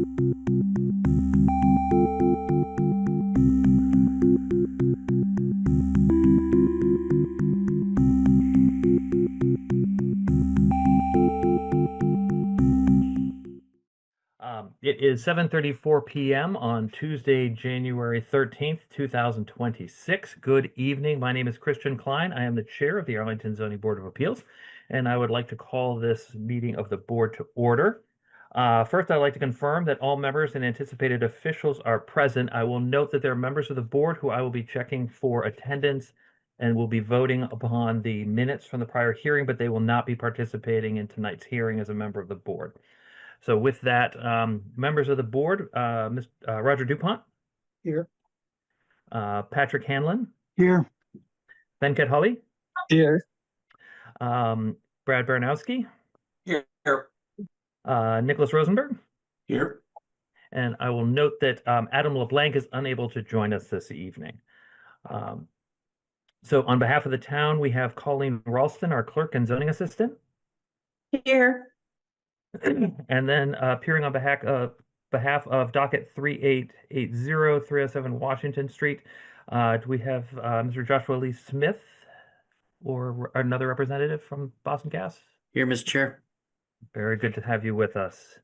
It is 7:34 p.m. on Tuesday, January 13th, 2026. Good evening. My name is Christian Klein. I am the chair of the Arlington Zoning Board of Appeals, and I would like to call this meeting of the board to order. First, I'd like to confirm that all members and anticipated officials are present. I will note that there are members of the board who I will be checking for attendance and will be voting upon the minutes from the prior hearing, but they will not be participating in tonight's hearing as a member of the board. So with that, members of the board, Roger DuPont. Here. Patrick Hanlon. Here. Venkat Hawley. Here. Brad Baranowski. Here. Nicholas Rosenberg. Here. And I will note that Adam LeBlanc is unable to join us this evening. So on behalf of the town, we have Colleen Ralston, our clerk and zoning assistant. Here. And then appearing on behalf of docket 3880 307 Washington Street, do we have Mr. Joshua Lee Smith or another representative from Boston Gas? Here, Mr. Chair. Very good to have you with us.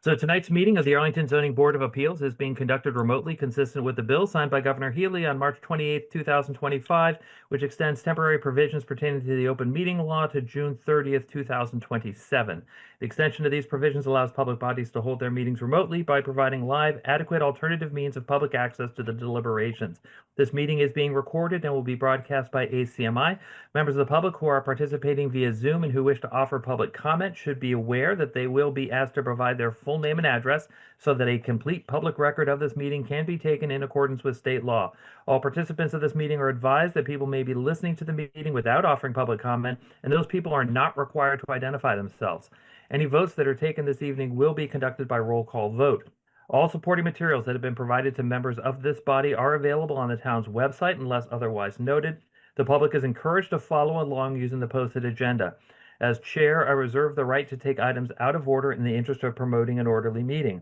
So tonight's meeting of the Arlington Zoning Board of Appeals is being conducted remotely, consistent with the bill signed by Governor Healy on March 28, 2025, which extends temporary provisions pertaining to the open meeting law to June 30th, 2027. The extension of these provisions allows public bodies to hold their meetings remotely by providing live, adequate alternative means of public access to the deliberations. This meeting is being recorded and will be broadcast by ACMi. Members of the public who are participating via Zoom and who wish to offer public comment should be aware that they will be asked to provide their full name and address so that a complete public record of this meeting can be taken in accordance with state law. All participants of this meeting are advised that people may be listening to the meeting without offering public comment, and those people are not required to identify themselves. Any votes that are taken this evening will be conducted by roll call vote. All supporting materials that have been provided to members of this body are available on the town's website unless otherwise noted. The public is encouraged to follow along using the posted agenda. As chair, I reserve the right to take items out of order in the interest of promoting an orderly meeting.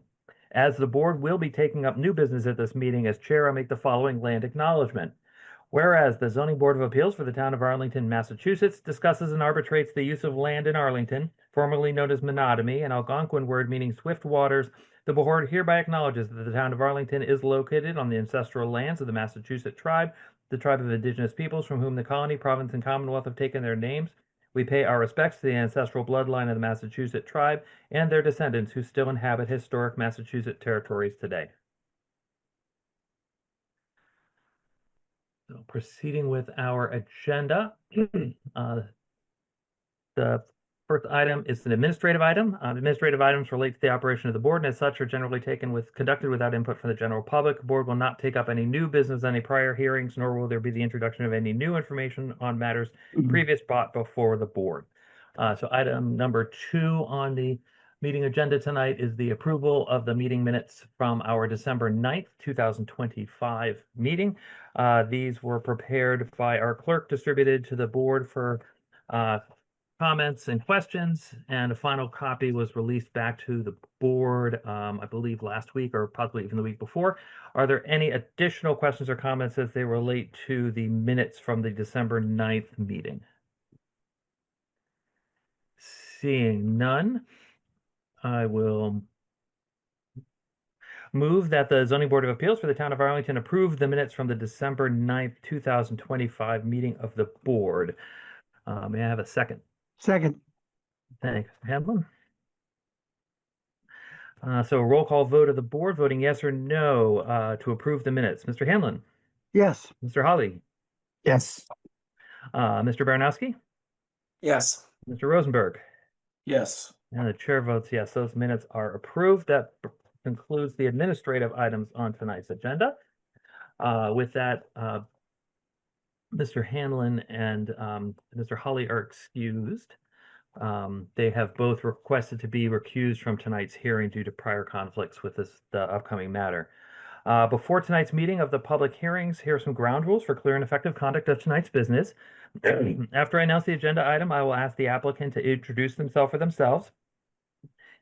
As the board will be taking up new business at this meeting, as chair, I make the following land acknowledgement. Whereas the Zoning Board of Appeals for the town of Arlington, Massachusetts, discusses and arbitrates the use of land in Arlington, formerly known as Menotomy, an Algonquin word meaning swift waters, the board hereby acknowledges that the town of Arlington is located on the ancestral lands of the Massachusetts tribe, the tribe of indigenous peoples from whom the colony, province, and commonwealth have taken their names. We pay our respects to the ancestral bloodline of the Massachusetts tribe and their descendants who still inhabit historic Massachusetts territories today. So proceeding with our agenda, the first item is an administrative item. Administrative items relate to the operation of the board, and as such are generally conducted without input from the general public. The board will not take up any new business on any prior hearings, nor will there be the introduction of any new information on matters previously brought before the board. So item number 2 on the meeting agenda tonight is the approval of the meeting minutes from our December 9th, 2025 meeting. These were prepared by our clerk, distributed to the board for comments and questions, and a final copy was released back to the board, I believe last week or possibly even the week before. Are there any additional questions or comments as they relate to the minutes from the December 9th meeting? Seeing none, I will move that the Zoning Board of Appeals for the town of Arlington approve the minutes from the December 9th, 2025 meeting of the board. May I have a second? Second. Thanks, Hanlon. So a roll call vote of the board, voting yes or no to approve the minutes. Mr. Hanlon? Yes. Mr. Hawley? Yes. Mr. Baranowski? Yes. Mr. Rosenberg? Yes. And the chair votes yes. Those minutes are approved. That concludes the administrative items on tonight's agenda. With that, Mr. Hanlon and Mr. Hawley are excused. They have both requested to be recused from tonight's hearing due to prior conflicts with the upcoming matter. Before tonight's meeting of the public hearings, here are some ground rules for clear and effective conduct of tonight's business. After I announce the agenda item, I will ask the applicant to introduce themselves.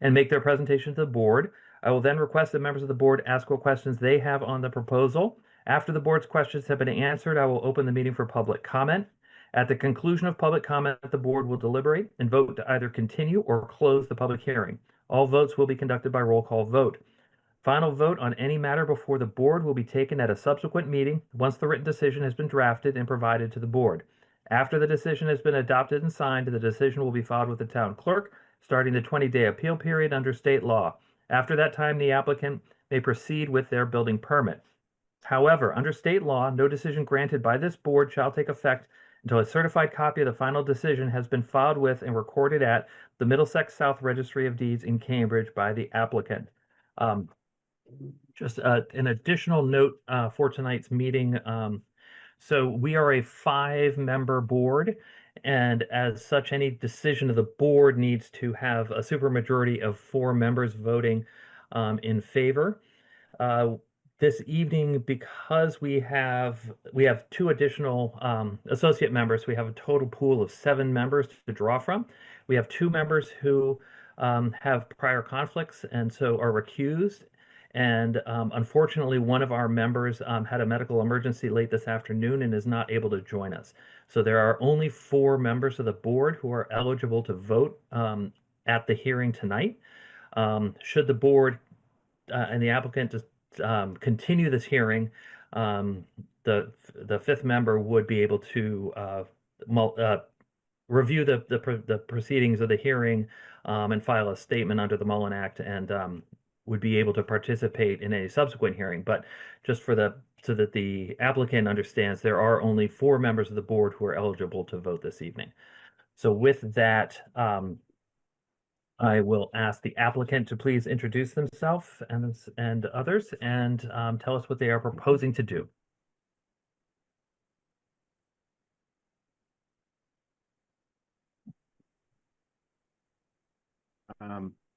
and make their presentation to the board. I will then request that members of the board ask what questions they have on the proposal. After the board's questions have been answered, I will open the meeting for public comment. At the conclusion of public comment, the board will deliberate and vote to either continue or close the public hearing. All votes will be conducted by roll call vote. Final vote on any matter before the board will be taken at a subsequent meeting once the written decision has been drafted and provided to the board. After the decision has been adopted and signed, the decision will be filed with the town clerk, starting the 20-day appeal period under state law. After that time, the applicant may proceed with their building permit. However, under state law, no decision granted by this board shall take effect until a certified copy of the final decision has been filed with and recorded at the Middlesex South Registry of Deeds in Cambridge by the applicant. Just an additional note for tonight's meeting. So we are a 5-member board, and as such, any decision of the board needs to have a supermajority of 4 members voting in favor. This evening, because we have 2 additional associate members, we have a total pool of 7 members to draw from. We have 2 members who have prior conflicts and so are recused. And unfortunately, one of our members had a medical emergency late this afternoon and is not able to join us. So there are only 4 members of the board who are eligible to vote at the hearing tonight. Should the board and the applicant just continue this hearing, the 5th member would be able to review the proceedings of the hearing and file a statement under the Mullen Act, and would be able to participate in a subsequent hearing. But just so that the applicant understands, there are only 4 members of the board who are eligible to vote this evening. So with that, I will ask the applicant to please introduce themselves and others and tell us what they are proposing to do.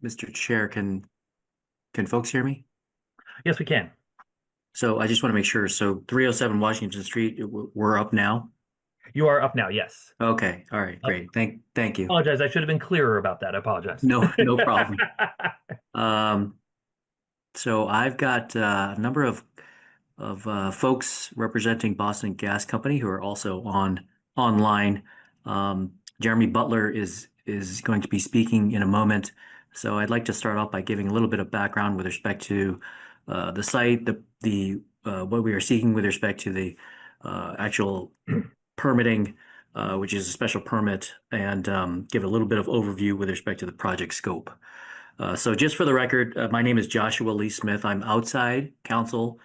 Mr. Chair, can folks hear me? Yes, we can. So I just want to make sure. So 307 Washington Street, we're up now? You are up now, yes. Okay. All right. Great. Thank you. Apologize. I should have been clearer about that. I apologize. No problem. So I've got a number of folks representing Boston Gas Company who are also online. Jeremy Butler is going to be speaking in a moment. So I'd like to start off by giving a little bit of background with respect to the site, what we are seeking with respect to the actual permitting, which is a special permit, and give a little bit of overview with respect to the project scope. So just for the record, my name is Joshua Lee Smith. I'm outside counsel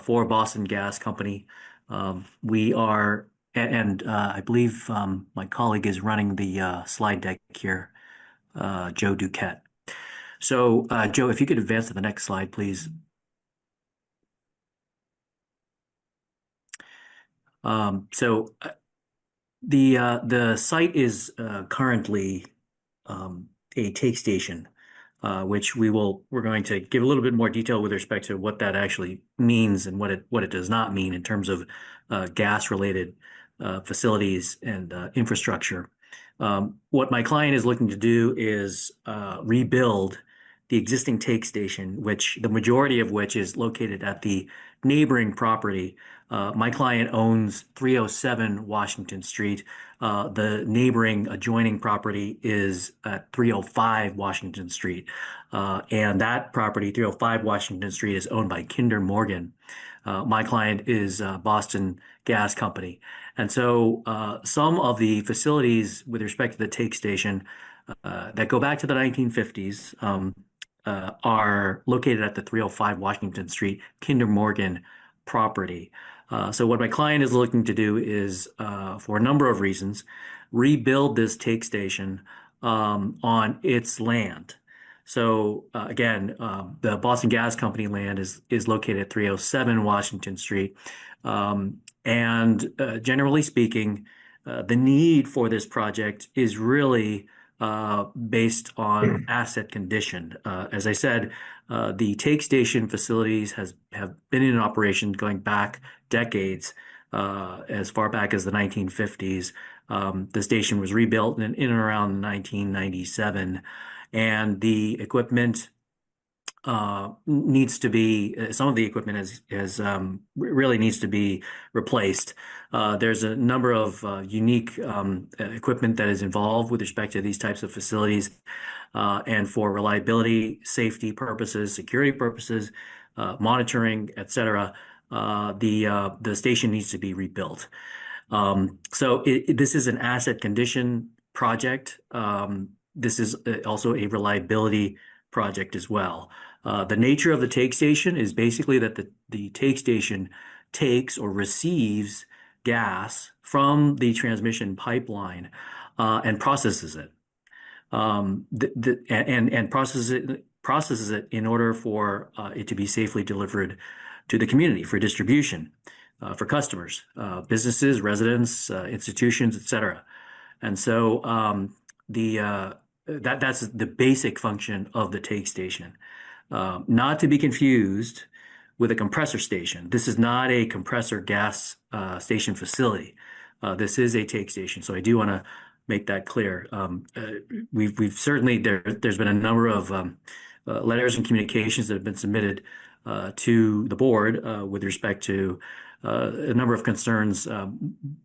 for Boston Gas Company. We are, and I believe my colleague is running the slide deck here, Joe Duquette. So Joe, if you could advance to the next slide, please. So the site is currently a take station, which we're going to give a little bit more detail with respect to what that actually means and what it does not mean in terms of gas related facilities and infrastructure. What my client is looking to do is rebuild the existing take station, which the majority of which is located at the neighboring property. My client owns 307 Washington Street. The neighboring adjoining property is at 305 Washington Street. And that property, 305 Washington Street, is owned by Kinder Morgan. My client is Boston Gas Company. And so some of the facilities with respect to the take station that go back to the 1950s are located at the 305 Washington Street Kinder Morgan property. So what my client is looking to do is, for a number of reasons, rebuild this take station on its land. So again, the Boston Gas Company land is located at 307 Washington Street. And generally speaking, the need for this project is really based on asset condition. As I said, the take station facilities have been in operation going back decades, as far back as the 1950s. The station was rebuilt in and around 1997. and the equipment needs to be some of the equipment really needs to be replaced. There's a number of unique equipment that is involved with respect to these types of facilities, and for reliability, safety purposes, security purposes, monitoring, etc. The station needs to be rebuilt. So this is an asset condition project. This is also a reliability project as well. The nature of the take station is basically that the take station takes or receives gas from the transmission pipeline and processes it. And processes it in order for it to be safely delivered to the community for distribution, for customers, businesses, residents, institutions, etc. And so that's the basic function of the take station. Not to be confused with a compressor station. This is not a compressor gas station facility. This is a take station. So I do want to make that clear. We've certainly there's been a number of letters and communications that have been submitted to the board with respect to a number of concerns,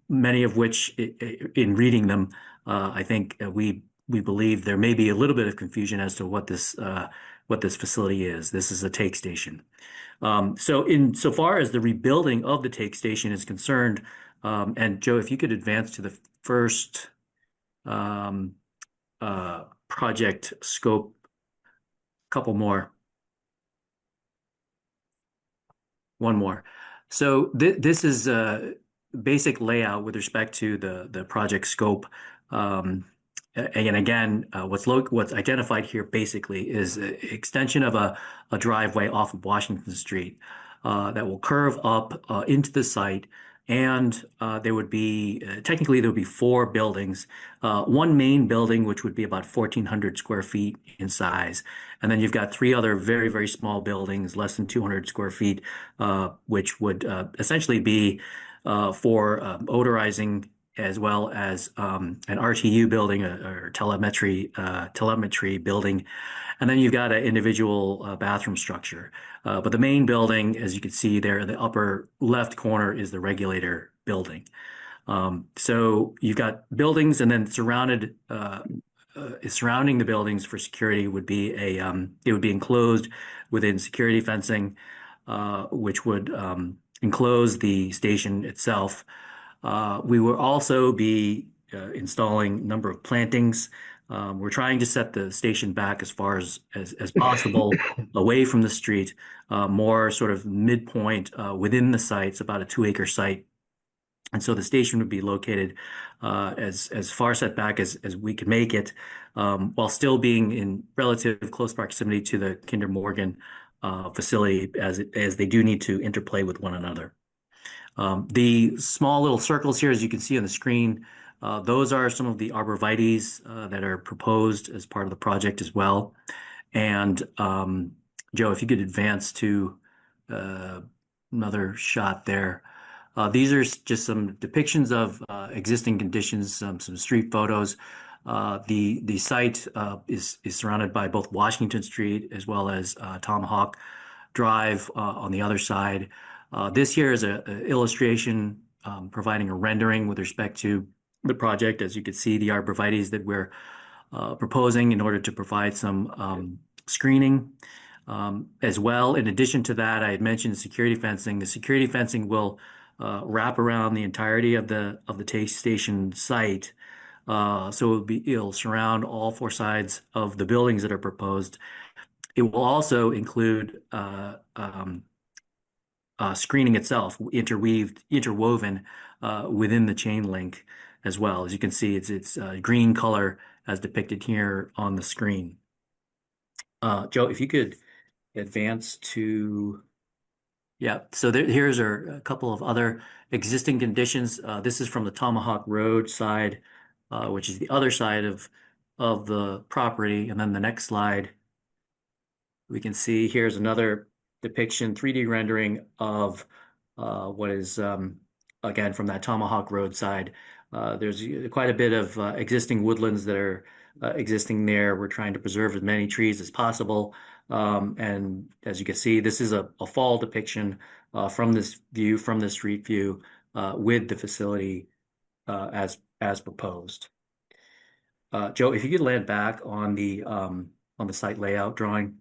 many of which, in reading them, I think we believe there may be a little bit of confusion as to what this facility is. This is a take station. So insofar as the rebuilding of the take station is concerned, and Joe, if you could advance to the first project scope, couple more. One more. So this is a basic layout with respect to the project scope. And again, what's identified here basically is an extension of a driveway off of Washington Street that will curve up into the site. And there would be, technically, there would be 4 buildings. One main building, which would be about 1,400 square feet in size. And then you've got 3 other very, very small buildings, less than 200 square feet, which would essentially be for odorizing, as well as an RTU building, or telemetry building. And then you've got an individual bathroom structure. But the main building, as you can see there in the upper left corner, is the regulator building. So you've got buildings, and then surrounding the buildings for security would be it would be enclosed within security fencing, which would enclose the station itself. We will also be installing a number of plantings. We're trying to set the station back as far as possible away from the street, more sort of midpoint within the site. It's about a 2-acre site. And so the station would be located as far set back as we could make it, while still being in relative close proximity to the Kinder Morgan facility, as they do need to interplay with one another. The small little circles here, as you can see on the screen, those are some of the arborvitaes that are proposed as part of the project as well. And Joe, if you could advance to another shot there. These are just some depictions of existing conditions, some street photos. The site is surrounded by both Washington Street as well as Tomahawk Drive on the other side. This here is an illustration providing a rendering with respect to the project. As you can see, the arborvitaes that we're proposing in order to provide some screening. As well, in addition to that, I had mentioned security fencing. The security fencing will wrap around the entirety of the taste station site. So it'll surround all 4 sides of the buildings that are proposed. It will also include screening itself, interwoven within the chain link as well. As you can see, it's green color as depicted here on the screen. Joe, if you could advance to, yeah. So here's a couple of other existing conditions. This is from the Tomahawk Road side, which is the other side of the property. And then the next slide, we can see here's another depiction, 3D rendering of what is, again, from that Tomahawk Road side. There's quite a bit of existing woodlands that are existing there. We're trying to preserve as many trees as possible. And as you can see, this is a fall depiction from this view, from the street view, with the facility as proposed. Joe, if you could land back on the site layout drawing.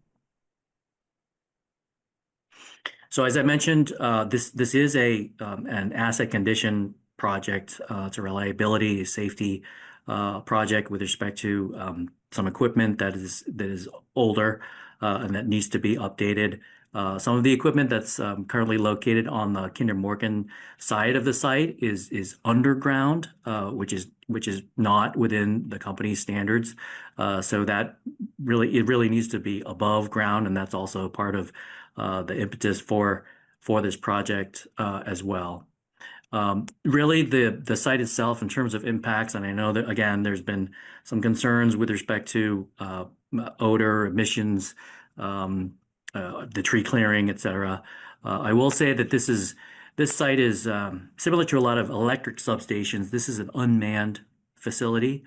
So as I mentioned, this is an asset condition project. It's a reliability, safety project with respect to some equipment that is older and that needs to be updated. Some of the equipment that's currently located on the Kinder Morgan side of the site is underground, which is not within the company's standards. So that really needs to be above ground, and that's also part of the impetus for this project as well. Really, the site itself, in terms of impacts, and I know that again, there's been some concerns with respect to odor, emissions, the tree clearing, etc. I will say that this site is similar to a lot of electric substations. This is an unmanned facility,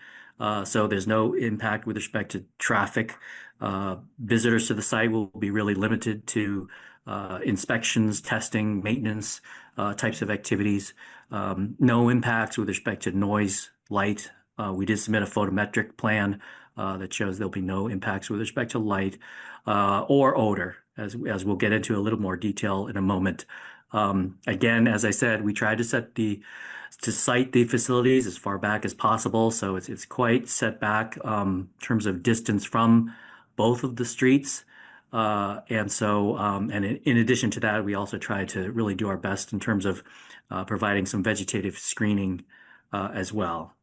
so there's no impact with respect to traffic. Visitors to the site will be really limited to inspections, testing, maintenance types of activities. No impacts with respect to noise, light. We did submit a photometric plan that shows there'll be no impacts with respect to light or odor, as we'll get into a little more detail in a moment. Again, as I said, we tried to site the facilities as far back as possible, so it's quite set back in terms of distance from both of the streets. And so, and in addition to that, we also try to really do our best in terms of providing some vegetative screening as well.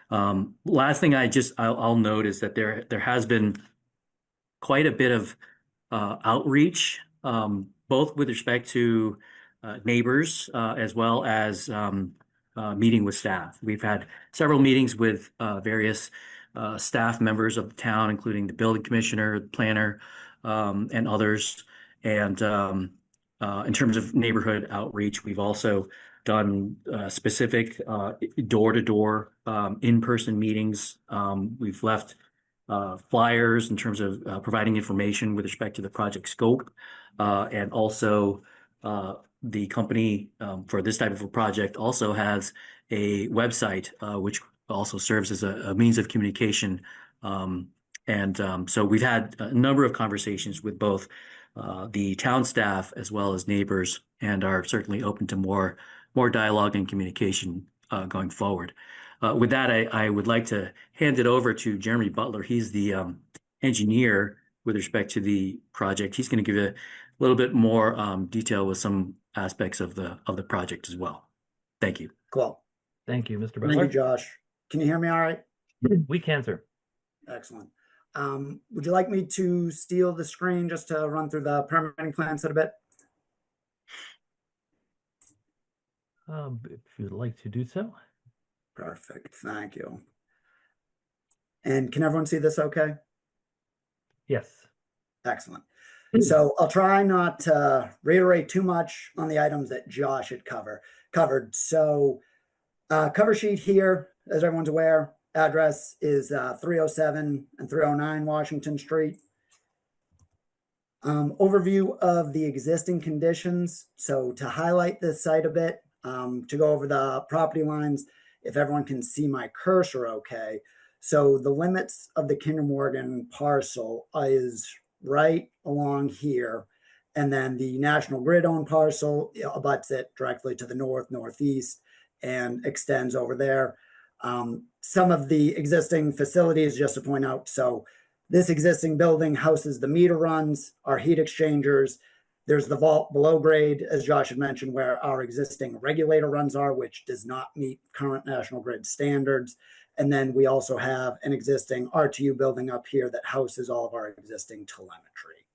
Last thing I'll note is that there has been quite a bit of outreach, both with respect to neighbors as well as meeting with staff. We've had several meetings with various staff members of the town, including the building commissioner, the planner, and others. And in terms of neighborhood outreach, we've also done specific door-to-door in-person meetings. We've left flyers in terms of providing information with respect to the project scope, and also the company for this type of a project also has a website which also serves as a means of communication. So we've had a number of conversations with both the town staff as well as neighbors, and are certainly open to more dialogue and communication going forward. With that, I would like to hand it over to Jeremy Butler. He's the engineer with respect to the project. He's going to give a little bit more detail with some aspects of the project as well. Thank you. Cool. Thank you, Mr. Thank Butler. you, Josh. Can you hear me all right? We can, sir. Excellent. Would you like me to steal the screen just to run through the permitting plan set a bit? If you'd like to do so. Perfect. Thank you. And can everyone see this okay? Yes. Excellent. So I'll try not to reiterate too much on the items that Josh had covered. So cover sheet here, as everyone's aware, address is 307 and 309 Washington Street. Overview of the existing conditions. So to highlight this site a bit, to go over the property lines, if everyone can see my cursor okay. So the limits of the Kinder Morgan parcel is right along here. And then the National Grid owned parcel abuts it directly to the northeast and extends over there. Some of the existing facilities, just to point out, so this existing building houses the meter runs, our heat exchangers. There's the vault below grade, as Josh had mentioned, where our existing regulator runs are, which does not meet current National Grid standards. And then we also have an existing RTU building up here that houses all of our existing telemetry.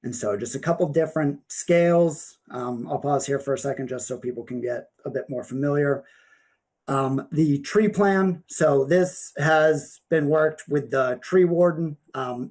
And so just a couple different scales. I'll pause here for a second just so people can get a bit more familiar. The tree plan. So this has been worked with the tree warden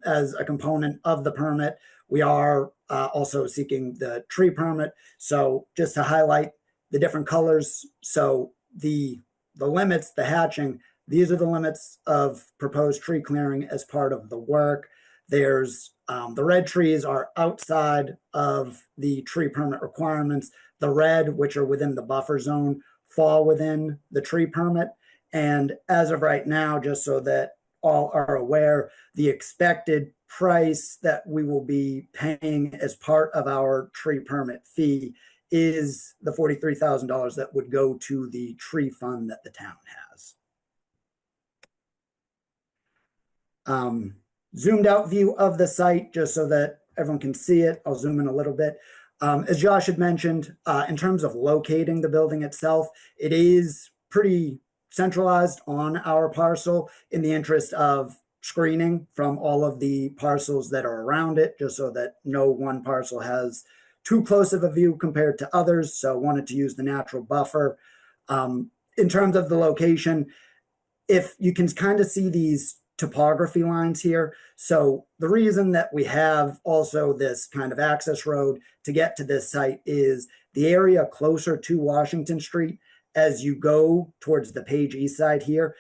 as a component of the permit. We are also seeking the tree permit. So just to highlight the different colors. So the limits, the hatching, these are the limits of proposed tree clearing as part of the work. There's the red trees are outside of the tree permit requirements. The red, which are within the buffer zone, fall within the tree permit. And as of right now, just so that all are aware, the expected price that we will be paying as part of our tree permit fee is the $43,000 that would go to the tree fund that the town has. Zoomed out view of the site, just so that everyone can see it. I'll zoom in a little bit. As Josh had mentioned, in terms of locating the building itself, it is pretty centralized on our parcel in the interest of screening from all of the parcels that are around it, just so that no one parcel has too close of a view compared to others. So wanted to use the natural buffer. In terms of the location, if you can kind of see these topography lines here. So the reason that we have also this kind of access road to get to this site is the area closer to Washington Street. As you go towards the Page East side here,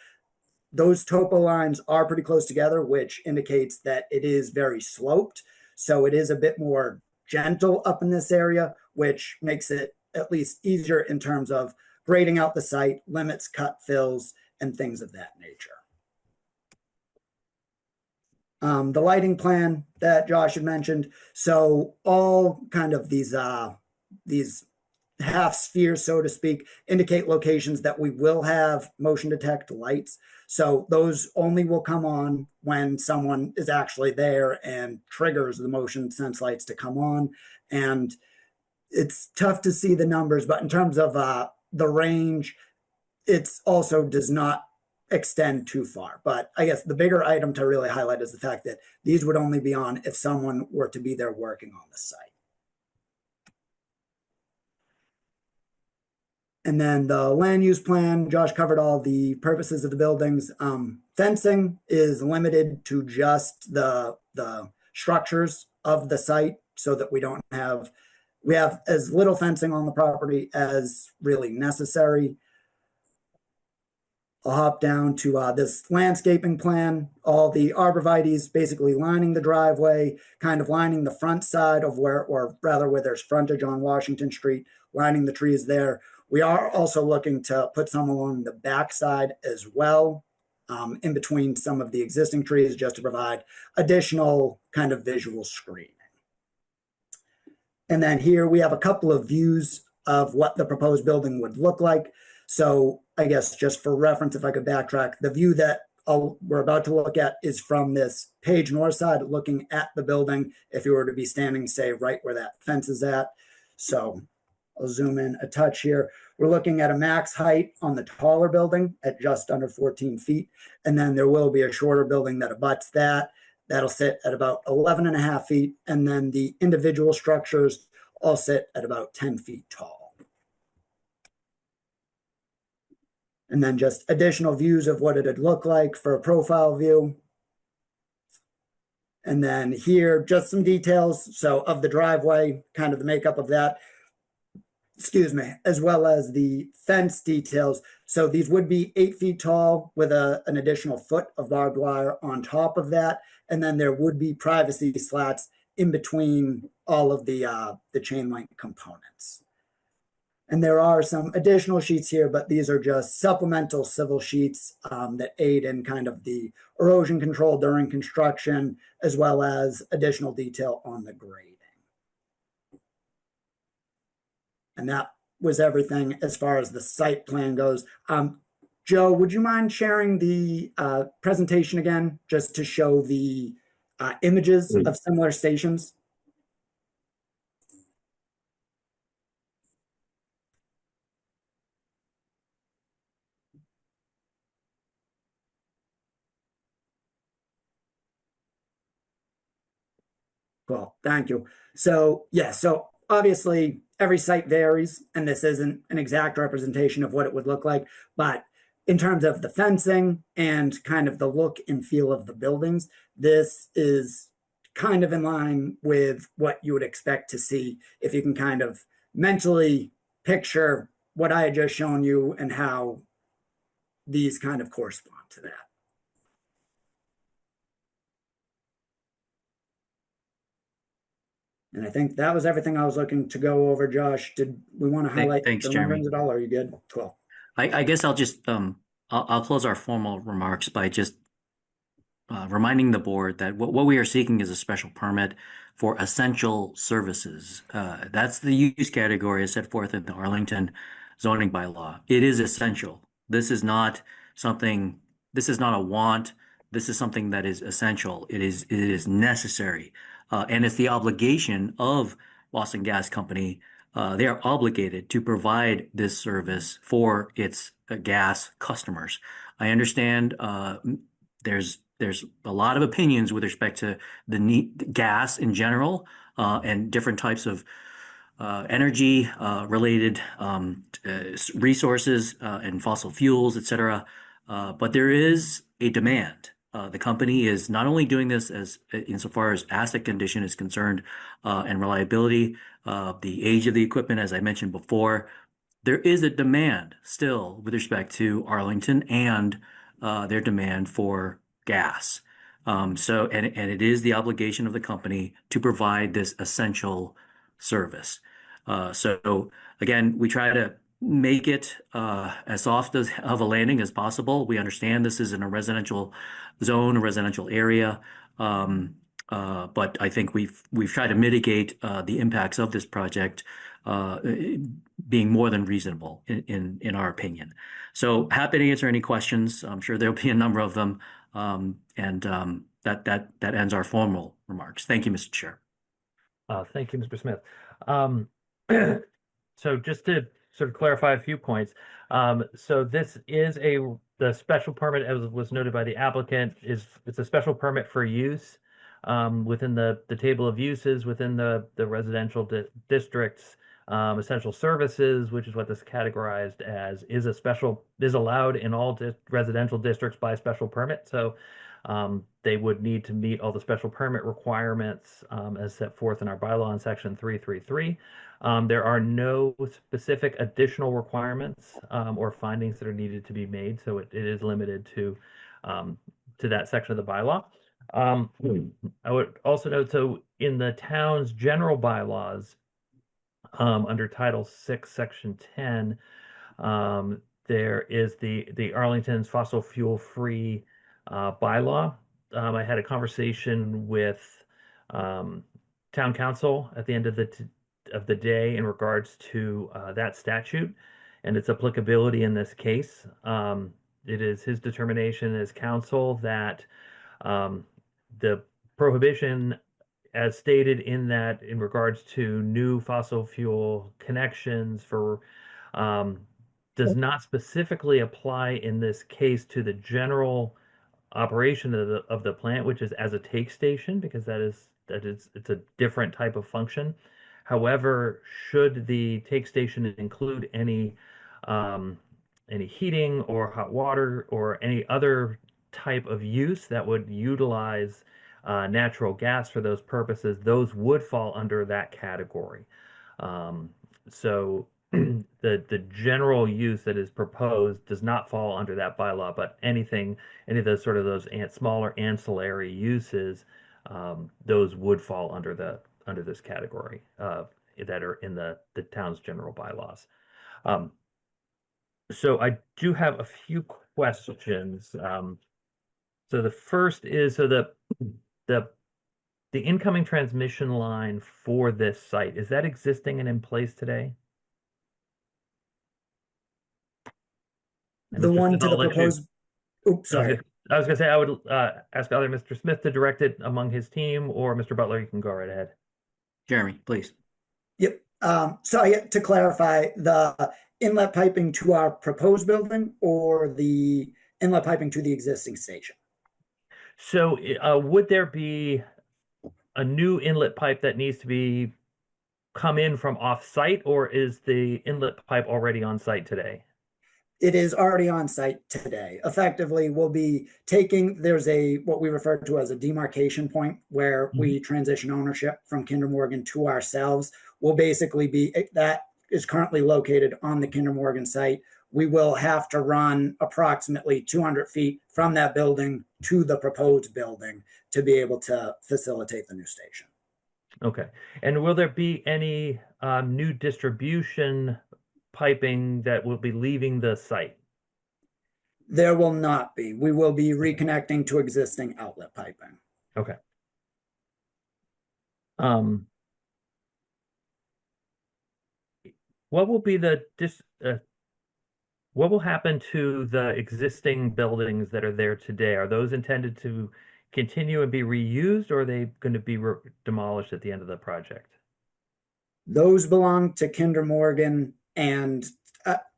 those topo lines are pretty close together, which indicates that it is very sloped. So it is a bit more gentle up in this area, which makes it at least easier in terms of grading out the site, limits, cut fills, and things of that nature. The lighting plan that Josh had mentioned. So all kind of these half spheres, so to speak, indicate locations that we will have motion detect lights. So those only will come on when someone is actually there and triggers the motion sense lights to come on. And it's tough to see the numbers, but in terms of the range, it's also does not extend too far. But I guess the bigger item to really highlight is the fact that these would only be on if someone were to be there working on the site. And then the land use plan, Josh covered all the purposes of the buildings. Fencing is limited to just the structures of the site so that we have as little fencing on the property as really necessary. I'll hop down to this landscaping plan, all the arborvitae's basically lining the driveway, kind of lining the front side of where there's frontage on Washington Street, lining the trees there. We are also looking to put some along the backside as well, in between some of the existing trees, just to provide additional kind of visual screening. And then here we have a couple of views of what the proposed building would look like. So I guess just for reference, if I could backtrack, the view that we're about to look at is from this Page north side, looking at the building, if you were to be standing, say, right where that fence is at. So I'll zoom in a touch here. We're looking at a max height on the taller building at just under 14 feet. And then there will be a shorter building that abuts that. That'll sit at about 11.5 feet. And then the individual structures all sit at about 10 feet tall. And then just additional views of what it'd look like for a profile view. And then here, just some details. So of the driveway, kind of the makeup of that, as well as the fence details. So these would be 8 feet tall with an additional foot of barbed wire on top of that. And then there would be privacy slats in between all of the chain link components. And there are some additional sheets here, but these are just supplemental civil sheets that aid in kind of the erosion control during construction, as well as additional detail on the grading. And that was everything as far as the site plan goes. Joe, would you mind sharing the presentation again, just to show the images of similar stations? Cool, thank you. So yeah, so obviously every site varies, and this isn't an exact representation of what it would look like, but in terms of the fencing and kind of the look and feel of the buildings, this is kind of in line with what you would expect to see if you can kind of mentally picture what I had just shown you and how these kind of correspond to that. And I think that was everything I was looking to go over. Josh, did we want to highlight Thanks, the Jeremy. renderings at all? Or are you good? Cool. I guess I'll just I'll close our formal remarks by just reminding the board that what we are seeking is a special permit for essential services. That's the use category as set forth in the Arlington zoning bylaw. It is essential. This is not something, this is not a want. This is something that is essential. It is necessary. And it's the obligation of Boston Gas Company. They are obligated to provide this service for its gas customers. I understand there's a lot of opinions with respect to the gas in general and different types of energy related resources and fossil fuels, etc. But there is a demand. The company is not only doing this as insofar as asset condition is concerned and reliability, the age of the equipment, as I mentioned before. There is a demand still with respect to Arlington and their demand for gas. And it is the obligation of the company to provide this essential service. So again, we try to make it as soft of a landing as possible. We understand this is in a residential zone, a residential area. But I think we've tried to mitigate the impacts of this project being more than reasonable in our opinion. So happy to answer any questions. I'm sure there'll be a number of them. That ends our formal remarks. Thank you, Mr. Chair. Thank you, Mr. Smith. So just to sort of clarify a few points. So this is the special permit, as was noted by the applicant, it's a special permit for use within the table of uses within the residential districts. Essential services, which is what this categorized as, is allowed in all residential districts by special permit. So they would need to meet all the special permit requirements as set forth in our bylaw in section 333. There are no specific additional requirements or findings that are needed to be made. So it is limited to that section of the bylaw. I would also note, so in the town's general bylaws, under Title 6, Section 10, there is the Arlington's fossil fuel free bylaw. I had a conversation with town council at the end of the day in regards to that statute and its applicability in this case. It is his determination as council that the prohibition, as stated in that, in regards to new fossil fuel connections does not specifically apply in this case to the general operation of the plant, which is as a take station, because it's a different type of function. However, should the take station include any heating or hot water or any other type of use that would utilize natural gas for those purposes, those would fall under that category. So the general use that is proposed does not fall under that bylaw, but any of those smaller ancillary uses, those would fall under this category that are in the town's general bylaws. So I do have a few questions. So the first is, so the incoming transmission line for this site, is that existing and in place today? And The Mr. one Smith, to I'll the let you- proposed, oops, sorry. I was gonna say I would ask either Mr. Smith to direct it among his team, or Mr. Butler, you can go right ahead. Jeremy, please. Yep. So to clarify, the inlet piping to our proposed building or the inlet piping to the existing station? So would there be a new inlet pipe that needs to come in from off-site, or is the inlet pipe already on site today? It is already on site today. Effectively, we'll be there's what we refer to as a demarcation point where we transition ownership from Kinder Morgan to ourselves. Will basically that is currently located on the Kinder Morgan site. we will have to run approximately 200 feet from that building to the proposed building to be able to facilitate the new station. Okay. And will there be any new distribution piping that will be leaving the site? There will not be. We will be reconnecting to existing outlet piping. Okay. What will be what will happen to the existing buildings that are there today? Are those intended to continue and be reused, or are they going to be demolished at the end of the project? Those belong to Kinder Morgan, and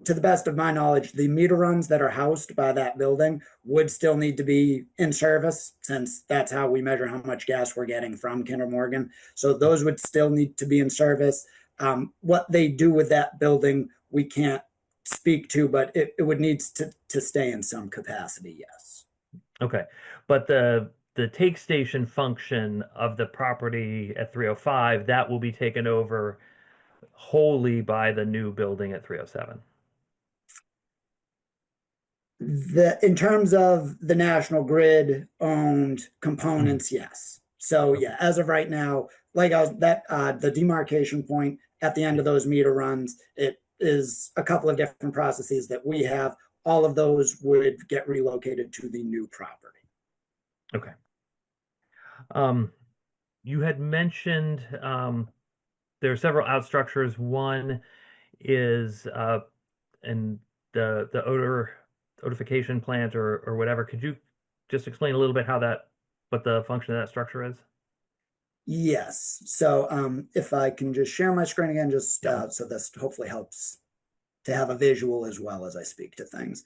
to the best of my knowledge, the meter runs that are housed by that building would still need to be in service, since that's how we measure how much gas we're getting from Kinder Morgan. So those would still need to be in service. What they do with that building, we can't speak to, but it would need to stay in some capacity, yes. Okay. But the take station function of the property at 305, that will be taken over wholly by the new building at 307. In terms of the National Grid owned components, yes. So yeah, as of right now, like the demarcation point at the end of those meter runs, it is a couple of different processes that we have. All of those would get relocated to the new property. Okay. You had mentioned there are several out structures. One is in the odorification plant or whatever. Could you just explain a little bit what the function of that structure is? Yes. So if I can just share my screen again, just so this hopefully helps to have a visual as well as I speak to things.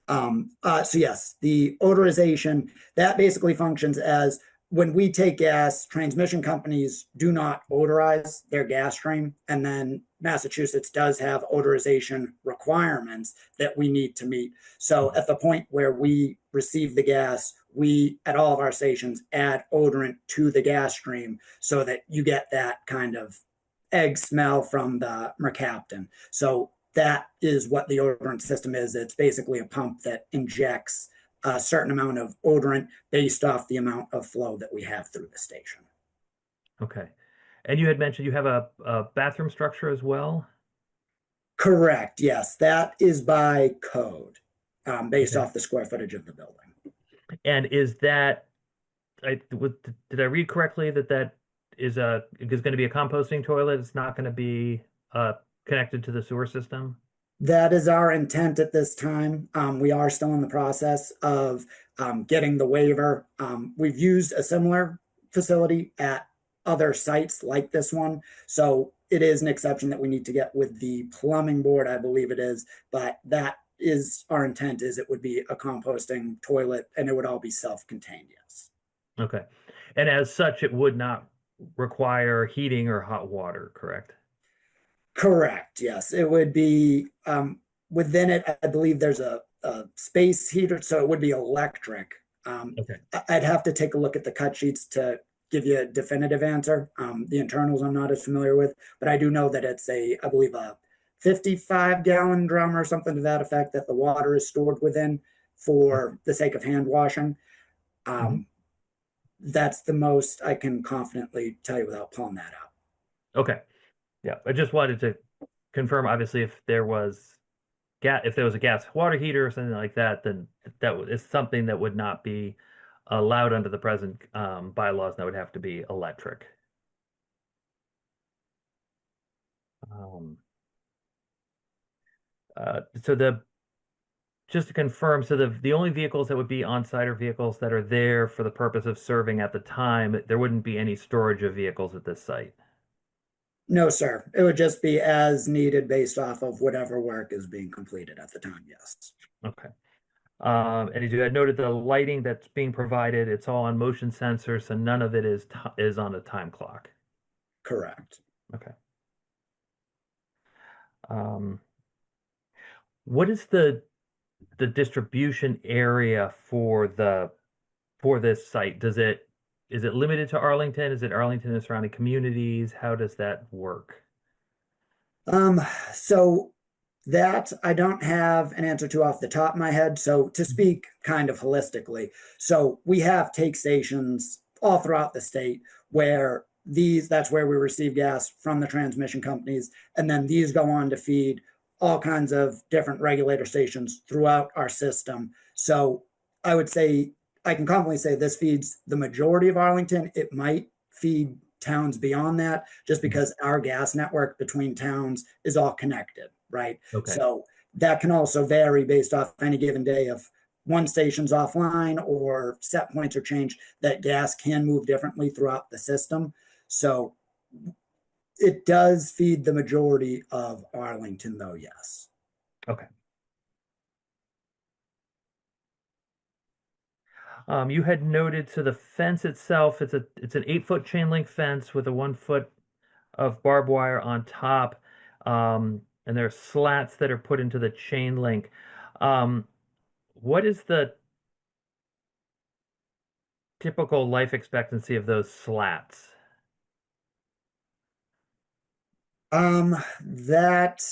So yes, the odorization, that basically functions as when we take gas, transmission companies do not odorize their gas stream. And then Massachusetts does have odorization requirements that we need to meet. So at the point where we receive the gas, we, at all of our stations, add odorant to the gas stream so that you get that kind of egg smell from the mercaptan. So that is what the odorant system is. It's basically a pump that injects a certain amount of odorant based off the amount of flow that we have through the station. Okay. And you had mentioned you have a bathroom structure as well? Correct. Yes, that is by code, based off the square footage of the building. And is that, did I read correctly that is going to be a composting toilet? It's not going to be connected to the sewer system? That is our intent at this time. We are still in the process of getting the waiver. We've used a similar facility at other sites like this one. So it is an exception that we need to get with the plumbing board, I believe it is. But that is our intent, is it would be a composting toilet and it would all be self-contained, yes. Okay. And as such, it would not require heating or hot water, correct? Correct. Yes, it would be within it. I believe there's a space heater, so it would be electric. Okay. I'd have to take a look at the cut sheets to give you a definitive answer. The internals I'm not as familiar with, but I do know that it's I believe a 55-gallon drum or something to that effect that the water is stored within for the sake of hand washing. That's the most I can confidently tell you without pulling that out. Okay. Yeah, I just wanted to confirm, obviously, if there was a gas water heater or something like that, then that is something that would not be allowed under the present bylaws. That would have to be electric. Just to confirm, so the only vehicles that would be on site are vehicles that are there for the purpose of serving at the time. There wouldn't be any storage of vehicles at this site. No, sir. It would just be as needed based off of whatever work is being completed at the time, yes. Okay. And as you had noted, the lighting that's being provided, it's all on motion sensors, so none of it is on a time clock. Correct. Okay. What is the distribution area for this site? Is it limited to Arlington? Is it Arlington and surrounding communities? How does that work? So That I don't have an answer to off the top of my head. So to speak kind of holistically, so we have take stations all throughout the state where that's where we receive gas from the transmission companies. And then these go on to feed all kinds of different regulator stations throughout our system. So I would say, I can confidently say this feeds the majority of Arlington. It might feed towns beyond that just because our gas network between towns is all connected, right? Okay. So that can also vary based off any given day if one station's offline or set points are changed, that gas can move differently throughout the system. So it does feed the majority of Arlington though, yes. Okay. You had noted, so the fence itself, it's an 8-foot chain link fence with a 1 foot of barbed wire on top. And there are slats that are put into the chain link. What is the typical life expectancy of those slats? That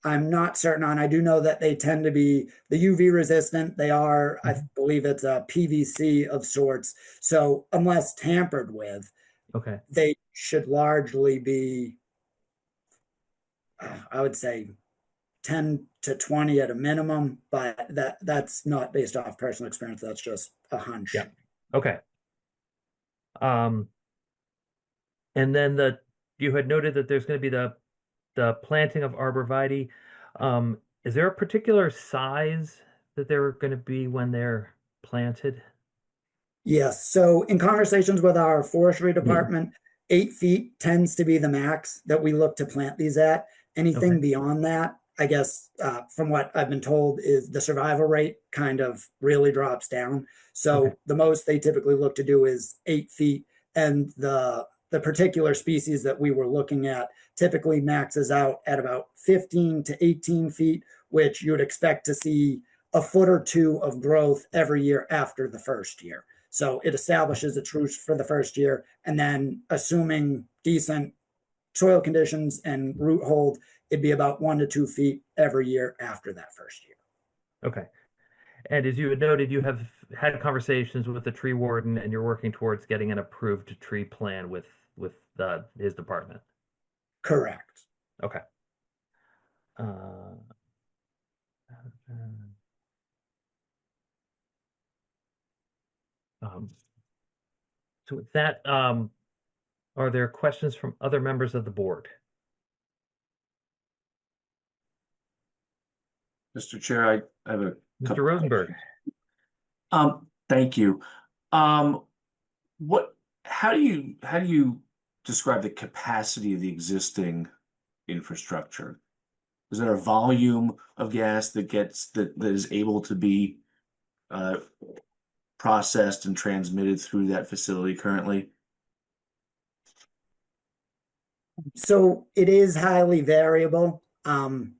I'm not certain on. I do know that they tend to be the UV resistant. They are, I believe it's a PVC of sorts. So unless tampered with, Okay. they should largely be, I would say 10 to 20 at a minimum, but that's not based off personal experience. That's just a hunch. Yeah. Okay. And then you had noted that there's going to be the planting of arborvitae. Is there a particular size that they're going to be when they're planted? Yes. So in conversations with our forestry department, 8 feet tends to be the max that we look to plant these at. Anything Okay. beyond that, I guess, from what I've been told, is the survival rate kind of really drops down. So Okay. the most they typically look to do is 8 feet. And the particular species that we were looking at typically maxes out at about 15 to 18 feet, which you would expect to see a foot or two of growth every year after the first year. So it establishes its roots for the first year, and then assuming decent soil conditions and root hold, it'd be about 1 to 2 feet every year after that first year. Okay. And as you had noted, you have had conversations with the tree warden, and you're working towards getting an approved tree plan with his department. Correct. Okay. So with that, are there questions from other members of the board? Mr. Chair, I have a Mr. couple Rosenberg. Thank you. How do you describe the capacity of the existing infrastructure? Is there a volume of gas that is able to be processed and transmitted through that facility currently? So it is highly variable.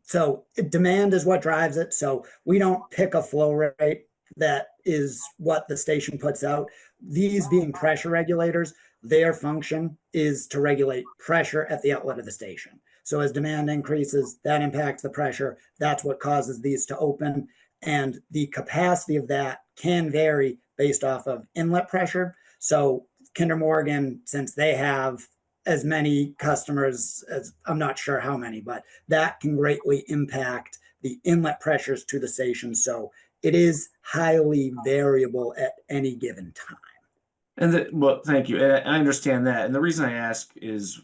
So demand is what drives it. So we don't pick a flow rate that is what the station puts out. These being pressure regulators, their function is to regulate pressure at the outlet of the station. So as demand increases, that impacts the pressure. That's what causes these to open. And the capacity of that can vary based off of inlet pressure. So Kinder Morgan, since they have as many customers as, I'm not sure how many, but that can greatly impact the inlet pressures to the station. So it is highly variable at any given time. Well, thank you. And I understand that. And the reason I ask is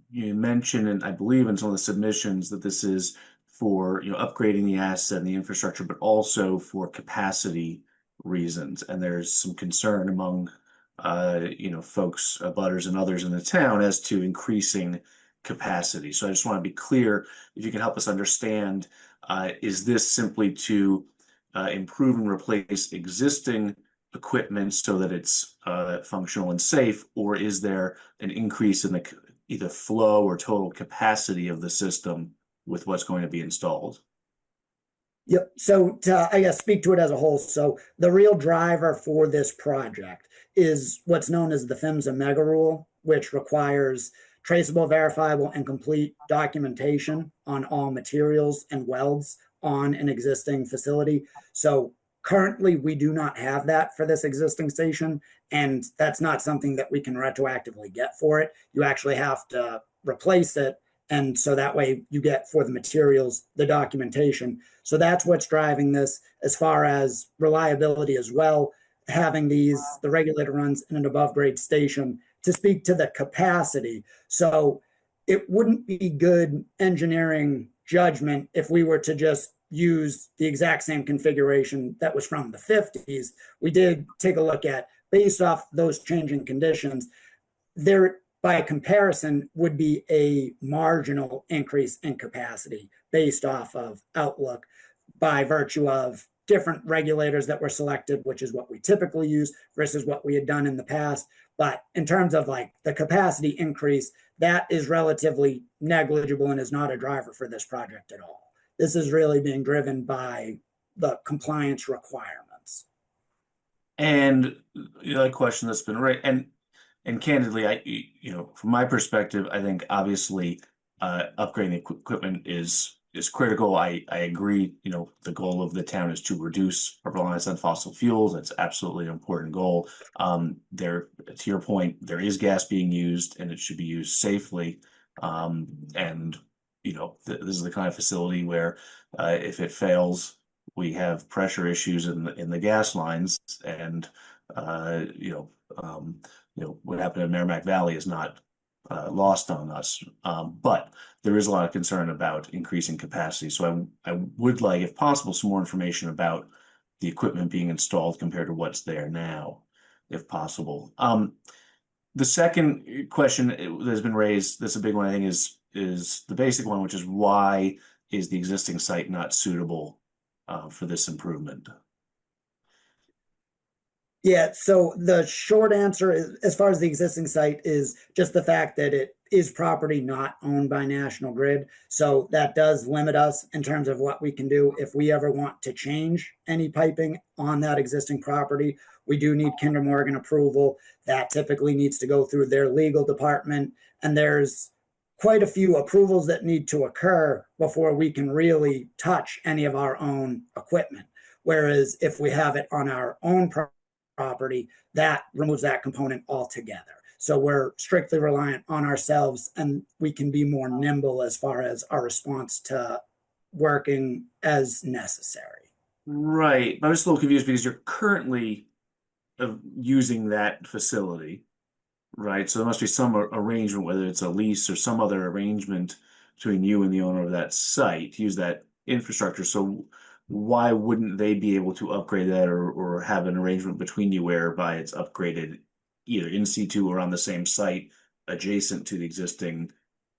you mentioned, and I believe in some of the submissions, that this is for upgrading the asset and the infrastructure, but also for capacity reasons. And there's some concern among folks, butters and others in the town as to increasing capacity. So I just want to be clear, if you can help us understand, is this simply to improve and replace existing equipment so that it's functional and safe, or is there an increase in the either flow or total capacity of the system with what's going to be installed? Yep. So to, I guess, speak to it as a whole. So the real driver for this project is what's known as the PHMSA mega rule, which requires traceable, verifiable, and complete documentation on all materials and welds on an existing facility. So currently, we do not have that for this existing station, and that's not something that we can retroactively get for it. You actually have to replace it, and so that way you get for the materials the documentation. So that's what's driving this. As far as reliability as well, having the regulator runs in an above grade station to speak to the capacity. So it wouldn't be good engineering judgment if we were to just use the exact same configuration that was from the 50s. We did take a look at, based off those changing conditions, there by comparison would be a marginal increase in capacity based off of outlook by virtue of different regulators that were selected, which is what we typically use versus what we had done in the past. But in terms of like the capacity increase, that is relatively negligible and is not a driver for this project at all. This is really being driven by the compliance requirements. And the other question that's been raised, and candidly, from my perspective, I think obviously upgrading equipment is critical. I agree. The goal of the town is to reduce our reliance on fossil fuels. That's absolutely an important goal. To your point, there is gas being used, and it should be used safely. And this is the kind of facility where if it fails, we have pressure issues in the gas lines, and what happened in Merrimack Valley is not lost on us. But there is a lot of concern about increasing capacity. So I would like, if possible, some more information about the equipment being installed compared to what's there now, if possible. The second question that has been raised, that's a big one, I think, is the basic one, which is why is the existing site not suitable for this improvement? Yeah, so the short answer is, as far as the existing site, is just the fact that it is property not owned by National Grid. So that does limit us in terms of what we can do. If we ever want to change any piping on that existing property, we do need Kinder Morgan approval. That typically needs to go through their legal department. And there's quite a few approvals that need to occur before we can really touch any of our own equipment. Whereas if we have it on our own property, that removes that component altogether. So we're strictly reliant on ourselves, and we can be more nimble as far as our response to working as necessary. Right. I'm just a little confused because you're currently using that facility, right? So there must be some arrangement, whether it's a lease or some other arrangement between you and the owner of that site to use that infrastructure. So why wouldn't they be able to upgrade that or have an arrangement between you whereby it's upgraded either in situ or on the same site adjacent to the existing,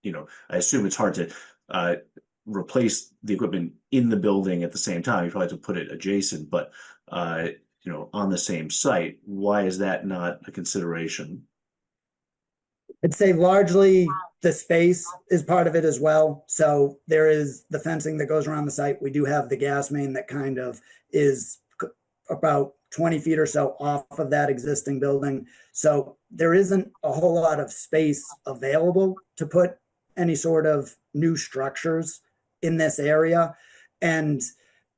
I assume it's hard to replace the equipment in the building at the same time. You probably have to put it adjacent, but on the same site. Why is that not a consideration? I'd say largely the space is part of it as well. So there is the fencing that goes around the site. We do have the gas main that kind of is about 20 feet or so off of that existing building. So there isn't a whole lot of space available to put any sort of new structures in this area. And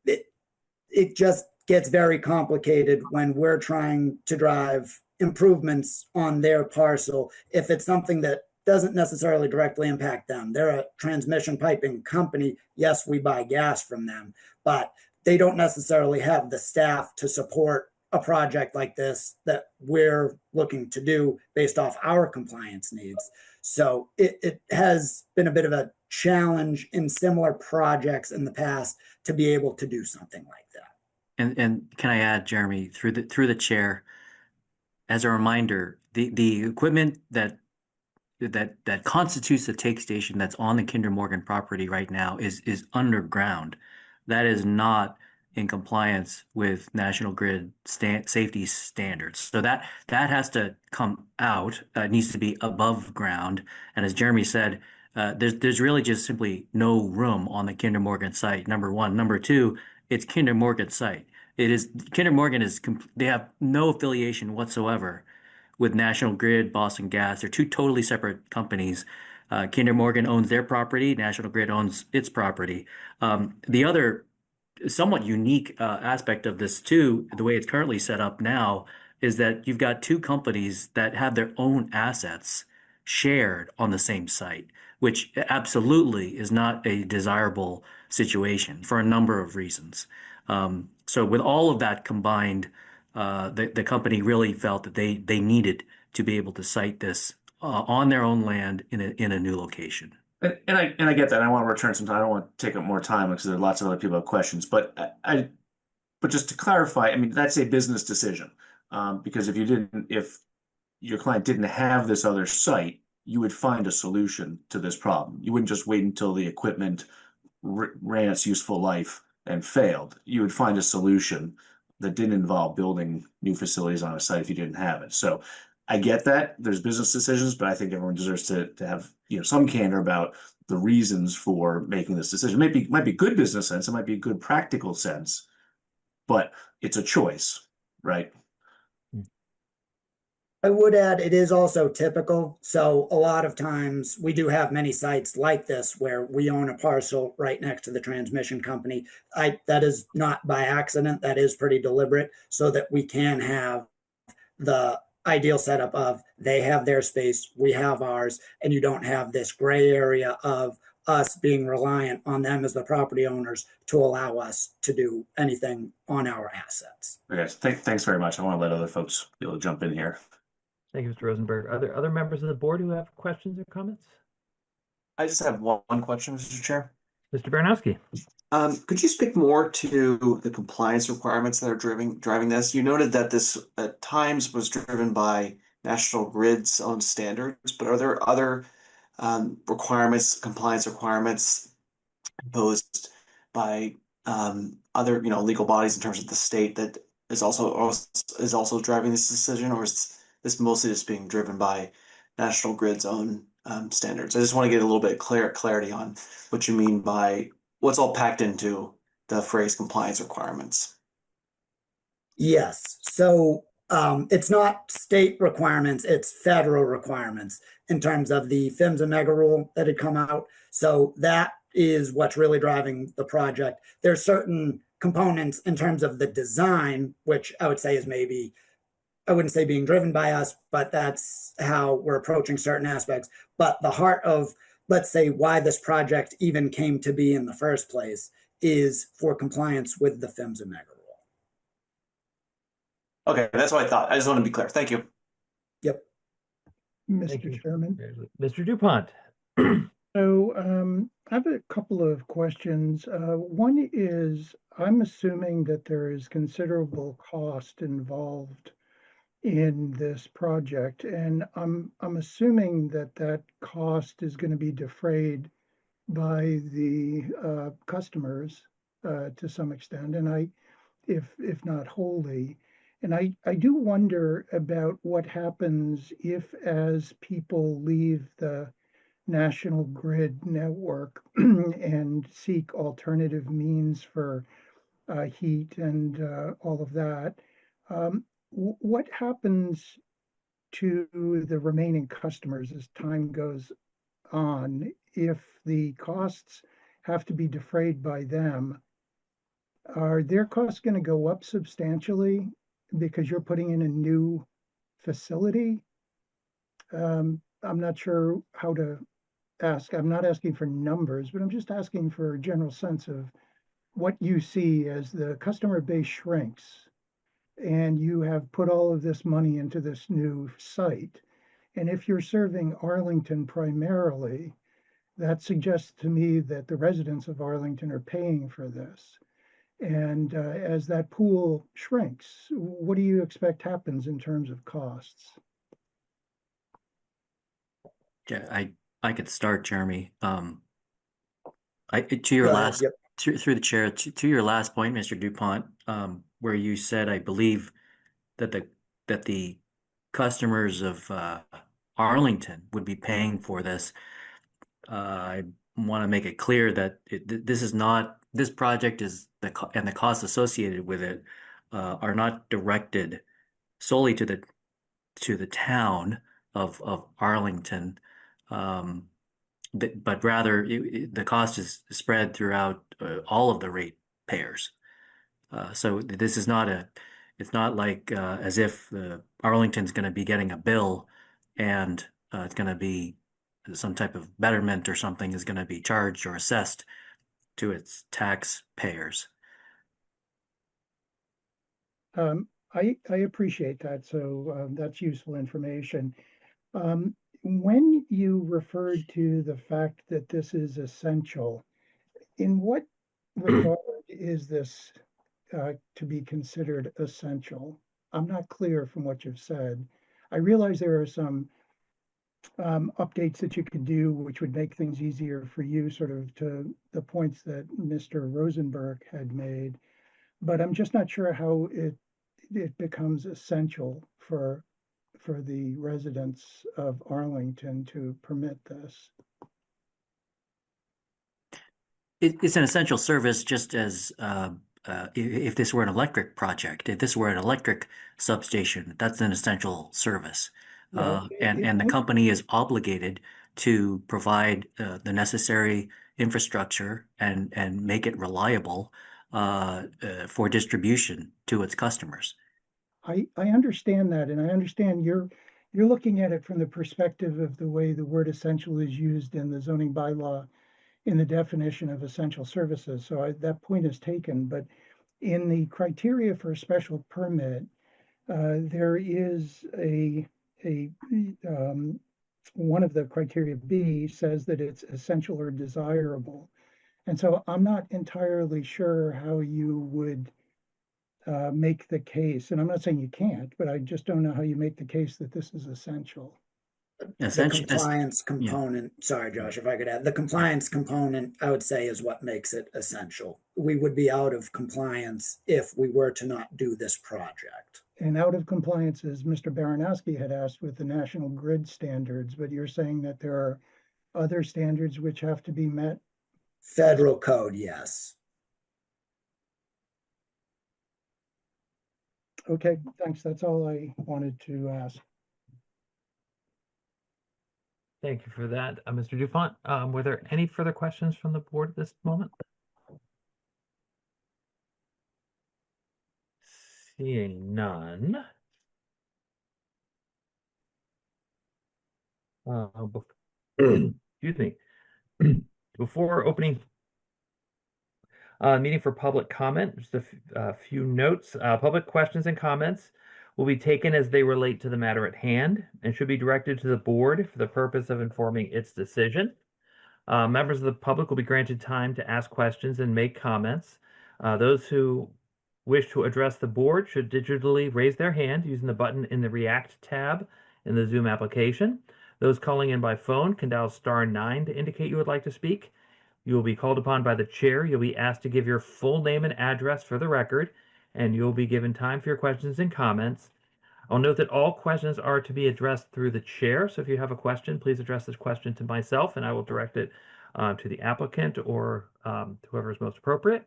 it just gets very complicated when we're trying to drive improvements on their parcel. If it's something that doesn't necessarily directly impact them, they're a transmission piping company. Yes, we buy gas from them, but they don't necessarily have the staff to support a project like this that we're looking to do based off our compliance needs. So it has been a bit of a challenge in similar projects in the past to be able to do something like that. And can I add, Jeremy, through the chair, as a reminder, the equipment that constitutes the take station that's on the Kinder Morgan property right now is underground. That is not in compliance with National Grid safety standards. So that has to come out. It needs to be above ground. And as Jeremy said, there's really just simply no room on the Kinder Morgan site. Number one. Number two, it's Kinder Morgan site. It is Kinder Morgan they have no affiliation whatsoever with National Grid, Boston Gas. They're two totally separate companies. Kinder Morgan owns their property. National Grid owns its property. The other somewhat unique aspect of this too, the way it's currently set up now, is that you've got two companies that have their own assets shared on the same site, which absolutely is not a desirable situation for a number of reasons. So with all of that combined, the company really felt that they needed to be able to site this on their own land in a new location. And I get that. I want to return some time. I don't want to take up more time because there are lots of other people who have questions. But but just to clarify, I mean, that's a business decision. Because if your client didn't have this other site, you would find a solution to this problem. You wouldn't just wait until the equipment ran its useful life and failed. You would find a solution that didn't involve building new facilities on a site if you didn't have it. So I get that there's business decisions, but I think everyone deserves to have some candor about the reasons for making this decision. Might be good business sense, it might be good practical sense, but it's a choice, right? I would add, it is also typical. So a lot of times we do have many sites like this where we own a parcel right next to the transmission company. That is not by accident. That is pretty deliberate so that we can have the ideal setup of they have their space, we have ours, and you don't have this gray area of us being reliant on them as the property owners to allow us to do anything on our assets. Okay, thanks very much. I want to let other folks be able to jump in here. Thank you, Mr. Rosenberg. Are there other members of the board who have questions or comments? I just have one question, Mr. Chair. Mr. Baranowski. Could you speak more to the compliance requirements that are driving this? You noted that this at times was driven by National Grid's own standards, but are there other compliance requirements imposed by other legal bodies in terms of the state that is also driving this decision, or is this mostly just being driven by National Grid's own standards? I just want to get a little bit clarity on what you mean by what's all packed into the phrase compliance requirements. Yes. So it's not state requirements, it's federal requirements in terms of the PHMSA mega rule that had come out. So that is what's really driving the project. There's certain components in terms of the design, which I would say is maybe, I wouldn't say being driven by us, but that's how we're approaching certain aspects. But the heart of, let's say, why this project even came to be in the first place is for compliance with the PHMSA mega rule. Okay, that's what I thought. I just want to be clear. Thank you. Yep. Thank you. Mr. Chairman. Mr. DuPont. So I have a couple of questions. One is, I'm assuming that there is considerable cost involved in this project, and I'm assuming that cost is going to be defrayed by the customers to some extent, and if not wholly. And I do wonder about what happens if, as people leave the National Grid network and seek alternative means for heat and all of that, what happens to the remaining customers as time goes on if the costs have to be defrayed by them? Are their costs going to go up substantially because you're putting in a new facility? I'm not sure how to ask. I'm not asking for numbers, but I'm just asking for a general sense of what you see as the customer base shrinks and you have put all of this money into this new site. And if you're serving Arlington primarily, that suggests to me that the residents of Arlington are paying for this. And as that pool shrinks, what do you expect happens in terms of costs? Yeah, I could start, Jeremy. To your last, Yep. through the chair, to your last point, Mr. DuPont, where you said, I believe that the customers of Arlington would be paying for this. I want to make it clear that this project is and the costs associated with it are not directed solely to the to the town of Arlington, but rather the cost is spread throughout all of the ratepayers. So this is not it's not like as if Arlington's going to be getting a bill and it's going to be some type of betterment or something is going to be charged or assessed to its taxpayers. I appreciate that. So that's useful information. When you referred to the fact that this is essential, in what regard is this to be considered essential? I'm not clear from what you've said. I realize there are some updates that you could do, which would make things easier for you, sort of to the points that Mr. Rosenberg had made. But I'm just not sure how it becomes essential for the residents of Arlington to permit this. It's an essential service, just as if this were an electric project, if this were an electric substation, that's an essential service. Well, And the company is obligated to provide the necessary infrastructure and make it reliable for distribution to its customers. I understand that, and I understand you're looking at it from the perspective of the way the word essential is used in the zoning bylaw in the definition of essential services. So that point is taken, but in the criteria for a special permit, there is a one of the criteria B says that it's essential or desirable. And so I'm not entirely sure how you would make the case, and I'm not saying you can't, but I just don't know how you make the case that this is essential. The Essentially, compliance component, sorry, Josh, if I could add, the compliance component, I would say, is what makes it essential. We would be out of compliance if we were to not do this project. And out of compliance, as Mr. Baranowski had asked, with the national grid standards, but you're saying that there are other standards which have to be met? Federal code, yes. Okay, thanks. That's all I wanted to ask. Thank you for that, Mr. Dupont. Were there any further questions from the board at this moment? Seeing none. Excuse me. Before opening meeting for public comment, just a few notes. Public questions and comments will be taken as they relate to the matter at hand and should be directed to the board for the purpose of informing its decision. Members of the public will be granted time to ask questions and make comments. Those who wish to address the board should digitally raise their hand using the button in the React tab in the Zoom application. Those calling in by phone can dial *9 to indicate you would like to speak. You will be called upon by the chair. You'll be asked to give your full name and address for the record, and you'll be given time for your questions and comments. I'll note that all questions are to be addressed through the chair. So if you have a question, please address this question to myself, and I will direct it to the applicant or whoever is most appropriate.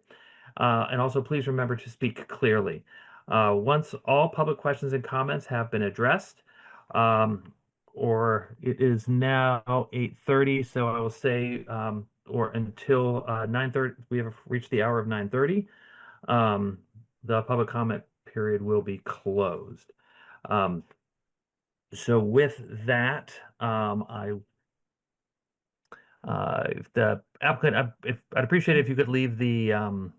And also, please remember to speak clearly. Once all public questions and comments have been addressed, or it is now 8:30, so I will say, or until 9:30, we have reached the hour of 9:30, the public comment period will be closed. So with that, if the applicant, I'd appreciate it if you could leave the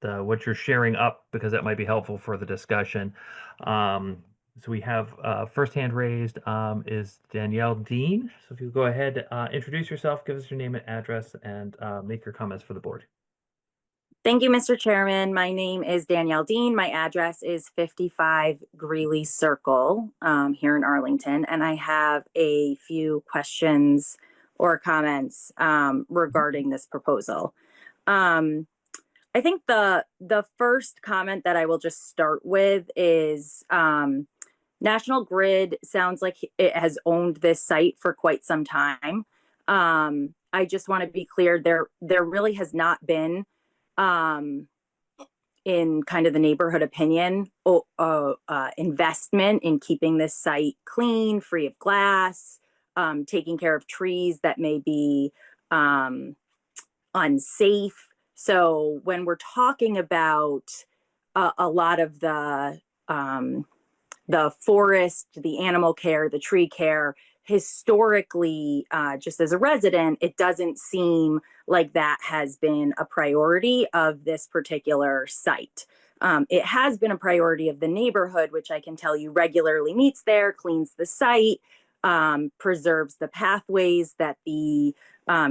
what you're sharing up, because that might be helpful for the discussion. So we have first hand raised is Danielle Dean. So if you go ahead, introduce yourself, give us your name and address, and make your comments for the board. Thank you, Mr. Chairman. My name is Danielle Dean. My address is 55 Greeley Circle here in Arlington, and I have a few questions or comments regarding this proposal. I think the first comment that I will just start with is National Grid sounds like it has owned this site for quite some time. I just want to be clear, there really has not been in kind of the neighborhood opinion, investment in keeping this site clean, free of glass, taking care of trees that may be unsafe. So when we're talking about a lot of the forest, the animal care, the tree care, historically, just as a resident, it doesn't seem like that has been a priority of this particular site. It has been a priority of the neighborhood, which I can tell you regularly meets there, cleans the site, preserves the pathways that the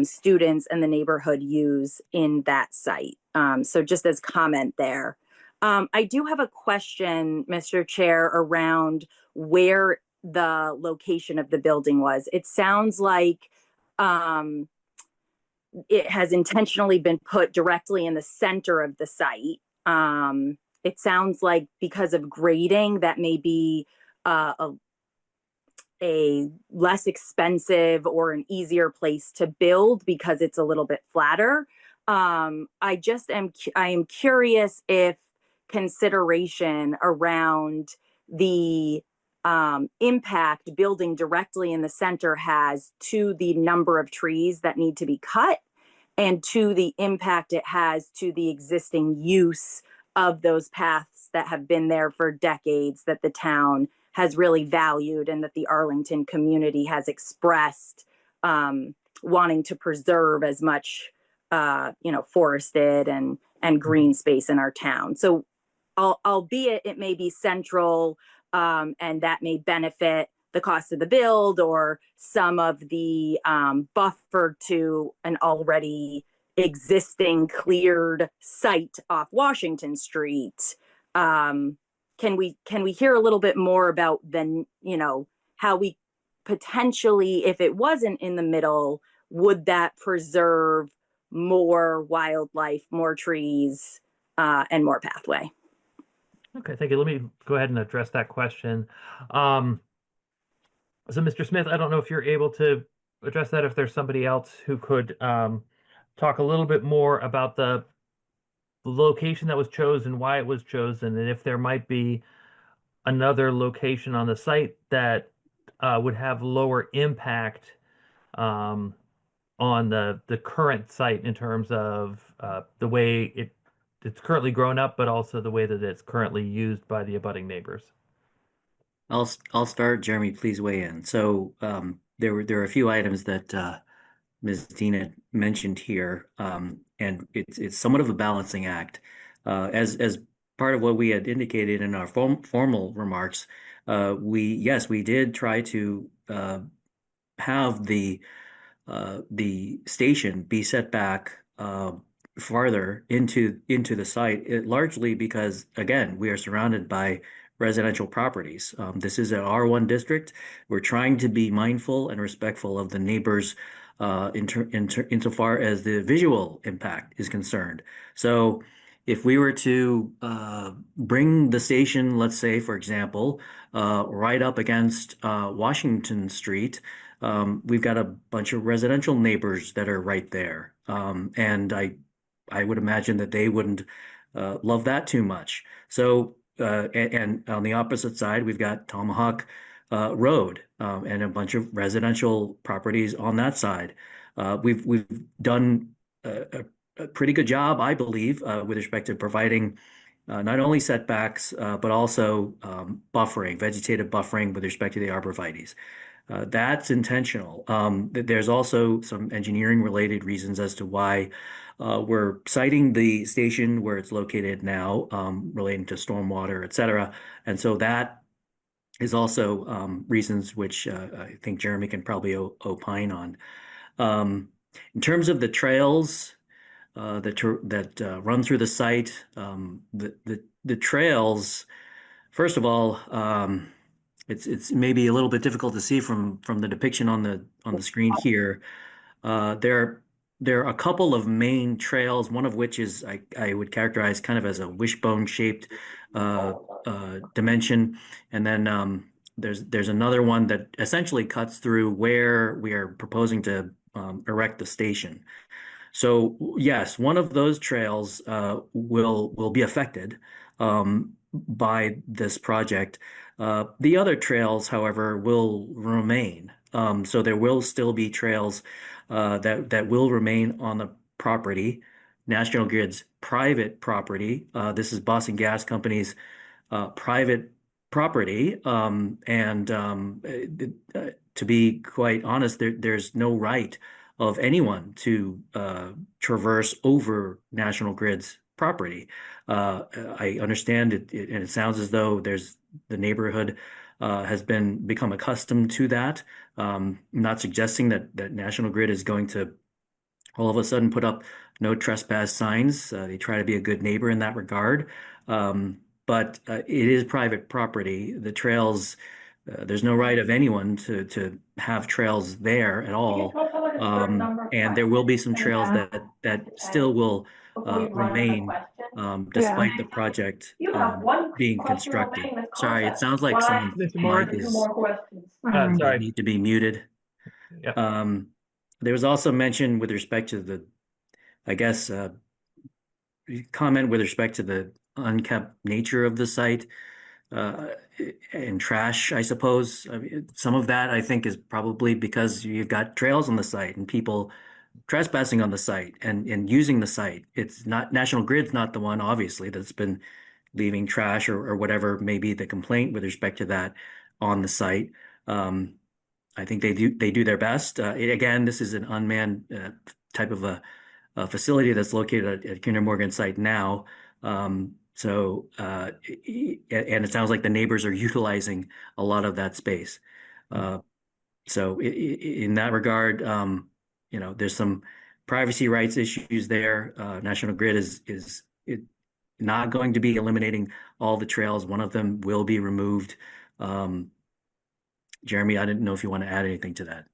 students and the neighborhood use in that site. So just as comment there. I do have a question, Mr. Chair, around where the location of the building was. It sounds like it has intentionally been put directly in the center of the site. It sounds like because of grading, that may be a less expensive or an easier place to build because it's a little bit flatter. I am curious if consideration around the impact building directly in the center has to the number of trees that need to be cut and to the impact it has to the existing use of those paths that have been there for decades that the town has really valued and that the Arlington community has expressed wanting to preserve as much forested and green space in our town. So albeit it may be central and that may benefit the cost of the build or some of the buffer to an already existing cleared site off Washington Street. Can we hear a little bit more about how we potentially, if it wasn't in the middle, would that preserve more wildlife, more trees, and more pathway? Okay, thank you. Let me go ahead and address that question. So, Mr. Smith, I don't know if you're able to address that, if there's somebody else who could talk a little bit more about the location that was chosen, why it was chosen, and if there might be another location on the site that would have lower impact on the current site in terms of the way it's currently grown up, but also the way that it's currently used by the abutting neighbors. I'll start. Jeremy, please weigh in. So there are a few items that Ms. Dina mentioned here, and it's somewhat of a balancing act. As part of what we had indicated in our formal remarks, we did try to have the station be set back farther into the site, largely because, again, we are surrounded by residential properties. This is an R1 district. We're trying to be mindful and respectful of the neighbors insofar as the visual impact is concerned. So if we were to bring the station, let's say, for example, right up against Washington Street, we've got a bunch of residential neighbors that are right there. And I would imagine that they wouldn't love that too much. So, and on the opposite side, we've got Tomahawk Road and a bunch of residential properties on that side. We've done a pretty good job, I believe, with respect to providing not only setbacks, but also buffering, vegetative buffering with respect to the arborvitaes. That's intentional. There's also some engineering related reasons as to why we're citing the station where it's located now, relating to stormwater, et cetera. And so that is also reasons which I think Jeremy can probably opine on. In terms of the trails that run through the site, the trails, first of all, it's maybe a little bit difficult to see from the depiction on the screen here. There are a couple of main trails, one of which is I would characterize kind of as a wishbone shaped dimension, and then there's another one that essentially cuts through where we are proposing to erect the station. So yes, one of those trails will be affected by this project. The other trails, however, will remain. So there will still be trails that will remain on the property, National Grid's private property. This is Boston Gas Company's private property. To be quite honest, there's no right of anyone to traverse over National Grid's property. I understand it, and it sounds as though the neighborhood has become accustomed to that. I'm not suggesting that National Grid is going to all of a sudden put up no trespass signs. They try to be a good neighbor in that regard. But it is private property. The trails, there's no right of anyone to have trails there at all. And there will be some trails that still will remain despite the project being constructed. Sorry, it sounds like someone's Mr. Moore? mic is Sorry. need to be muted. Yep. There was also mention with respect to the, I guess, comment with respect to the unkept nature of the site and trash, I suppose. I mean, some of that I think is probably because you've got trails on the site and people trespassing on the site and using the site. It's not National Grid's not the one, obviously, that's been leaving trash or whatever may be the complaint with respect to that on the site. I think they do their best. Again, this is an unmanned type of a facility that's located at Kinder Morgan site now. And it sounds like the neighbors are utilizing a lot of that space. So in that regard, there's some privacy rights issues there. National Grid is not going to be eliminating all the trails. One of them will be removed. Jeremy, I didn't know if you want to add anything to that.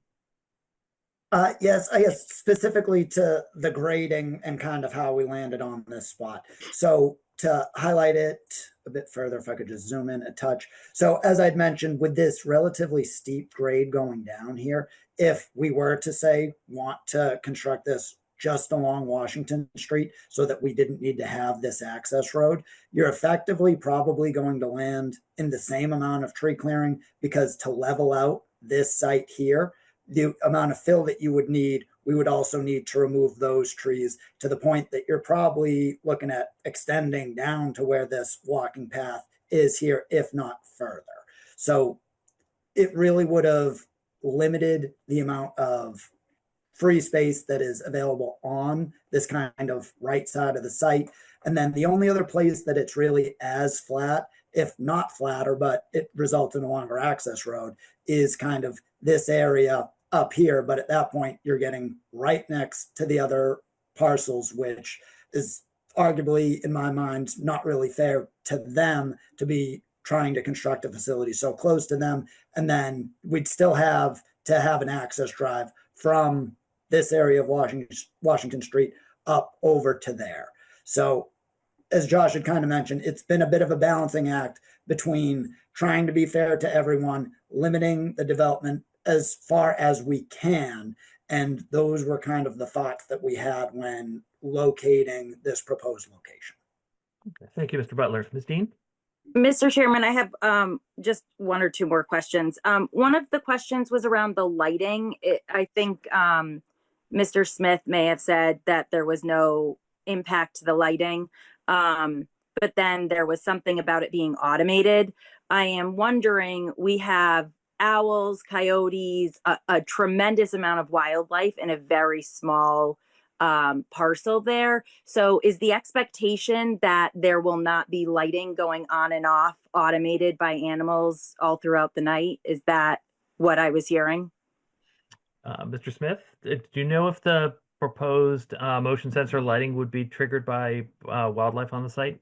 Yes, I guess specifically to the grading and kind of how we landed on this spot. So to highlight it a bit further, if I could just zoom in a touch. So as I'd mentioned, with this relatively steep grade going down here, if we were to say want to construct this just along Washington Street so that we didn't need to have this access road, you're effectively probably going to land in the same amount of tree clearing, because to level out this site here, the amount of fill that you would need, we would also need to remove those trees to the point that you're probably looking at extending down to where this walking path is here, if not further. So it really would have limited the amount of free space that is available on this kind of right side of the site. And then the only other place that it's really as flat, if not flatter, but it results in a longer access road, is kind of this area up here. But at that point, you're getting right next to the other parcels, which is arguably, in my mind, not really fair to them to be trying to construct a facility so close to them. And then we'd still have to have an access drive from this area of Washington Street up over to there. So as Josh had kind of mentioned, it's been a bit of a balancing act between trying to be fair to everyone, limiting the development as far as we can. And those were kind of the thoughts that we had when locating this proposed location. Thank you, Mr. Butler. Ms. Dean? Mr. Chairman, I have just one or two more questions. One of the questions was around the lighting. I think Mr. Smith may have said that there was no impact to the lighting, but then there was something about it being automated. I am wondering, we have owls, coyotes, a tremendous amount of wildlife in a very small parcel there. So is the expectation that there will not be lighting going on and off automated by animals all throughout the night? Is that what I was hearing? Mr. Smith, do you know if the proposed motion sensor lighting would be triggered by wildlife on the site?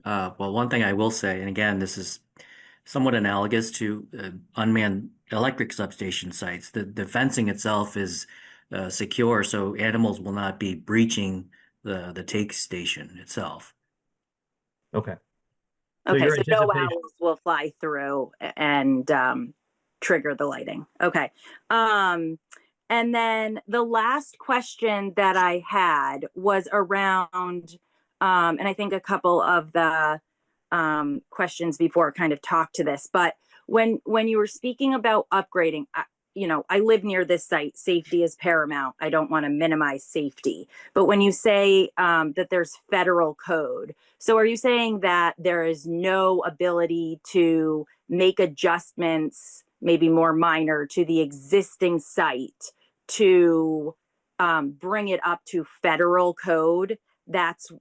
Well, one thing I will say, and again, this is somewhat analogous to unmanned electric substation sites. The fencing itself is secure, so animals will not be breaching the take station itself. Okay. Okay, so no owls will fly through and trigger the lighting. Okay. And And then the last question that I had was around, and I think a couple of the questions before kind of talked to this, but when you were speaking about upgrading, I live near this site. Safety is paramount. I don't want to minimize safety. But when you say that there's federal code, so are you saying that there is no ability to make adjustments, maybe more minor, to the existing site to bring it up to federal code? That's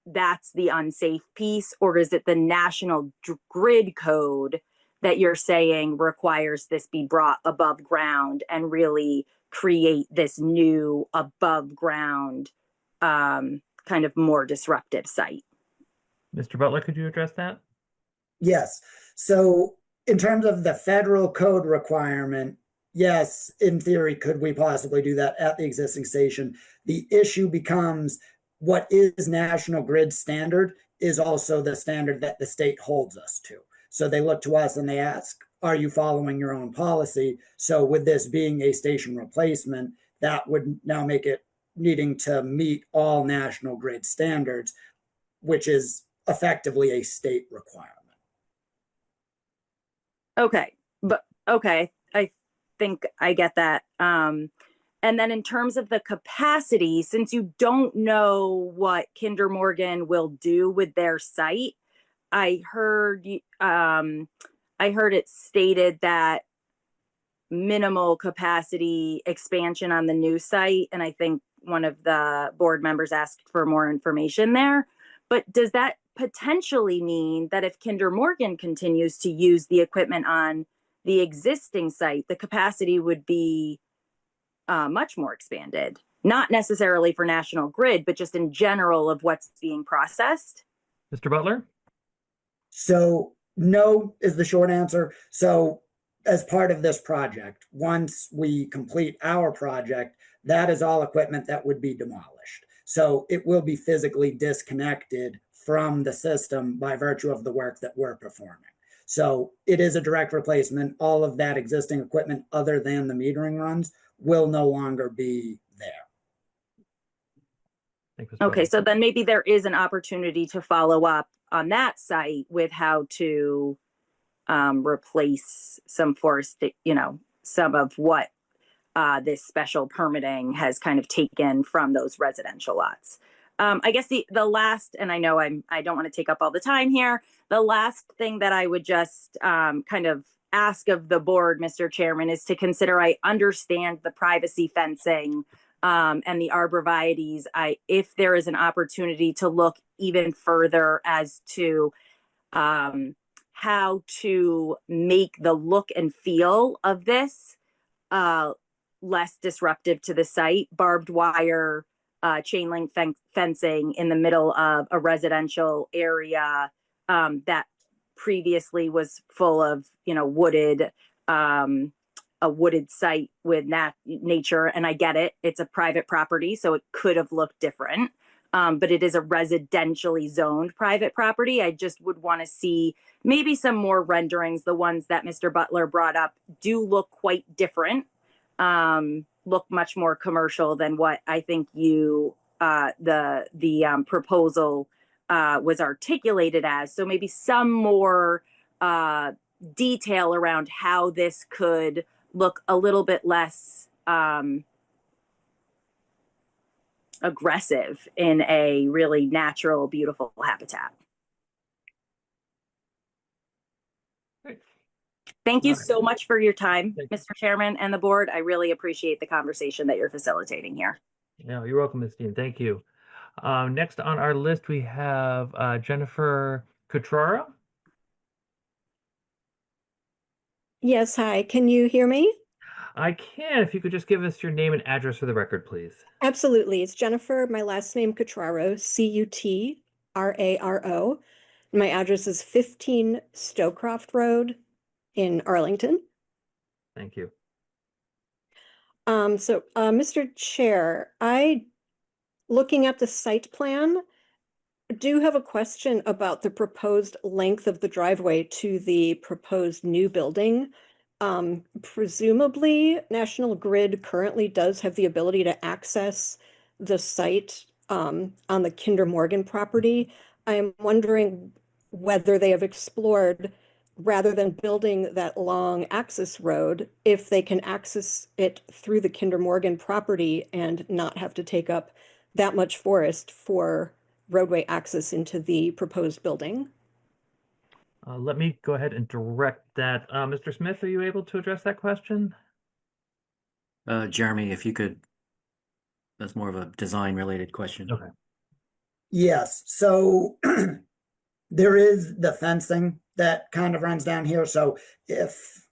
the unsafe piece, or is it the national grid code that you're saying requires this be brought above ground and really create this new above ground kind of more disruptive site? Mr. Butler, could you address that? Yes. So in terms of the federal code requirement, yes, in theory, could we possibly do that at the existing station? The issue becomes what is national grid standard is also the standard that the state holds us to. So they look to us and they ask, are you following your own policy? So with this being a station replacement, that would now make it needing to meet all national grid standards, which is effectively a state requirement. Okay, but okay, I think I get that. And then in terms of the capacity, since you don't know what Kinder Morgan will do with their site, I heard it stated that minimal capacity expansion on the new site, and I think one of the board members asked for more information there. But does that potentially mean that if Kinder Morgan continues to use the equipment on the existing site, the capacity would be much more expanded? Not necessarily for National Grid, but just in general of what's being processed? Mr. Butler? So no is the short answer. So as part of this project, once we complete our project, that is all equipment that would be demolished. So it will be physically disconnected from the system by virtue of the work that we're performing. So it is a direct replacement. All of that existing equipment other than the metering runs will no longer be there. Okay, so then maybe there is an opportunity to follow up on that site with how to replace some some of what this special permitting has kind of taken from those residential lots. I guess the last, and I know I don't want to take up all the time here, the last thing that I would just kind of ask of the board, Mr. Chairman, is to consider, I understand the privacy fencing and the arborvitaes. If there is an opportunity to look even further as to how to make the look and feel of this less disruptive to the site, barbed wire, chain link fencing in the middle of a residential area that previously was full of, wooded, a wooded site with nature. And I get it. It's a private property, so it could have looked different. But it is a residentially zoned private property. I just would want to see maybe some more renderings. The ones that Mr. Butler brought up do look quite different, look much more commercial than what I think the proposal was articulated as. So maybe some more detail around how this could look a little bit less aggressive in a really natural, beautiful habitat. Great. Thank you so much for your time, Mr. Chairman and the board. I really appreciate the conversation that you're facilitating here. No, you're welcome, Ms. Dean. Thank you. Next on our list, we have Jennifer Cutrara. Yes, hi. Can you hear me? I can. If you could just give us your name and address for the record, please. Absolutely. It's Jennifer. My last name Cutraro, Cutraro. My address is 15 Stowcroft Road in Arlington. Thank you. Mr. Chair, looking at the site plan, do have a question about the proposed length of the driveway to the proposed new building. Presumably, National Grid currently does have the ability to access the site on the Kinder Morgan property. I am wondering whether they have explored, rather than building that long access road, if they can access it through the Kinder Morgan property and not have to take up that much forest for roadway access into the proposed building. Let me go ahead and direct that. Mr. Smith, are you able to address that question? Jeremy, if you could, that's more of a design related question. Okay. Yes, so there is the fencing that kind of runs down here. So if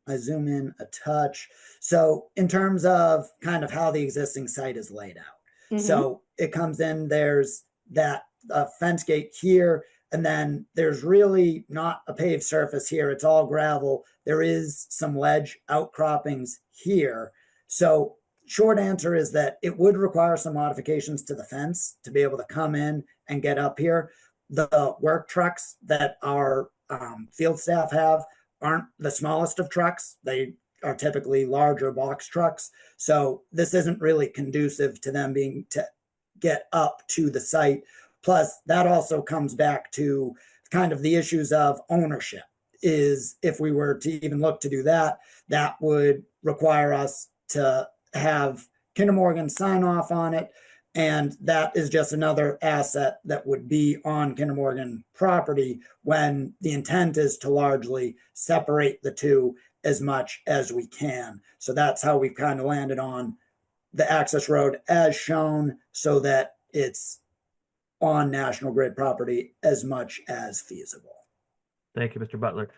I zoom in a touch, so in terms of kind of how the existing site is laid out. So it comes in, there's that fence gate here, and then there's really not a paved surface here. It's all gravel. There is some ledge outcroppings here. So short answer is that it would require some modifications to the fence to be able to come in and get up here. The work trucks that our field staff have aren't the smallest of trucks. They are typically larger box trucks. So this isn't really conducive to them being to get up to the site. Plus, that also comes back to kind of the issues of ownership. Is if we were to even look to do that, that would require us to have Kinder Morgan sign off on it. And that is just another asset that would be on Kinder Morgan property when the intent is to largely separate the two as much as we can. So that's how we've kind of landed on the access road as shown, so that it's on National Grid property as much as feasible. Thank you, Mr. Butler.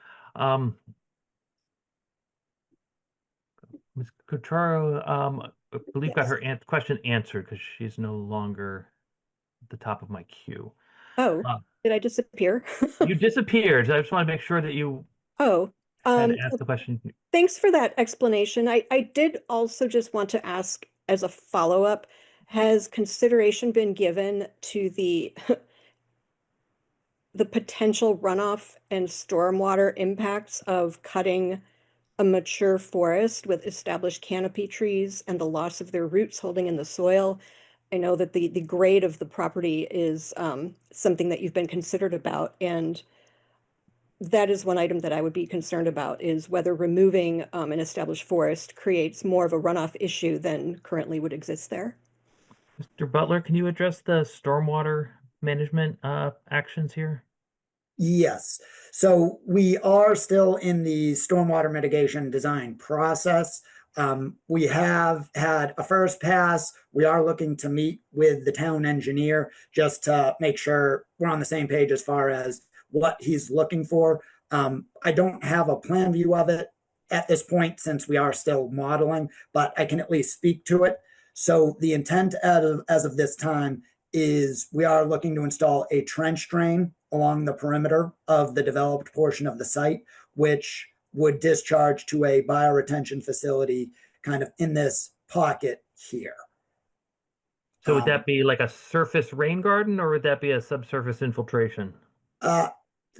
Ms. Cutraro, I believe got her question answered because she's no longer at the top of my queue. Oh, did I disappear? You disappeared. I just want to make sure that you Oh, had asked the question. thanks for that explanation. I did also just want to ask as a follow-up, has consideration been given to the the potential runoff and stormwater impacts of cutting a mature forest with established canopy trees and the loss of their roots holding in the soil? I know that the grade of the property is something that you've been considered about, and that is one item that I would be concerned about, is whether removing an established forest creates more of a runoff issue than currently would exist there. Mr. Butler, can you address the stormwater management actions here? Yes. So we are still in the stormwater mitigation design process. We have had a first pass. We are looking to meet with the town engineer just to make sure we're on the same page as far as what he's looking for. I don't have a plan view of it at this point since we are still modeling, but I can at least speak to it. So the intent as of this time is we are looking to install a trench drain along the perimeter of the developed portion of the site, which would discharge to a bioretention facility kind of in this pocket here. So would that be like a surface rain garden, or would that be a subsurface infiltration?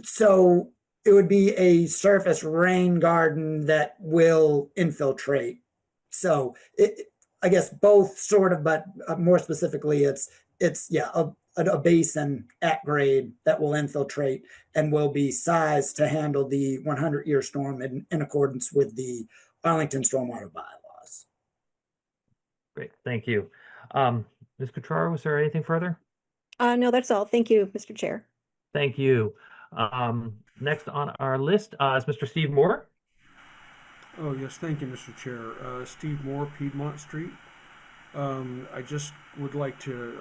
So it would be a surface rain garden that will infiltrate. So I guess both sort of, but more specifically, it's a basin at grade that will infiltrate and will be sized to handle the 100-year storm in accordance with the Arlington stormwater bylaws. Great, thank you. Ms. Cutraro, was there anything further? No, that's all. Thank you, Mr. Chair. Thank you. Next on our list is Mr. Steve Moore. Oh, yes, thank you, Mr. Chair. Steve Moore, Piedmont Street. I just would like to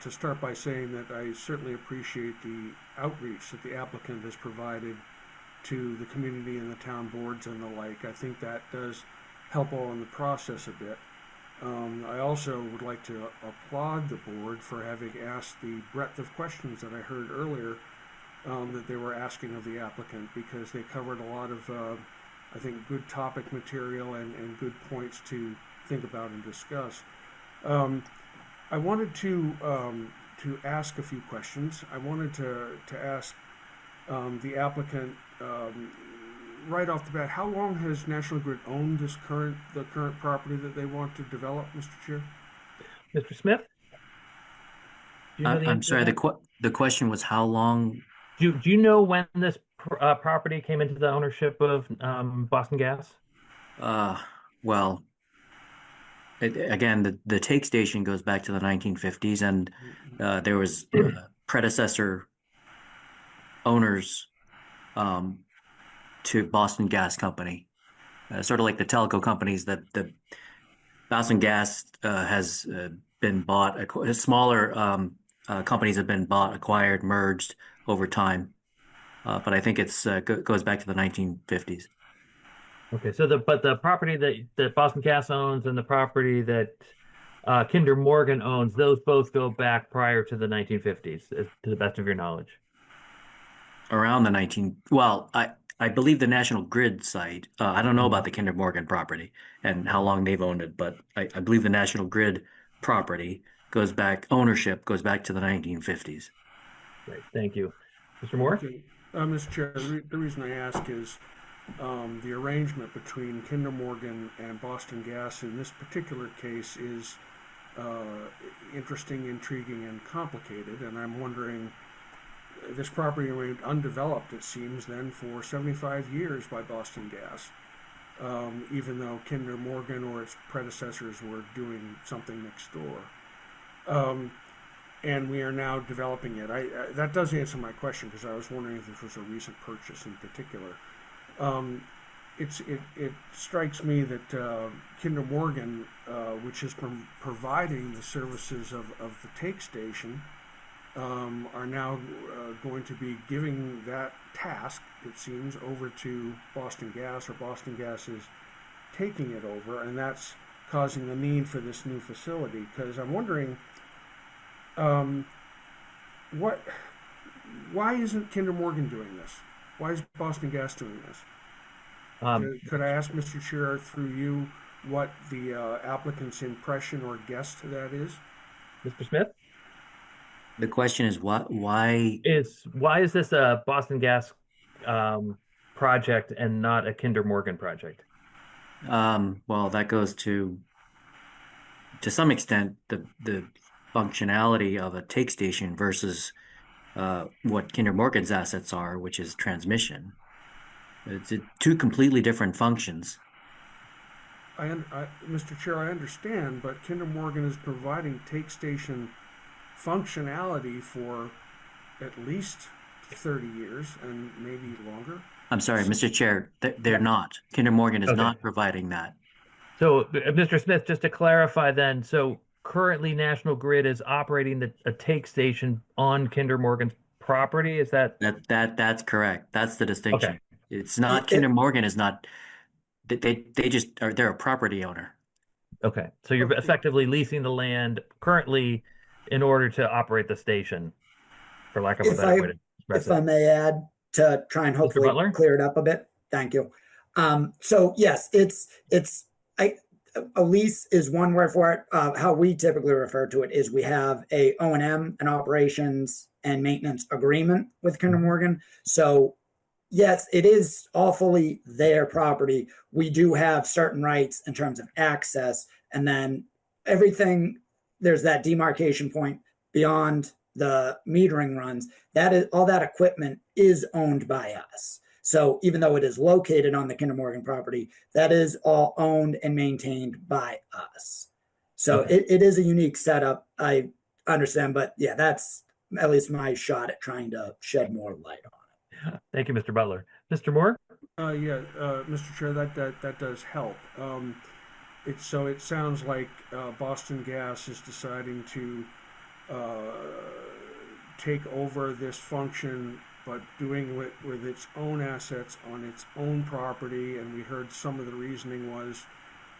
start by saying that I certainly appreciate the outreach that the applicant has provided to the community and the town boards and the like. I think that does help all in the process a bit. I also would like to applaud the board for having asked the breadth of questions that I heard earlier that they were asking of the applicant, because they covered a lot of, I think, good topic material and good points to think about and discuss. I wanted to ask a few questions. I wanted to ask the applicant right off the bat, how long has National Grid owned the current property that they want to develop, Mr. Chair? Mr. Smith? Do you know the I'm answer to sorry, that? the question was how long? Do you know when this property came into the ownership of Boston Gas? Well, again, the take station goes back to the 1950s, and there was predecessor owners to Boston Gas Company, sort of like the telco companies that the Boston Gas has been bought. Smaller companies have been bought, acquired, merged over time, but I think it's goes back to the 1950s. Okay, so the property that Boston Gas owns and the property that Kinder Morgan owns, those both go back prior to the 1950s, to the best of your knowledge. Around the well, I believe the National Grid site. I don't know about the Kinder Morgan property and how long they've owned it, but I believe the National Grid property ownership goes back to the 1950s. Great, thank you. Mr. Moore? Okay. Mr. Chair, the reason I ask is the arrangement between Kinder Morgan and Boston Gas in this particular case is interesting, intriguing, and complicated. And I'm wondering, this property remained undeveloped, it seems, then for 75 years by Boston Gas, even though Kinder Morgan or its predecessors were doing something next door. And we are now developing it. That does answer my question, because I was wondering if this was a recent purchase in particular. It strikes me that Kinder Morgan, which has been providing the services of the take station, are now going to be giving that task, it seems, over to Boston Gas, or Boston Gas is taking it over, and that's causing the need for this new facility. Because I'm wondering, why isn't Kinder Morgan doing this? Why is Boston Gas doing this? Could I ask, Mr. Chair, through you, what the applicant's impression or guess to that is? Mr. Smith? The question is why is this a Boston Gas project and not a Kinder Morgan project? well, that goes to some extent the functionality of a take station versus what Kinder Morgan's assets are, which is transmission. It's two completely different functions. Mr. Chair, I understand, but Kinder Morgan is providing take station functionality for at least 30 years and maybe longer. I'm sorry, Mr. Chair, they're not. Kinder Morgan is not providing that. So, Mr. Smith, just to clarify then, so currently National Grid is operating a take station on Kinder Morgan's property, is that? That's correct. That's the distinction. Okay. It's not, Kinder Morgan is not, they just are, they're a property owner. Okay, so you're effectively leasing the land currently in order to operate the station, for lack of a better way to express If I may add, to try and hopefully clear it up a bit. Thank you. So yes, a lease is one word for it. How we typically refer to it is we have a O&M, an operations and maintenance agreement with Kinder Morgan. So yes, it is all fully their property. We do have certain rights in terms of access, and then everything, there's that demarcation point beyond the metering runs. That is, all that equipment is owned by us. So even though it is located on the Kinder Morgan property, that is all owned and maintained by us. So it is a unique setup, I understand, but yeah, that's at least my shot at trying to shed more light on it. Thank you, Mr. Butler. Mr. Moore? Mr. Chair, that does help. It sounds like Boston Gas is deciding to take over this function, but doing it with its own assets on its own property. And we heard some of the reasoning was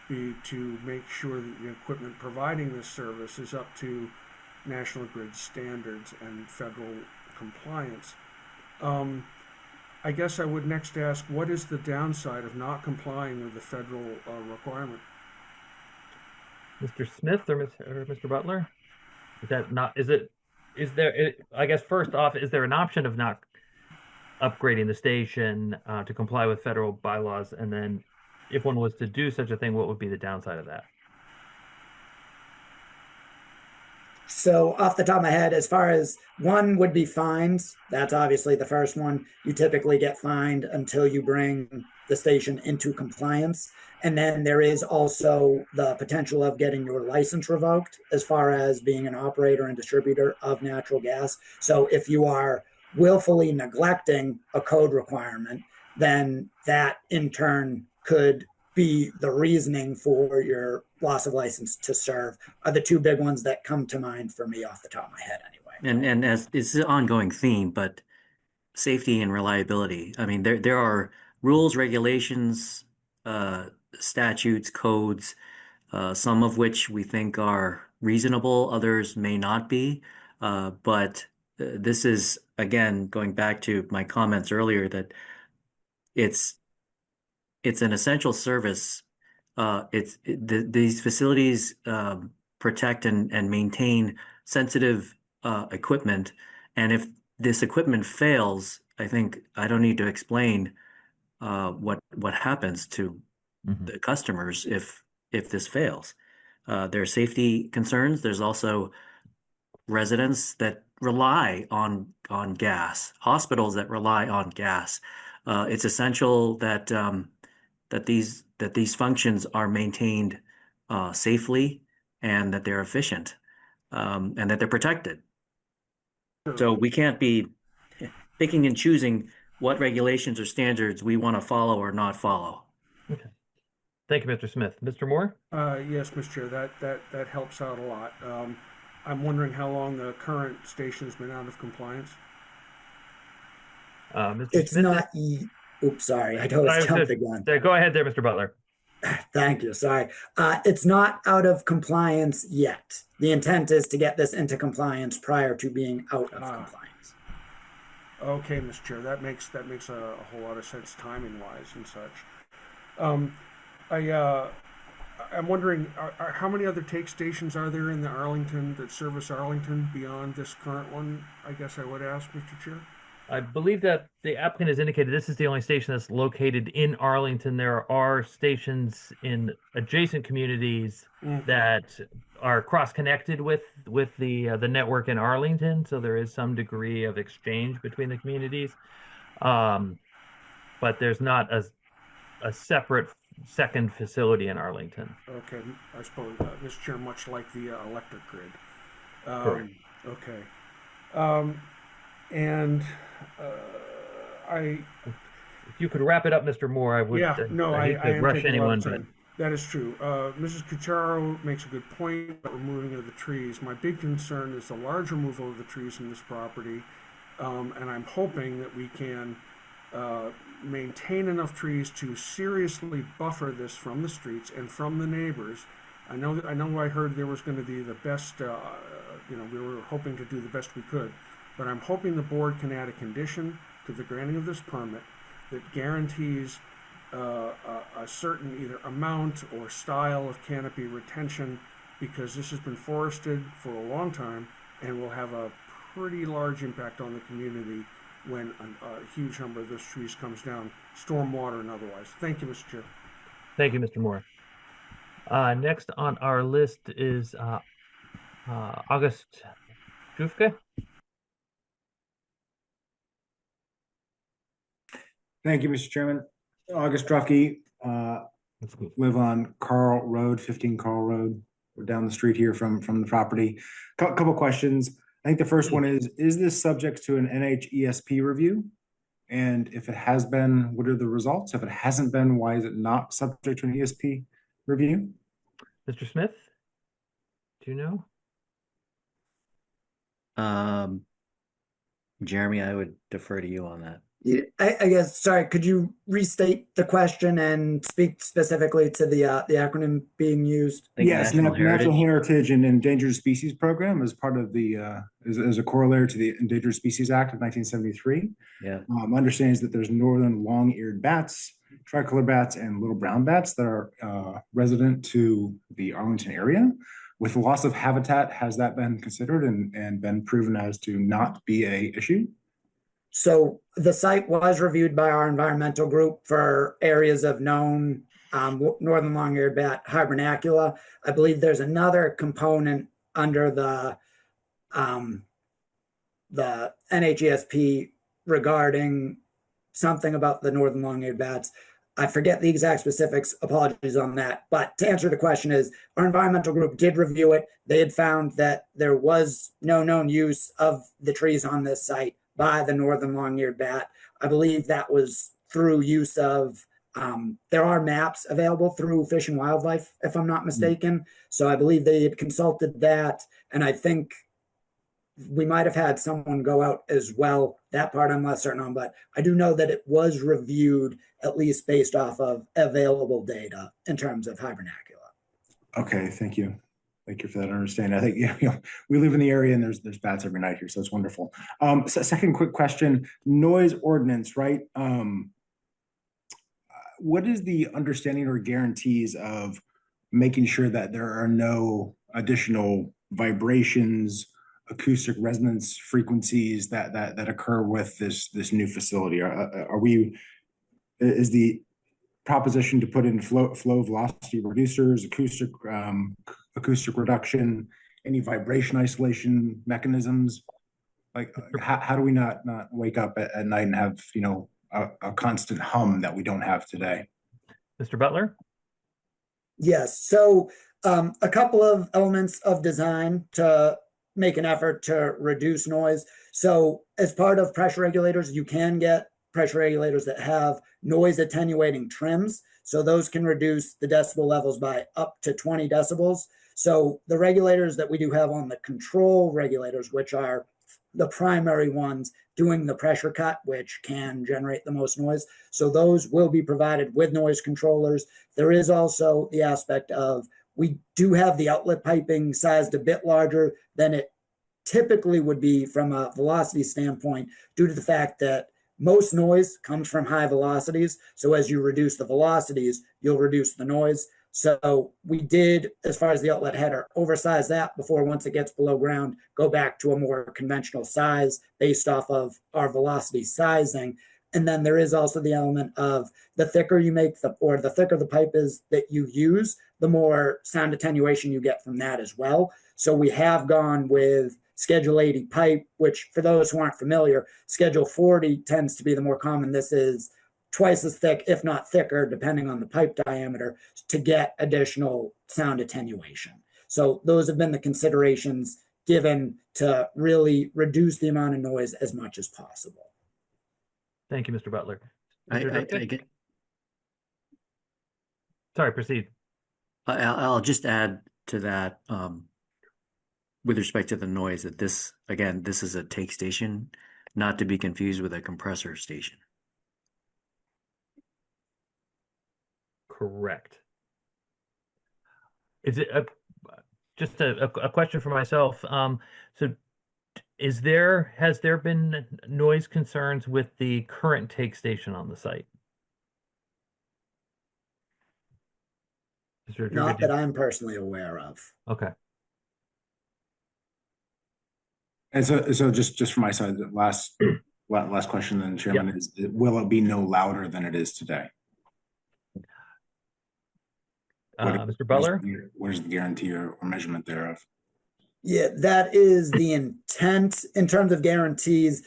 to make sure that the equipment providing this service is up to National Grid standards and federal compliance. I guess I would next ask, what is the downside of not complying with the federal requirement? Mr. Smith or Mr. Butler? I guess first off, is there an option of not upgrading the station to comply with federal bylaws? And then if one was to do such a thing, what would be the downside of that? So off the top of my head, as far as one would be fines, that's obviously the first one. You typically get fined until you bring the station into compliance. And then there is also the potential of getting your license revoked as far as being an operator and distributor of natural gas. So if you are willfully neglecting a code requirement, then that in turn could be the reasoning for your loss of license to serve are the two big ones that come to mind for me off the top of my head anyway. And as it's an ongoing theme, but safety and reliability. I mean, there are rules, regulations, statutes, codes, some of which we think are reasonable, others may not be. But this is, again, going back to my comments earlier, that it's an essential service. These facilities protect and maintain sensitive equipment, and if this equipment fails, I think I don't need to explain what happens to the customers if this fails. There are safety concerns. There's also residents that rely on gas, hospitals that rely on gas. It's essential that that these functions are maintained safely and that they're efficient and that they're protected. So we can't be picking and choosing what regulations or standards we want to follow or not follow. Okay. Thank you, Mr. Smith. Mr. Moore? Yes, Mr. Chair, that helps out a lot. I'm wondering how long the current station has been out of compliance. Mr. It's Smith? not. Oops, sorry. I know it's jumped again. Go ahead there, Mr. Butler. Thank you. Sorry. It's not out of compliance yet. The intent is to get this into compliance prior to being out of compliance. Okay, Mr. Chair, that makes a whole lot of sense timing wise and such. I'm wondering, how many other take stations are there in the Arlington that service Arlington beyond this current one? I guess I would ask, Mr. Chair. I believe that the applicant has indicated this is the only station that's located in Arlington. There are stations in adjacent communities that are cross-connected with the network in Arlington, so there is some degree of exchange between the communities. But there's not a separate second facility in Arlington. Okay, I suppose, Mr. Chair, much like the electric grid. Correct. Okay. And if you could wrap it up, Mr. Moore, I would. Yeah, no, I am rush taking a lot anyone, of time. That is true. Mrs. Cucharo makes a good point about removing of the trees. My big concern is the large removal of the trees from this property, and I'm hoping that we can maintain enough trees to seriously buffer this from the streets and from the neighbors. I know I heard there was going to be the best, we were hoping to do the best we could, but I'm hoping the board can add a condition to the granting of this permit that guarantees a certain either amount or style of canopy retention, because this has been forested for a long time and will have a pretty large impact on the community when a huge number of those trees comes down, stormwater and otherwise. Thank you, Mr. Chair. Thank you, Mr. Moore. Next on our list is August Jufke. Thank you, Mr. Chairman. August Drufke, live on Carl Road, 15 Carl Road. We're down the street here from the property. Couple questions. I think the first one is this subject to an NHESP review? And if it has been, what are the results? If it hasn't been, why is it not subject to an ESP review? Mr. Smith, do you know? Jeremy, I would defer to you on that. Yeah, I guess, sorry, could you restate the question and speak specifically to the acronym being used? Yes, National Heritage and Endangered Species Program as part of the, as a corollary to the Endangered Species Act of 1973. Yeah. Understands that there's northern long-eared bats, tricolor bats, and little brown bats that are resident to the Arlington area. With loss of habitat, has that been considered and been proven as to not be an issue? So the site was reviewed by our environmental group for areas of known northern long-eared bat hibernacula. I believe there's another component under the NHESP regarding something about the northern long-eared bats. I forget the exact specifics, apologies on that. But to answer the question is, our environmental group did review it. They had found that there was no known use of the trees on this site by the northern long-eared bat. I believe that was through use of, there are maps available through Fish and Wildlife, if I'm not mistaken. So I believe they had consulted that. And I think we might have had someone go out as well. That part I'm less certain on, but I do know that it was reviewed at least based off of available data in terms of hibernacula. Okay, thank you. Thank you for that understanding. I think we live in the area and there's bats every night here, so it's wonderful. So second quick question: noise ordinance, right? What is the understanding or guarantees of making sure that there are no additional vibrations, acoustic resonance frequencies that occur with this new facility? Is the proposition to put in flow velocity reducers, acoustic reduction, any vibration isolation mechanisms? Like how do we not wake up at night and have a constant hum that we don't have today? Mr. Butler? Yes, so a couple of elements of design to make an effort to reduce noise. So as part of pressure regulators, you can get pressure regulators that have noise attenuating trims. So those can reduce the decibel levels by up to 20 decibels. So the regulators that we do have on the control regulators, which are the primary ones doing the pressure cut, which can generate the most noise. So those will be provided with noise controllers. There is also the aspect of, we do have the outlet piping sized a bit larger than it typically would be from a velocity standpoint, due to the fact that most noise comes from high velocities. So as you reduce the velocities, you'll reduce the noise. So we did, as far as the outlet header, oversize that before, once it gets below ground, go back to a more conventional size based off of our velocity sizing. And then there is also the element of the thicker you make the thicker the pipe is that you use, the more sound attenuation you get from that as well. So we have gone with Schedule 80 pipe, which for those who aren't familiar, Schedule 40 tends to be the more common. This is twice as thick, if not thicker, depending on the pipe diameter, to get additional sound attenuation. So those have been the considerations given to really reduce the amount of noise as much as possible. Thank you, Mr. Butler. I Mr. get, Sorry, proceed. I'll just add to that, with respect to the noise, that this is a take station, not to be confused with a compressor station. Correct. Is it just a question for myself? So has there been noise concerns with the current take station on the site? Not that I'm personally aware of. Okay. And so just for my side, the last question then, Chairman, is will it be no louder than it is today? Mr. Butler? What is the guarantee or measurement thereof? Yeah, that is the intent. In terms of guarantees,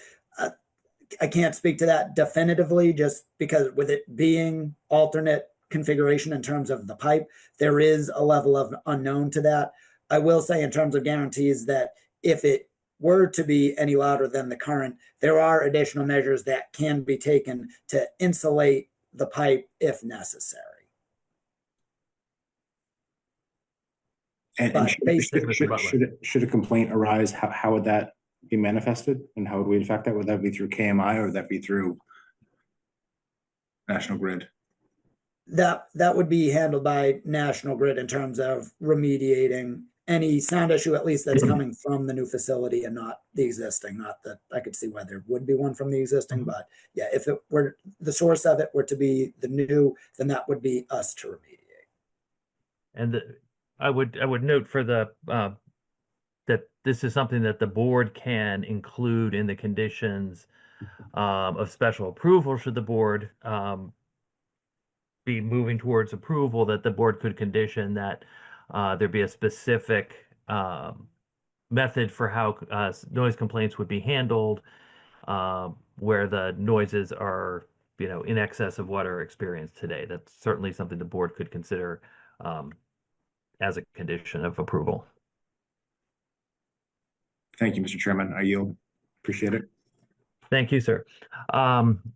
I can't speak to that definitively, just because with it being alternate configuration in terms of the pipe, there is a level of unknown to that. I will say in terms of guarantees that if it were to be any louder than the current, there are additional measures that can be taken to insulate the pipe if necessary. And should a complaint arise, how would that be manifested, and how would we affect that? Would that be through KMI or would that be through National Grid? That would be handled by National Grid in terms of remediating any sound issue, at least that's coming from the new facility and not the existing. Not that I could see why there would be one from the existing, but yeah, if it were the source of it were to be the new, then that would be us to remediate. And I would note for the that this is something that the board can include in the conditions of special approval, should the board be moving towards approval, that the board could condition that there be a specific method for how noise complaints would be handled, where the noises are, in excess of what are experienced today. That's certainly something the board could consider as a condition of approval. Thank you, Mr. Chairman. I yield. Appreciate it. Thank you, sir.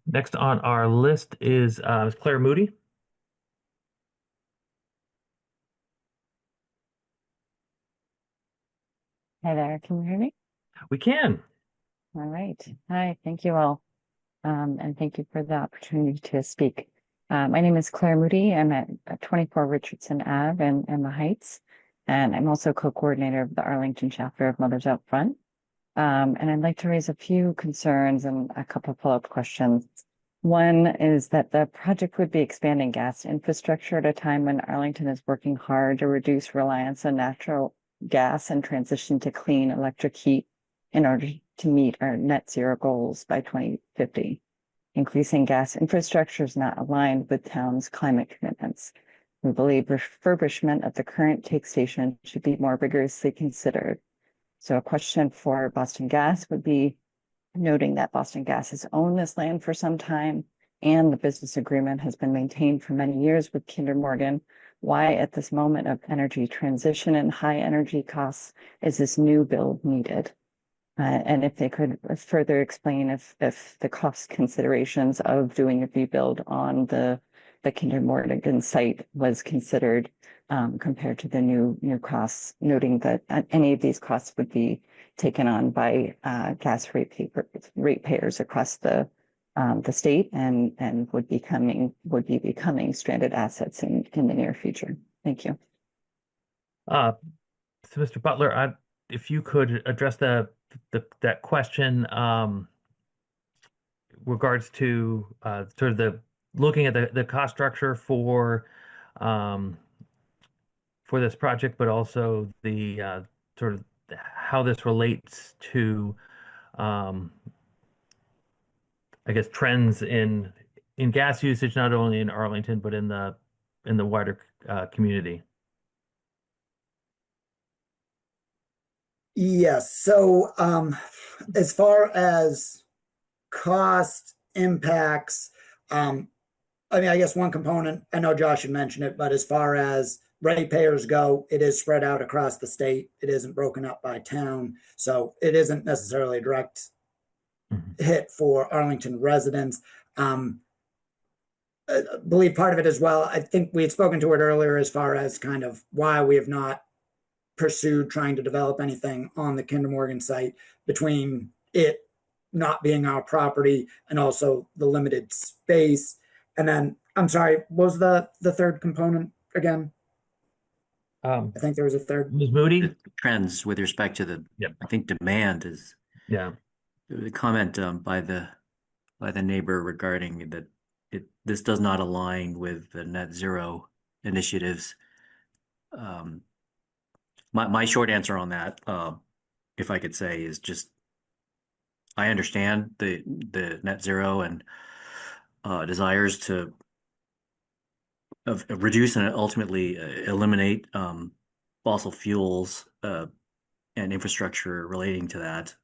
Next on our list is Claire Moody. Hi there, can you hear me? We can. All right. Hi, thank you all. And thank you for the opportunity to speak. My name is Claire Moody. I'm at 24 Richardson Ave in the Heights, and I'm also co-coordinator of the Arlington chapter of Mothers Out Front. And I'd like to raise a few concerns and a couple of follow-up questions. One is that the project would be expanding gas infrastructure at a time when Arlington is working hard to reduce reliance on natural gas and transition to clean electric heat in order to meet our net zero goals by 2050. Increasing gas infrastructure is not aligned with town's climate commitments. We believe refurbishment of the current take station should be more rigorously considered. So a question for Boston Gas would be, noting that Boston Gas has owned this land for some time and the business agreement has been maintained for many years with Kinder Morgan, why at this moment of energy transition and high energy costs is this new build needed? And if they could further explain if the cost considerations of doing a rebuild on the Kinder Morgan site was considered compared to the new costs, noting that any of these costs would be taken on by gas ratepayers across the state and would be becoming stranded assets in the near future. Thank you. So Mr. Butler, if you could address that question regards to sort of the looking at the cost structure for this project, but also the sort of how this relates to I guess trends in gas usage, not only in Arlington but in the wider community. Yes. So as far as cost impacts, I mean, I guess one component, I know Josh had mentioned it, but as far as ratepayers go, it is spread out across the state. It isn't broken up by town. So it isn't necessarily a direct hit for Arlington residents. I believe part of it as well, I think we had spoken to it earlier as far as kind of why we have not pursued trying to develop anything on the Kinder Morgan site, between it not being our property and also the limited space. And then, I'm sorry, what was the third component again? I think there was a third. Ms. Moody? The trends with respect to the, I think demand is, the comment by the neighbor regarding that this does not align with the net zero initiatives. My short answer on that, if I could say, is just I understand the net zero and desires to reduce and ultimately eliminate fossil fuels and infrastructure relating to that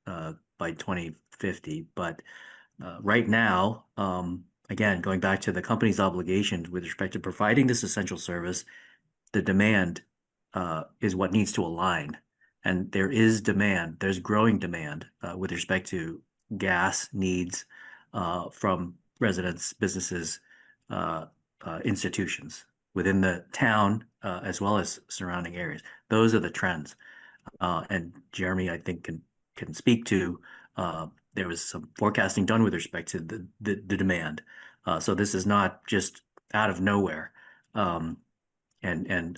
by 2050. But right now, again, going back to the company's obligations with respect to providing this essential service, the demand is what needs to align. And there is demand, there's growing demand with respect to gas needs from residents, businesses, institutions within the town as well as surrounding areas. Those are the trends. And Jeremy, I think, can speak to, there was some forecasting done with respect to the demand. So this is not just out of nowhere. And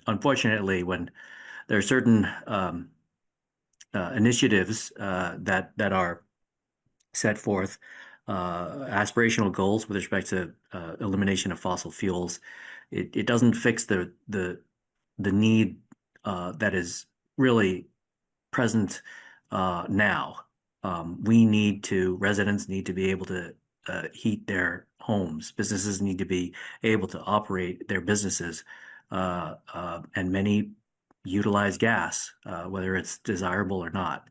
unfortunately, when there are certain initiatives that are set forth, aspirational goals with respect to elimination of fossil fuels, it doesn't fix the need that is really present now. residents need to be able to heat their homes. Businesses need to be able to operate their businesses, and many utilize gas, whether it's desirable or not.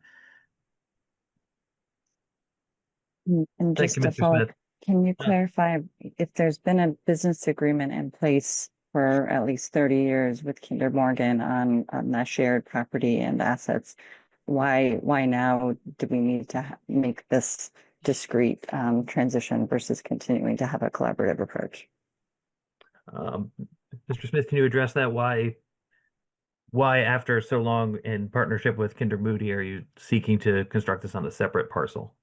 And Thank just you, to Mr. follow, Smith. can you Yeah. clarify if there's been a business agreement in place for at least 30 years with Kinder Morgan on that shared property and assets? Why now do we need to make this discrete transition versus continuing to have a collaborative approach? Mr. Smith, can you address that? Why after so long in partnership with Kinder Moody are you seeking to construct this on a separate parcel?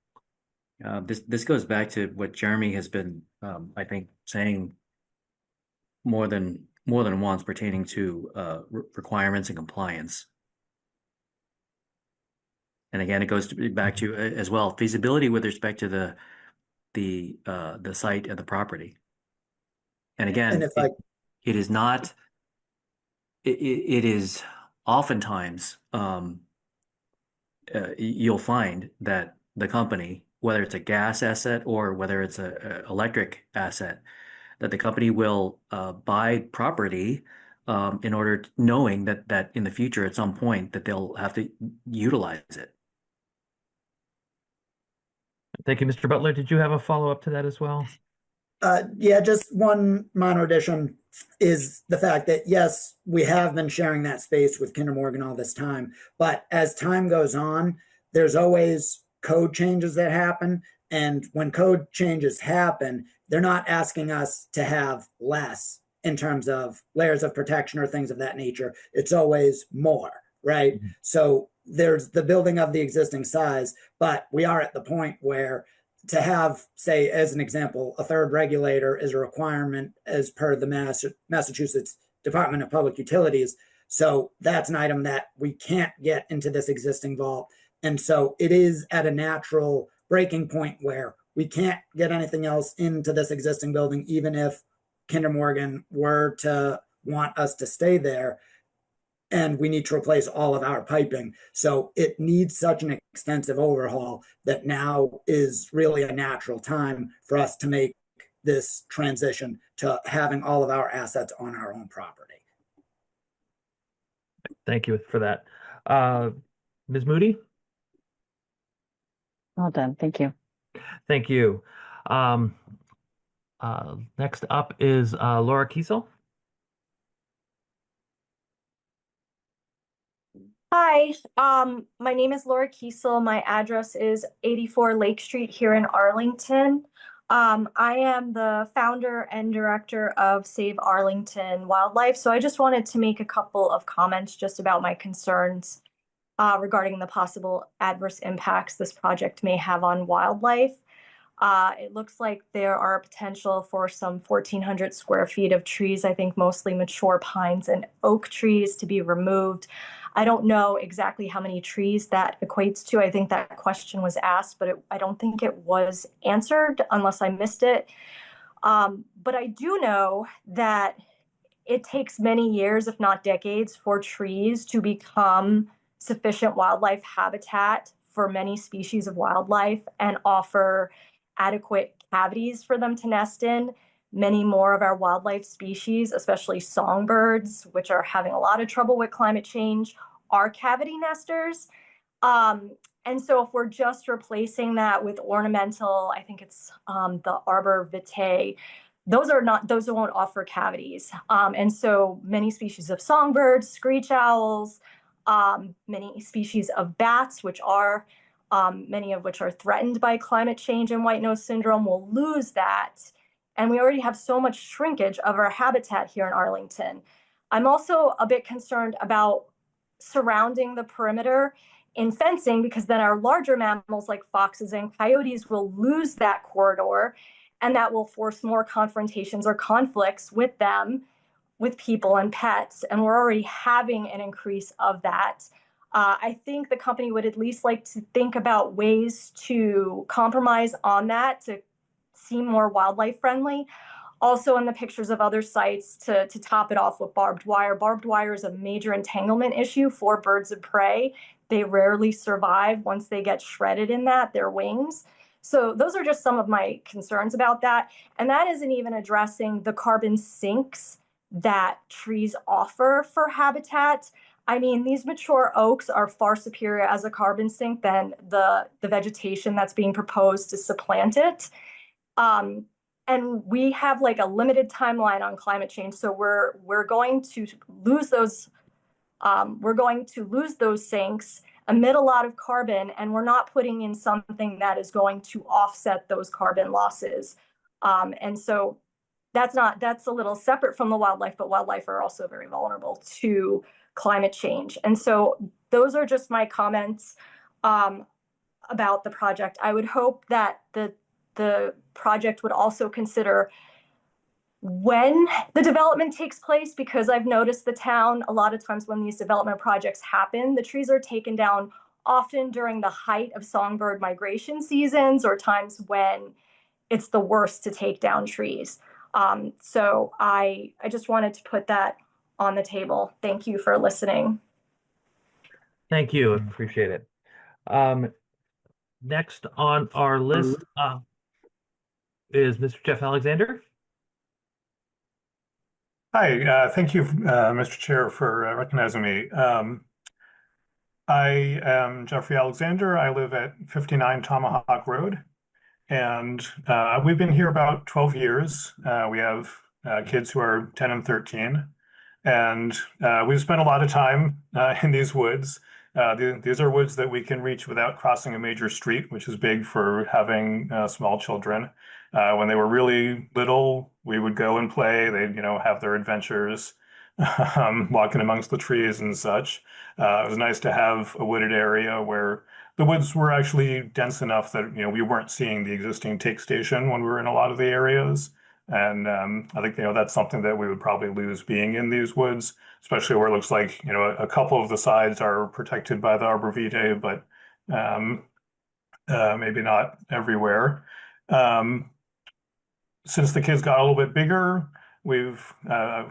This goes back to what Jeremy has been, I think, saying more than once pertaining to requirements and compliance. And again, it goes back to as well feasibility with respect to the site and the property. And again, it is not. It is oftentimes you'll find that the company, whether it's a gas asset or whether it's a electric asset, that the company will buy property in order knowing that in the future at some point that they'll have to utilize it. Thank you, Mr. Butler. Did you have a follow-up to that as well? Yeah, just one minor addition is the fact that, yes, we have been sharing that space with Kinder Morgan all this time, but as time goes on, there's always code changes that happen. And when code changes happen, they're not asking us to have less in terms of layers of protection or things of that nature. It's always more, right? Mm-hmm. So there's the building of the existing size, but we are at the point where to have, say, as an example, a third regulator is a requirement as per the Massachusetts Department of Public Utilities. So that's an item that we can't get into this existing vault. And so it is at a natural breaking point where we can't get anything else into this existing building, even if Kinder Morgan were to want us to stay there. And we need to replace all of our piping. So it needs such an extensive overhaul that now is really a natural time for us to make this transition to having all of our assets on our own property. Thank you for that. Ms. Moody? Well done. Thank you. Thank you. Next up is Laura Kiesel. Hi, my name is Laura Kiesel. My address is 84 Lake Street here in Arlington. I am the founder and director of Save Arlington Wildlife. So I just wanted to make a couple of comments just about my concerns regarding the possible adverse impacts this project may have on wildlife. It looks like there are potential for some 1,400 square feet of trees, I think mostly mature pines and oak trees, to be removed. I don't know exactly how many trees that equates to. I think that question was asked, but I don't think it was answered unless I missed it. But I do know that it takes many years, if not decades, for trees to become sufficient wildlife habitat for many species of wildlife and offer adequate cavities for them to nest in. Many more of our wildlife species, especially songbirds, which are having a lot of trouble with climate change, are cavity nesters. And so if we're just replacing that with ornamental, I think it's the arbor vitae, those won't offer cavities. And so many species of songbirds, screech owls, many species of bats, which are many of which are threatened by climate change and white nose syndrome, will lose that. And we already have so much shrinkage of our habitat here in Arlington. I'm also a bit concerned about surrounding the perimeter in fencing, because then our larger mammals like foxes and coyotes will lose that corridor, and that will force more confrontations or conflicts with them, with people and pets. And we're already having an increase of that. I think the company would at least like to think about ways to compromise on that to seem more wildlife friendly. Also in the pictures of other sites to top it off with barbed wire. Barbed wire is a major entanglement issue for birds of prey. They rarely survive once they get shredded in their wings. So those are just some of my concerns about that. And that isn't even addressing the carbon sinks that trees offer for habitat. I mean, these mature oaks are far superior as a carbon sink than the vegetation that's being proposed to supplant it. And we have like a limited timeline on climate change, so we're going to lose those. We're going to lose those sinks, emit a lot of carbon, and we're not putting in something that is going to offset those carbon losses. And so that's a little separate from the wildlife, but wildlife are also very vulnerable to climate change. And so those are just my comments about the project. I would hope that the project would also consider when the development takes place, because I've noticed the town, a lot of times when these development projects happen, the trees are taken down often during the height of songbird migration seasons or times when it's the worst to take down trees. So I just wanted to put that on the table. Thank you for listening. Thank you. Appreciate it. Next on our list is Mr. Jeff Alexander. Hi, thank you, Mr. Chair, for recognizing me. I am Jeffrey Alexander. I live at 59 Tomahawk Road, and we've been here about 12 years. We have kids who are 10 and 13, and we've spent a lot of time in these woods. These are woods that we can reach without crossing a major street, which is big for having small children. When they were really little, we would go and play. They'd, have their adventures, walking amongst the trees and such. It was nice to have a wooded area where the woods were actually dense enough that, we weren't seeing the existing take station when we were in a lot of the areas. And I think, that's something that we would probably lose being in these woods, especially where it looks like, a couple of the sides are protected by the arborvitae, but maybe not everywhere. Since the kids got a little bit bigger, we've,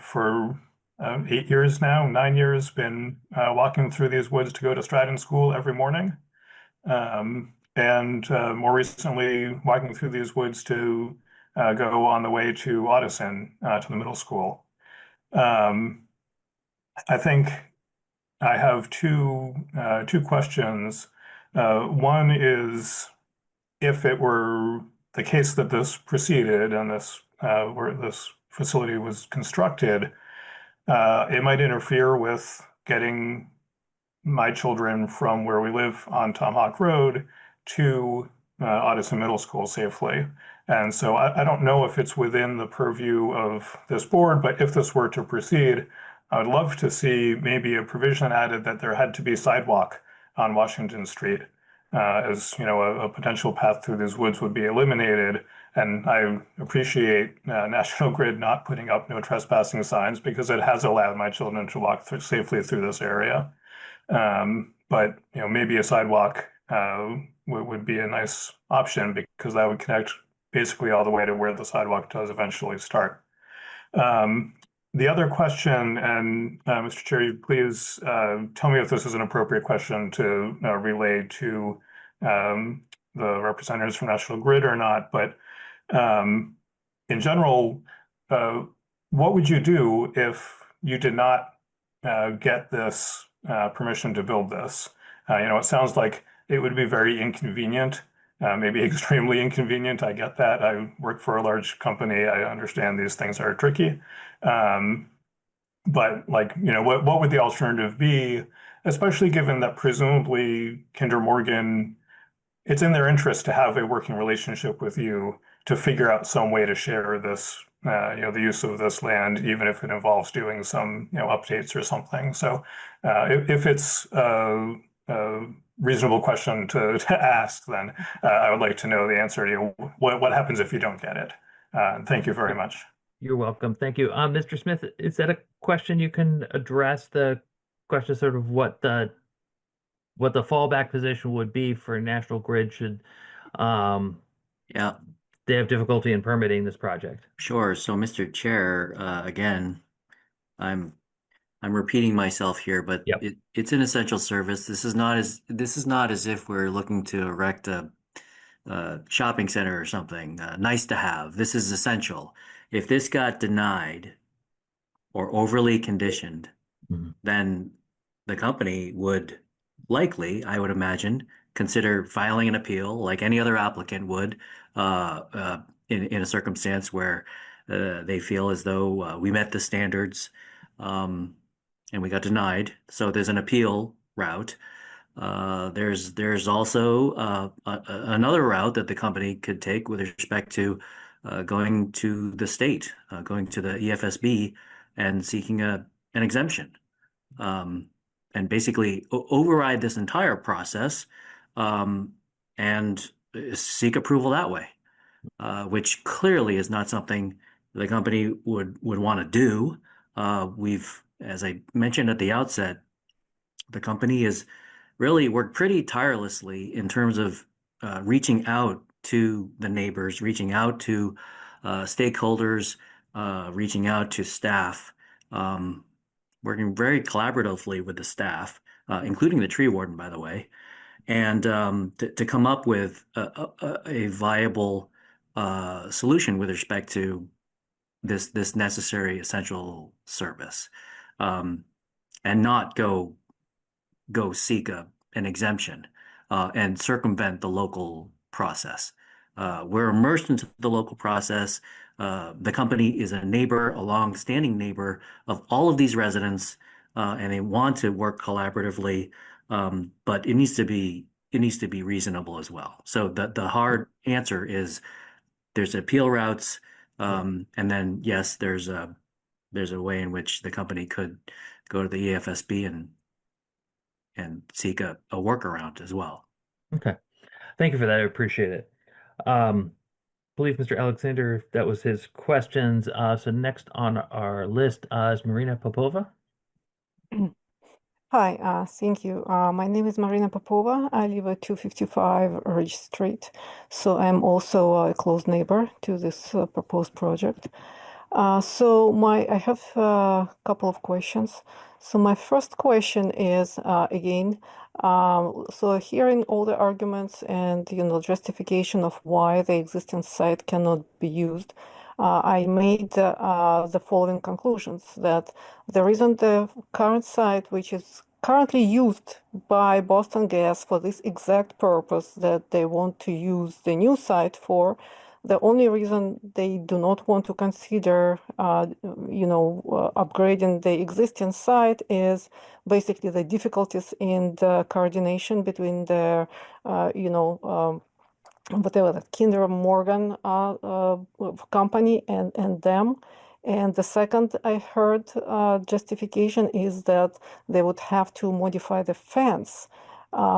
for 8 years now, 9 years, been walking through these woods to go to Stratton School every morning. And more recently, walking through these woods to go on the way to Audison, to the middle school. I think I have two questions. One is, if it were the case that this proceeded and this where this facility was constructed, it might interfere with getting my children from where we live on Tomahawk Road to Audison Middle School safely. And so I don't know if it's within the purview of this board, but if this were to proceed, I would love to see maybe a provision added that there had to be sidewalk on Washington Street, as a potential path through these woods would be eliminated. And I appreciate National Grid not putting up no trespassing signs, because it has allowed my children to walk safely through this area. But maybe a sidewalk would be a nice option, because that would connect basically all the way to where the sidewalk does eventually start. The other question, and Mr. Chair, please tell me if this is an appropriate question to relay to the representatives from National Grid or not, but in general, what would you do if you did not get this permission to build this? It sounds like it would be very inconvenient, maybe extremely inconvenient. I get that. I work for a large company. I understand these things are tricky. But what would the alternative be, especially given that presumably Kinder Morgan, it's in their interest to have a working relationship with you to figure out some way to share this, the use of this land, even if it involves doing some, updates or something. So if it's a reasonable question to ask, then I would like to know the answer to what happens if you don't get it. Thank you very much. You're welcome. Thank you. Mr. Smith, is that a question you can address? The question sort of what the fallback position would be for National Grid should they have difficulty in permitting this project. Sure. So, Mr. Chair, again, I'm repeating myself here, but Yep. it's an essential service. This is not as if we're looking to erect a shopping center or something. Nice to have. This is essential. If this got denied or overly conditioned, Mhm. then the company would likely, I would imagine, consider filing an appeal like any other applicant would in a circumstance where they feel as though we met the standards and we got denied. So there's an appeal route. There's also another route that the company could take with respect to going to the state, going to the EFSB and seeking an exemption, and basically override this entire process and seek approval that way, which clearly is not something the company would want to do. As I mentioned at the outset, the company has really worked pretty tirelessly in terms of reaching out to the neighbors, reaching out to stakeholders, reaching out to staff, working very collaboratively with the staff, including the tree warden, by the way, and to come up with a viable solution with respect to this necessary essential service, and not go seek an exemption and circumvent the local process. We're immersed into the local process. The company is a neighbor, a long-standing neighbor of all of these residents, and they want to work collaboratively, but it needs to be reasonable as well. So the hard answer is there's appeal routes, and then yes, there's a way in which the company could go to the EFSB and seek a workaround as well. Okay. Thank you for that. I appreciate it. Believe Mr. Alexander, that was his questions. So next on our list is Marina Popova. Hi, thank you. My name is Marina Popova. I live at 255 Ridge Street. So I'm also a close neighbor to this proposed project. I have a couple of questions. So my first question is, again, so hearing all the arguments and, justification of why the existing site cannot be used, I made the following conclusions: that the reason the current site, which is currently used by Boston Gas for this exact purpose that they want to use the new site for, the only reason they do not want to consider, upgrading the existing site is basically the difficulties in the coordination between the, whatever the Kinder Morgan company and them. And the second I heard justification is that they would have to modify the fence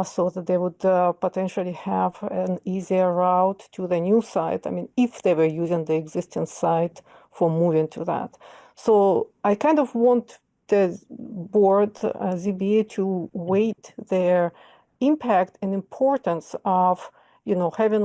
so that they would potentially have an easier route to the new site. I mean, if they were using the existing site for moving to that. So I kind of want the board, ZBA, to weight their impact and importance of, having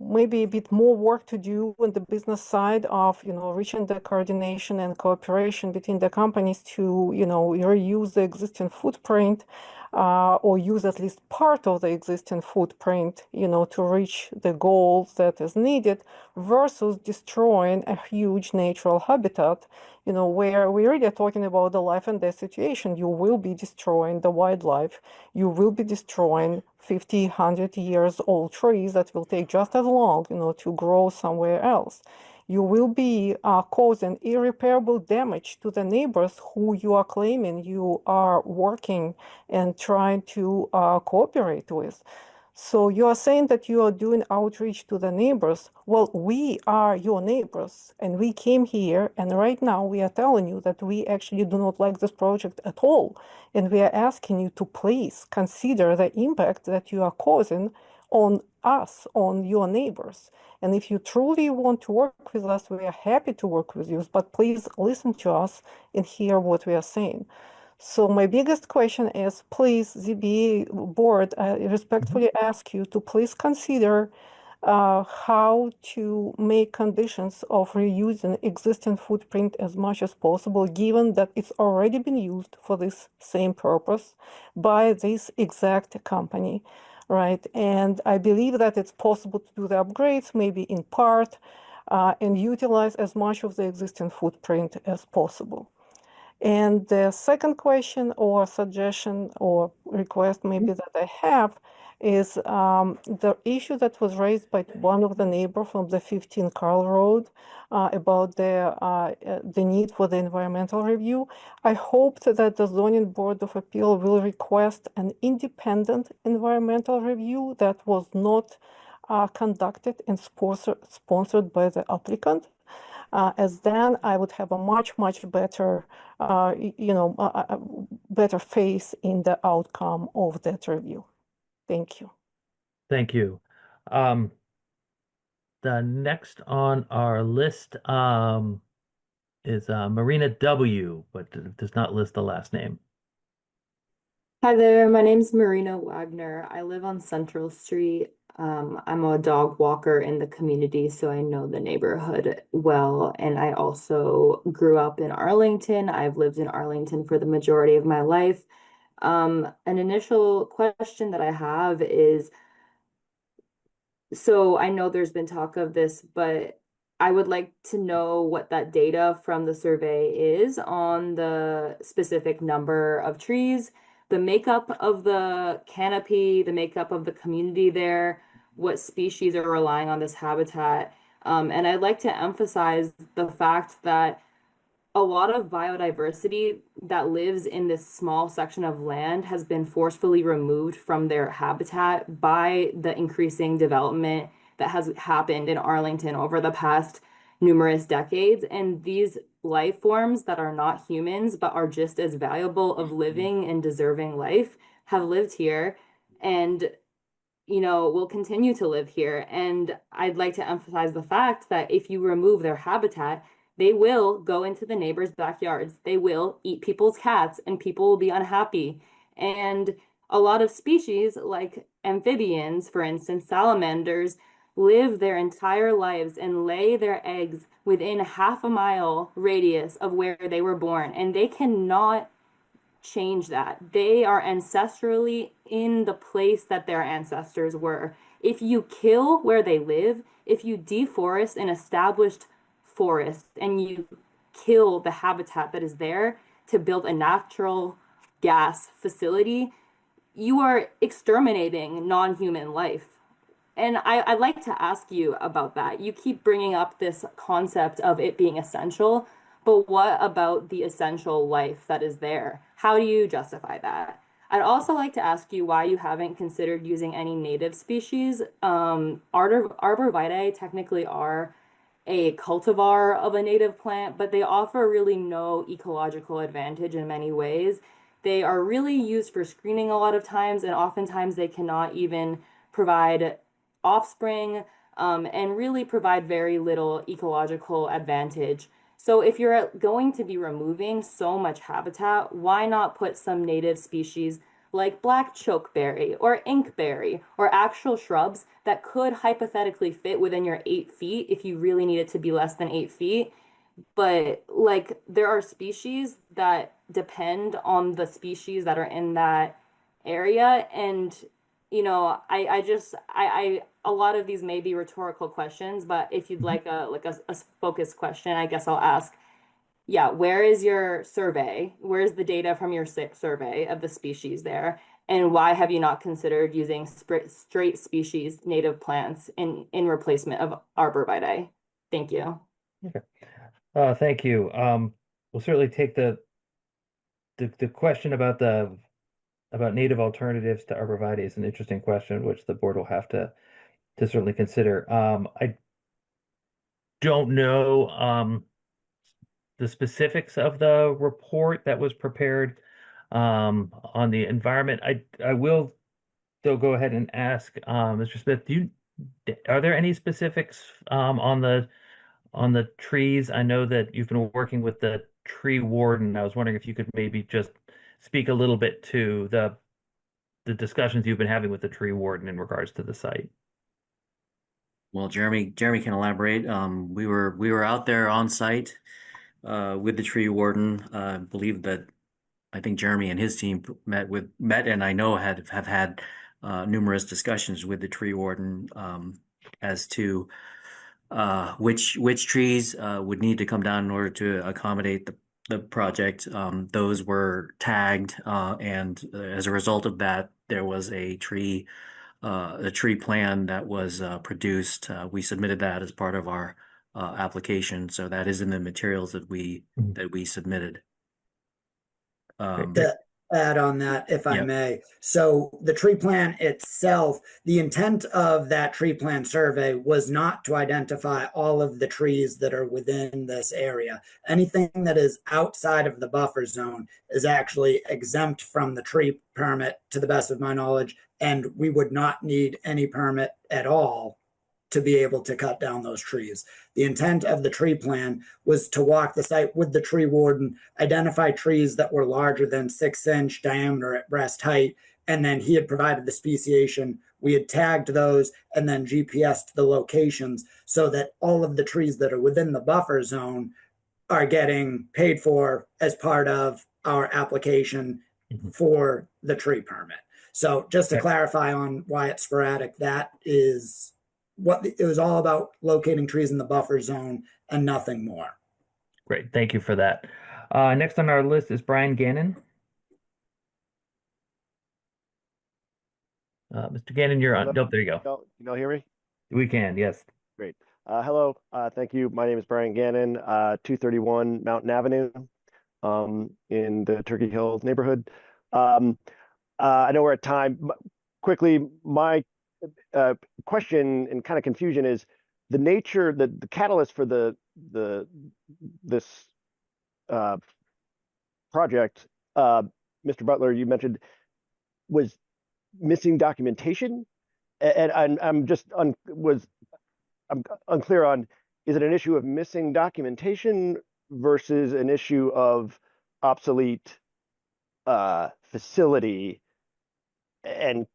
maybe a bit more work to do on the business side of, reaching the coordination and cooperation between the companies to, reuse the existing footprint or use at least part of the existing footprint, to reach the goal that is needed, versus destroying a huge natural habitat, where we really are talking about the life and death situation. You will be destroying the wildlife. You will be destroying 50, 100 years old trees that will take just as long, to grow somewhere else. You will be causing irreparable damage to the neighbors who you are claiming you are working and trying to cooperate with. So you are saying that you are doing outreach to the neighbors. Well, we are your neighbors, and we came here, and right now we are telling you that we actually do not like this project at all. And we are asking you to please consider the impact that you are causing on us, on your neighbors. And if you truly want to work with us, we are happy to work with you, but please listen to us and hear what we are saying. So my biggest question is, please, ZBA board, I respectfully ask you to please consider how to make conditions of reusing existing footprint as much as possible, given that it's already been used for this same purpose by this exact company, right? And I believe that it's possible to do the upgrades, maybe in part, and utilize as much of the existing footprint as possible. And the second question or suggestion or request maybe that I have is the issue that was raised by one of the neighbor from the 15 Carl Road about the need for the environmental review. I hoped that the Zoning Board of Appeal will request an independent environmental review that was not conducted and sponsored by the applicant. As then I would have a much better, better face in the outcome of that review. Thank you. Thank you. The next on our list is Marina W, but does not list the last name. Hi there, my name's Marina Wagner. I live on Central Street. I'm a dog walker in the community, so I know the neighborhood well. And I also grew up in Arlington. I've lived in Arlington for the majority of my life. An initial question that I have is, so I know there's been talk of this, but I would like to know what that data from the survey is on the specific number of trees, the makeup of the canopy, the makeup of the community there, what species are relying on this habitat. And I'd like to emphasize the fact that a lot of biodiversity that lives in this small section of land has been forcefully removed from their habitat by the increasing development that has happened in Arlington over the past numerous decades. And these life forms that are not humans, but are just as valuable of living and deserving life, have lived here and, will continue to live here. And I'd like to emphasize the fact that if you remove their habitat, they will go into the neighbors' backyards. They will eat people's cats, and people will be unhappy. And a lot of species, like amphibians, for instance, salamanders, live their entire lives and lay their eggs within half a mile radius of where they were born. And they cannot change that. They are ancestrally in the place that their ancestors were. If you kill where they live, if you deforest an established forest and you kill the habitat that is there to build a natural gas facility, you are exterminating non-human life. And I'd like to ask you about that. You keep bringing up this concept of it being essential, but what about the essential life that is there? How do you justify that? I'd also like to ask you why you haven't considered using any native species. Arborvitae technically are a cultivar of a native plant, but they offer really no ecological advantage in many ways. They are really used for screening a lot of times, and oftentimes they cannot even provide offspring and really provide very little ecological advantage. So if you're going to be removing so much habitat, why not put some native species like black chokeberry or inkberry or actual shrubs that could hypothetically fit within your 8 feet if you really need it to be less than 8 feet. But like there are species that depend on the species that are in that area. And, I a lot of these may be rhetorical questions, but if you'd like a focused question, I guess I'll ask, yeah, where is your survey? Where is the data from your survey of the species there? And why have you not considered using straight species native plants in replacement of arborvitae? Thank you. Okay. Thank you. We'll certainly take the question about native alternatives to arborvitae is an interesting question, which the board will have to certainly consider. I don't know the specifics of the report that was prepared on the environment. I will though go ahead and ask Mr. Smith, are there any specifics on the trees? I know that you've been working with the tree warden. I was wondering if you could maybe just speak a little bit to the discussions you've been having with the tree warden in regards to the site. Well, Jeremy can elaborate. We were out there on site with the tree warden. I believe that I think Jeremy and his team met and I know have had numerous discussions with the tree warden as to which trees would need to come down in order to accommodate the project. Those were tagged, and as a result of that, there was a tree plan that was produced. We submitted that as part of our application, so that is in the materials that we submitted. To add on that, if I Yeah. may. So the tree plan itself, the intent of that tree plan survey was not to identify all of the trees that are within this area. Anything that is outside of the buffer zone is actually exempt from the tree permit, to the best of my knowledge, and we would not need any permit at all to be able to cut down those trees. The intent of the tree plan was to walk the site with the tree warden, identify trees that were larger than 6-inch diameter at breast height, and then he had provided the speciation. We had tagged those and then GPSed the locations so that all of the trees that are within the buffer zone are getting paid for as part of our application for the tree permit. So just to clarify on why it's sporadic, that is what it was all about, locating trees in the buffer zone and nothing more. Great, thank you for that. Next on our list is Brian Gannon. Mr. Gannon, you're on. Hello? Oh, there you go. Can you all hear me? We can, yes. Great. Hello, thank you. My name is Brian Gannon, 231 Mountain Avenue in the Turkey Hill neighborhood. I know we're at time. Quickly, my question and kind of confusion is the nature, the catalyst for this project. Mr. Butler, you mentioned was missing documentation, and I'm just I'm unclear on, is it an issue of missing documentation versus an issue of obsolete facility? And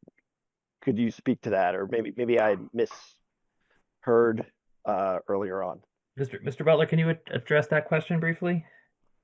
could you speak to that, or maybe I misheard earlier on? Mr. Butler, can you address that question briefly?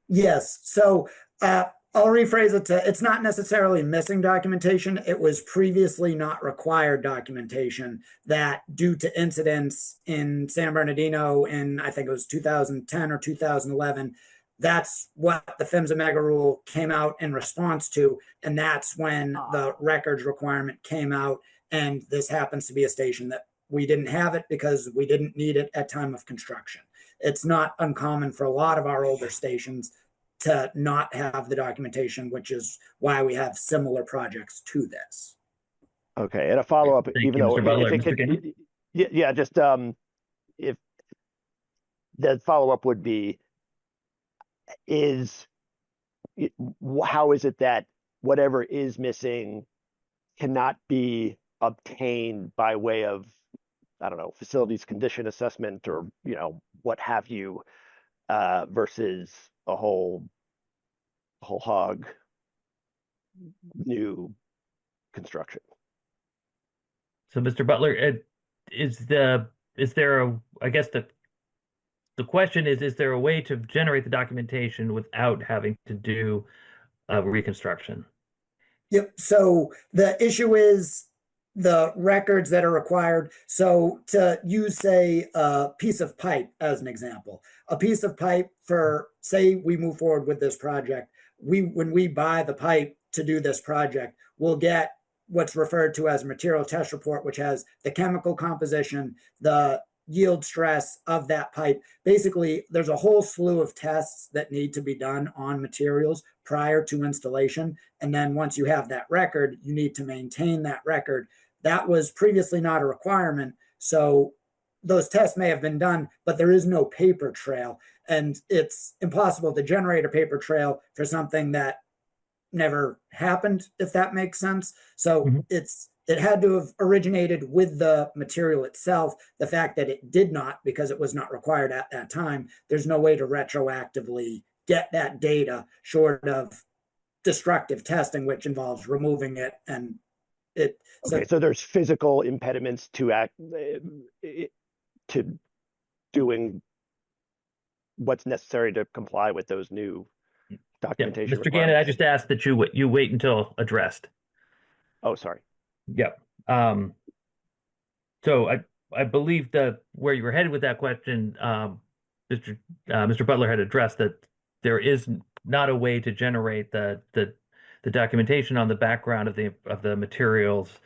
Yes. So I'll rephrase it to, it's not necessarily missing documentation. It was previously not required documentation that, due to incidents in San Bernardino in, I think it was 2010 or 2011, that's what the PHMSA mega rule came out in response to. And that's when the records requirement came out. And this happens to be a station that we didn't have it because we didn't need it at time of construction. It's not uncommon for a lot of our older stations to not have the documentation, which is why we have similar projects to this. Okay, and a follow-up, even though Mr. Butler. if it could, yeah, just if the follow-up would be, how is it that whatever is missing cannot be obtained by way of, I don't know, facilities condition assessment or, what have you, versus a whole hog new construction? So, Mr. Butler, is there a, I guess the question is there a way to generate the documentation without having to do reconstruction? Yep. So the issue is the records that are required. So to use, say, a piece of pipe as an example, a piece of pipe for, say, we move forward with this project, when we buy the pipe to do this project, we'll get what's referred to as a material test report, which has the chemical composition, the yield stress of that pipe. Basically, there's a whole slew of tests that need to be done on materials prior to installation. And then once you have that record, you need to maintain that record. That was previously not a requirement. So those tests may have been done, but there is no paper trail. And it's impossible to generate a paper trail for something that never happened, if that makes sense. So it had to have originated with the material itself. The fact that it did not, because it was not required at that time, there's no way to retroactively get that data short of destructive testing, which involves removing it. And it. Okay, so there's physical impediments to to doing what's necessary to comply with those new Yeah, documentation Mr. Gannon, I requirements. just asked that you wait until addressed. Oh, sorry. Yep. So I believe that where you were headed with that question, Mr. Butler had addressed that there is not a way to generate the documentation on the background of the materials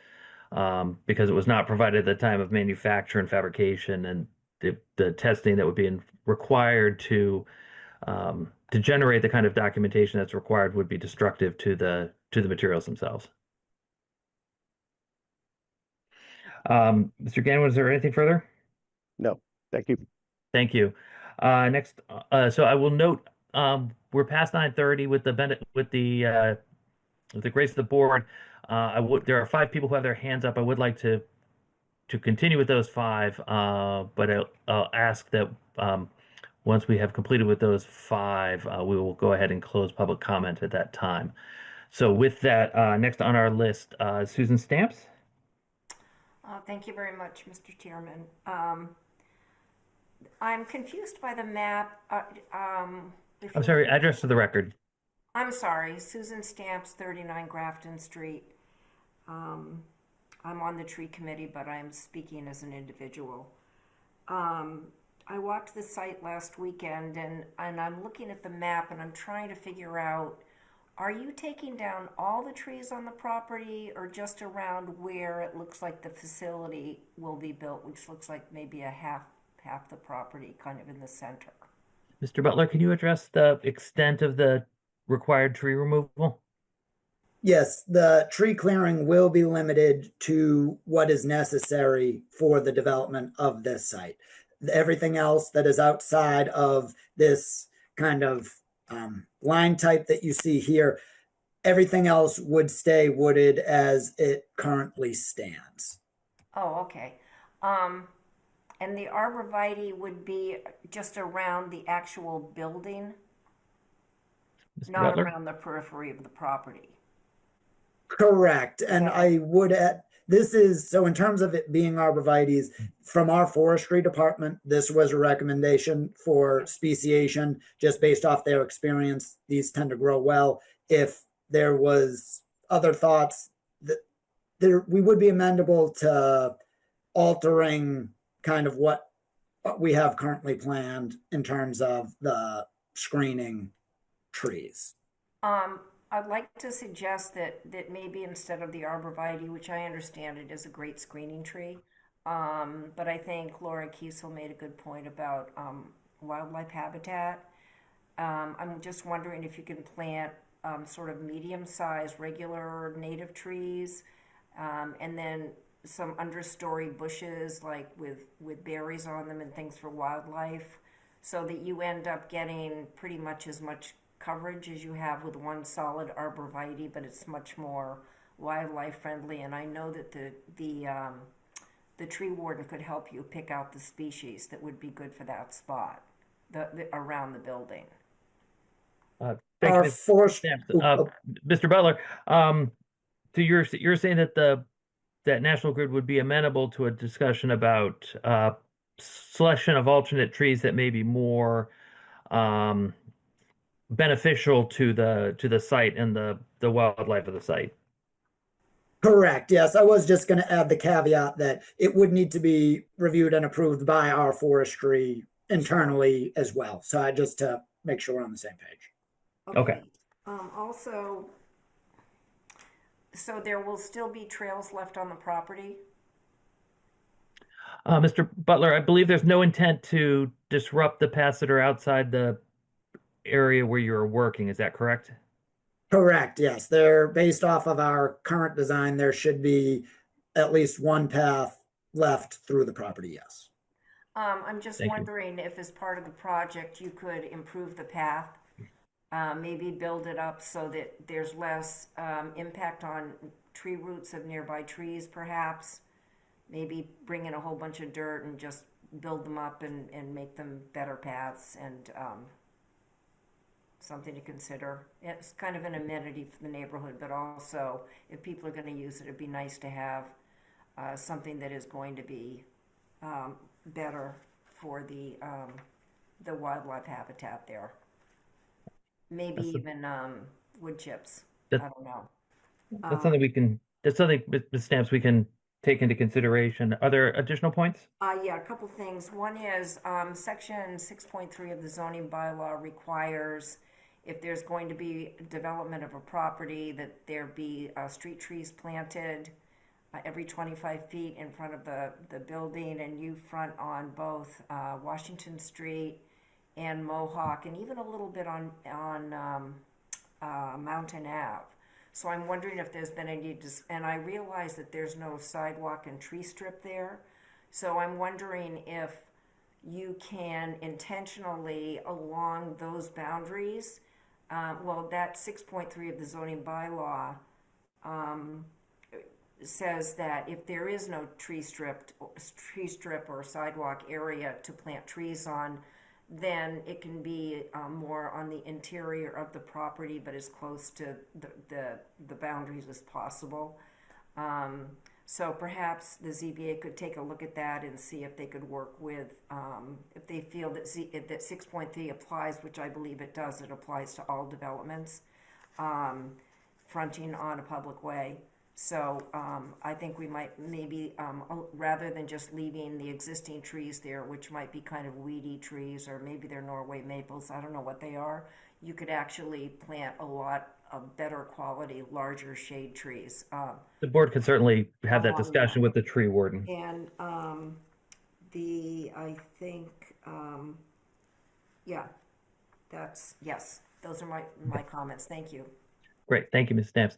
because it was not provided at the time of manufacture and fabrication, and the testing that would be required to generate the kind of documentation that's required would be destructive to the materials themselves. Mr. Gannon, was there anything further? No, thank you. Thank you. Next, so I will note we're past 9:30 with the grace of the board. There are 5 people who have their hands up. I would like to continue with those 5, but I'll ask that once we have completed with those 5, we will go ahead and close public comment at that time. So with that, next on our list, Susan Stamps. Thank you very much, Mr. Chairman. I'm confused by the map. I'm sorry, address to the record. I'm sorry, Susan Stamps, 39 Grafton Street. I'm on the tree committee, but I'm speaking as an individual. I walked the site last weekend and I'm looking at the map and I'm trying to figure out, are you taking down all the trees on the property or just around where it looks like the facility will be built, which looks like maybe a half the property kind of in the center? Mr. Butler, can you address the extent of the required tree removal? Yes, the tree clearing will be limited to what is necessary for the development of this site. Everything else that is outside of this kind of line type that you see here, everything else would stay wooded as it currently stands. Oh, okay. And the arborvitae would be just around the actual building, Mr. not Butler? around the periphery of the property. Correct. And I would add, this is, so in terms of it being arborvitaes, from our forestry department, this was a recommendation for speciation, just based off their experience. These tend to grow well. If there was other thoughts, that we would be amenable to altering kind of what we have currently planned in terms of the screening trees. I'd like to suggest that maybe instead of the arborvitae, which I understand it is a great screening tree, but I think Laura Kiesel made a good point about wildlife habitat. I'm just wondering if you can plant sort of medium-sized regular native trees, and then some understory bushes like with berries on them and things for wildlife, so that you end up getting pretty much as much coverage as you have with one solid arborvitae, but it's much more wildlife friendly. And I know that the tree warden could help you pick out the species that would be good for that spot, around the building. Thank you, Mr. Butler. So you're saying that that National Grid would be amenable to a discussion about selection of alternate trees that may be more beneficial to the site and the wildlife of the site. Correct. Yes, I was just going to add the caveat that it would need to be reviewed and approved by our forestry internally as well. So I just to make sure we're on the same page. Okay. Also, so there will still be trails left on the property? Mr. Butler, I believe there's no intent to disrupt the paths that are outside the area where you're working. Is that correct? Correct. Yes, they're based off of our current design. There should be at least one path left through the property. Yes. I'm just wondering if as part of the project you could improve the path, maybe build it up so that there's less impact on tree roots of nearby trees, perhaps. Maybe bring in a whole bunch of dirt and just build them up and make them better paths, and something to consider. It's kind of an amenity for the neighborhood, but also if people are going to use it, it'd be nice to have something that is going to be better for the wildlife habitat there. Maybe even wood chips. I don't know. That's something that's something, Ms. Stamps, we can take into consideration. Are there additional points? Yeah, a couple things. One is section 6.3 of the zoning bylaw requires if there's going to be development of a property that there be street trees planted every 25 feet in front of the building, and you front on both Washington Street and Mohawk, and even a little bit on Mountain Ave. So I'm wondering if there's been any, and I realize that there's no sidewalk and tree strip there. So I'm wondering if you can intentionally along those boundaries, well, that 6.3 of the zoning bylaw says that if there is no tree strip or sidewalk area to plant trees on, then it can be more on the interior of the property, but as close to the boundaries as possible. So perhaps the ZBA could take a look at that and see if they could work with, if they feel that that 6.3 applies, which I believe it does. It applies to all developments fronting on a public way. So I think we might maybe, rather than just leaving the existing trees there, which might be kind of weedy trees, or maybe they're Norway maples, I don't know what they are, you could actually plant a lot of better quality, larger shade trees. The board could certainly have that along discussion with the tree warden. And I think, yeah, yes, those are my comments. Thank you. Great, thank you, Ms. Stamps.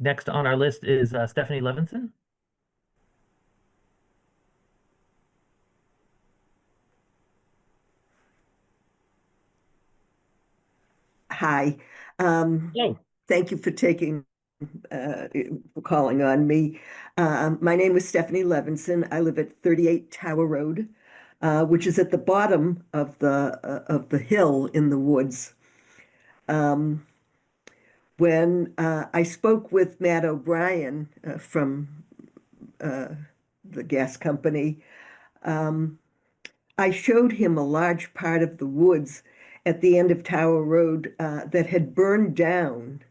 Next on our list is Stephanie Levinson. Hi. Thank you for for calling on me. My name is Stephanie Levinson. I live at 38 Tower Road, which is at the bottom of the hill in the woods. When I spoke with Matt O'Brien from the gas company, I showed him a large part of the woods at the end of Tower Road that had burned down,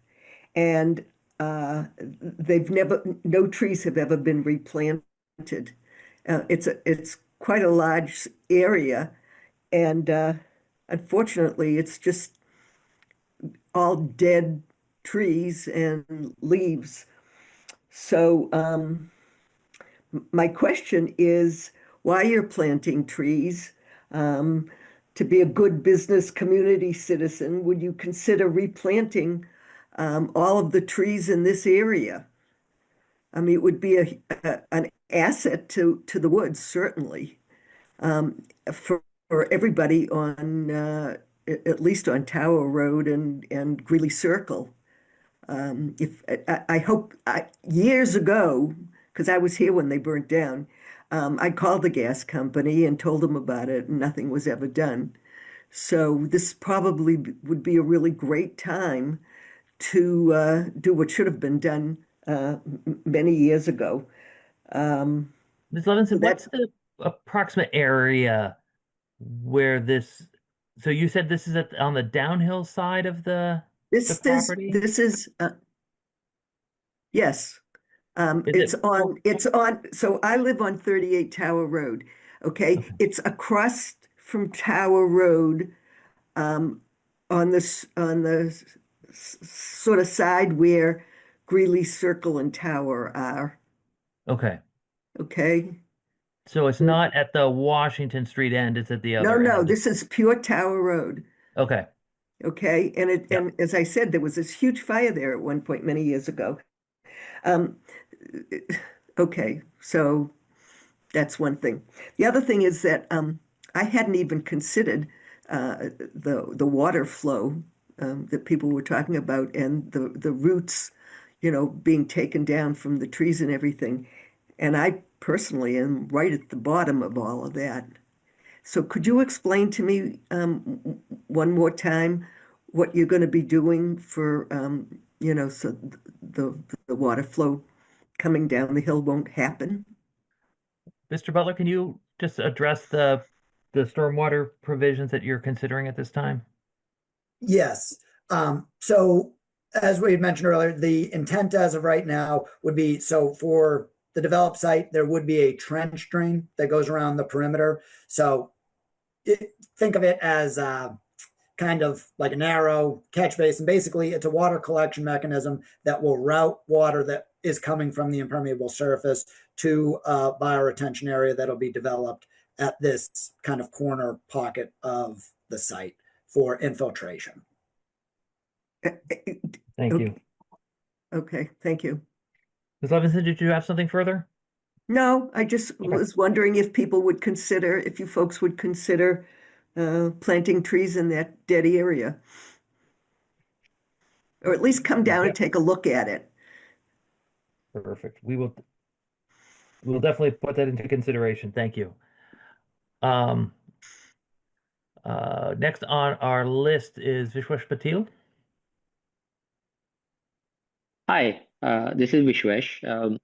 and no trees have ever been replanted. It's quite a large area, and unfortunately, it's just all dead trees and leaves. So my question is, why you're planting trees? To be a good business community citizen, would you consider replanting all of the trees in this area? I mean, it would be an asset to the woods, certainly, for everybody on at least on Tower Road and Greeley Circle. I hope years ago, because I was here when they burnt down, I called the gas company and told them about it, and nothing was ever done. So this probably would be a really great time to do what should have been done many years ago. Ms. Levinson, what's the approximate area where this? So you said this is on the downhill side of the property? Yes. So I live on 38 Tower Road. Okay. It's across from Tower Road, on the sort of side where Greeley Circle and Tower are. Okay. Okay. So it's not at the Washington Street end, it's at the other No, end. this is pure Tower Road. Okay. Okay. And as I said, there was this huge fire there at one point many years ago. Okay, so that's one thing. The other thing is that I hadn't even considered the water flow that people were talking about, and the roots, being taken down from the trees and everything. And I personally am right at the bottom of all of that. So could you explain to me one more time what you're going to be doing for, so the water flow coming down the hill won't happen? Mr. Butler, can you just address the stormwater provisions that you're considering at this time? Yes. So as we had mentioned earlier, the intent as of right now would be, so for the developed site, there would be a trench drain that goes around the perimeter. So think of it as kind of like a narrow catch basin. Basically, it's a water collection mechanism that will route water that is coming from the impermeable surface to a bioretention area that'll be developed at this kind of corner pocket of the site for infiltration. Thank you. Okay, thank you. Ms. Levinson, did you have something further? No, I just was wondering if people would consider, if you folks would consider planting trees in that dead area. Or at least come down and take a look at it. Perfect. We'll definitely put that into consideration. Thank you. Next on our list is Vishwesh Patil. Hi, this is Vishwesh.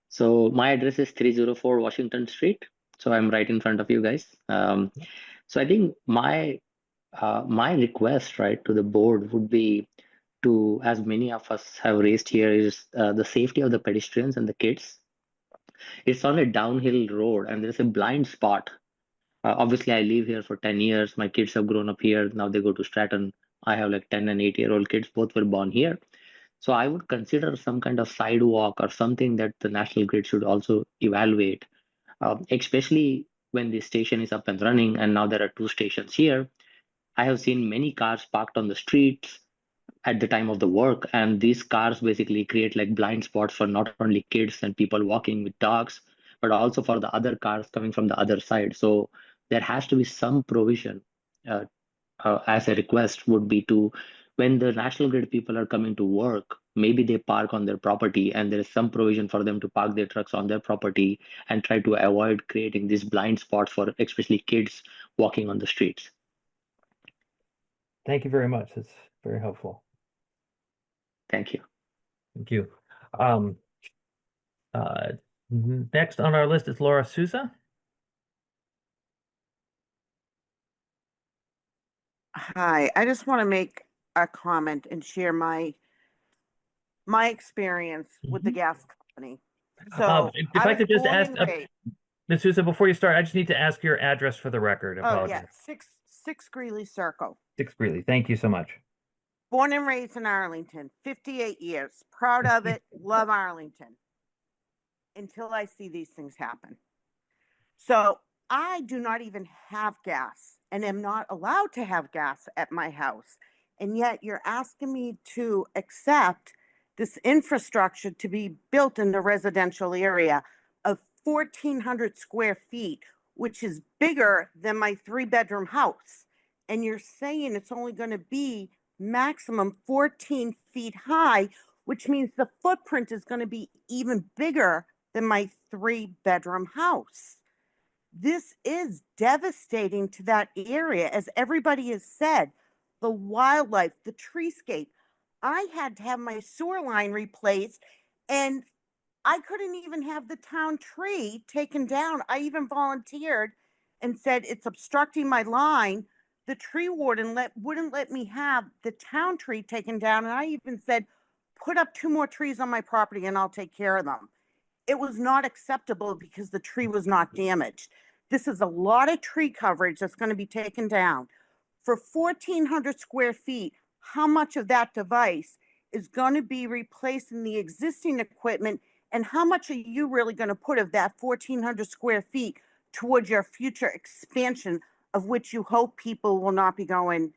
So my address is 304 Washington Street. So I'm right in front of you guys. So I think my request, right, to the board would be to, as many of us have raised here, is the safety of the pedestrians and the kids. It's on a downhill road and there's a blind spot. Obviously, I live here for 10 years. My kids have grown up here. Now they go to Stratton. I have like 10 and 8-year-old kids. Both were born here. So I would consider some kind of sidewalk or something that the National Grid should also evaluate, especially when the station is up and running. And now there are 2 stations here. I have seen many cars parked on the streets at the time of the work, and these cars basically create like blind spots for not only kids and people walking with dogs, but also for the other cars coming from the other side. So there has to be some provision. As a request would be to, when the National Grid people are coming to work, maybe they park on their property and there is some provision for them to park their trucks on their property and try to avoid creating these blind spots for especially kids walking on the streets. Thank you very much. It's very helpful. Thank you. Thank you. Next on our list is Laura Souza. Hi, I just want to make a comment and share my experience with the gas company. So If I could just ask, Ms. Souza, before you start, I just need to ask your address for the record. Apologies. Oh, yeah, 6 Greeley Circle. 6 Greeley. Thank you so much. Born and raised in Arlington, 58 years. Proud of it, love Arlington. Until I see these things happen. So I do not even have gas and am not allowed to have gas at my house. And yet you're asking me to accept this infrastructure to be built in the residential area of 1,400 square feet, which is bigger than my 3-bedroom house. And you're saying it's only going to be maximum 14 feet high, which means the footprint is going to be even bigger than my 3-bedroom house. This is devastating to that area, as everybody has said. The wildlife, the treescape. I had to have my sewer line replaced, and I couldn't even have the town tree taken down. I even volunteered and said it's obstructing my line. The tree warden wouldn't let me have the town tree taken down, and I even said, put up 2 more trees on my property and I'll take care of them. It was not acceptable because the tree was not damaged. This is a lot of tree coverage that's going to be taken down. For 1,400 square feet, how much of that device is going to be replacing the existing equipment, and how much are you really going to put of that 1,400 square feet towards your future expansion, of which you hope people will not be going,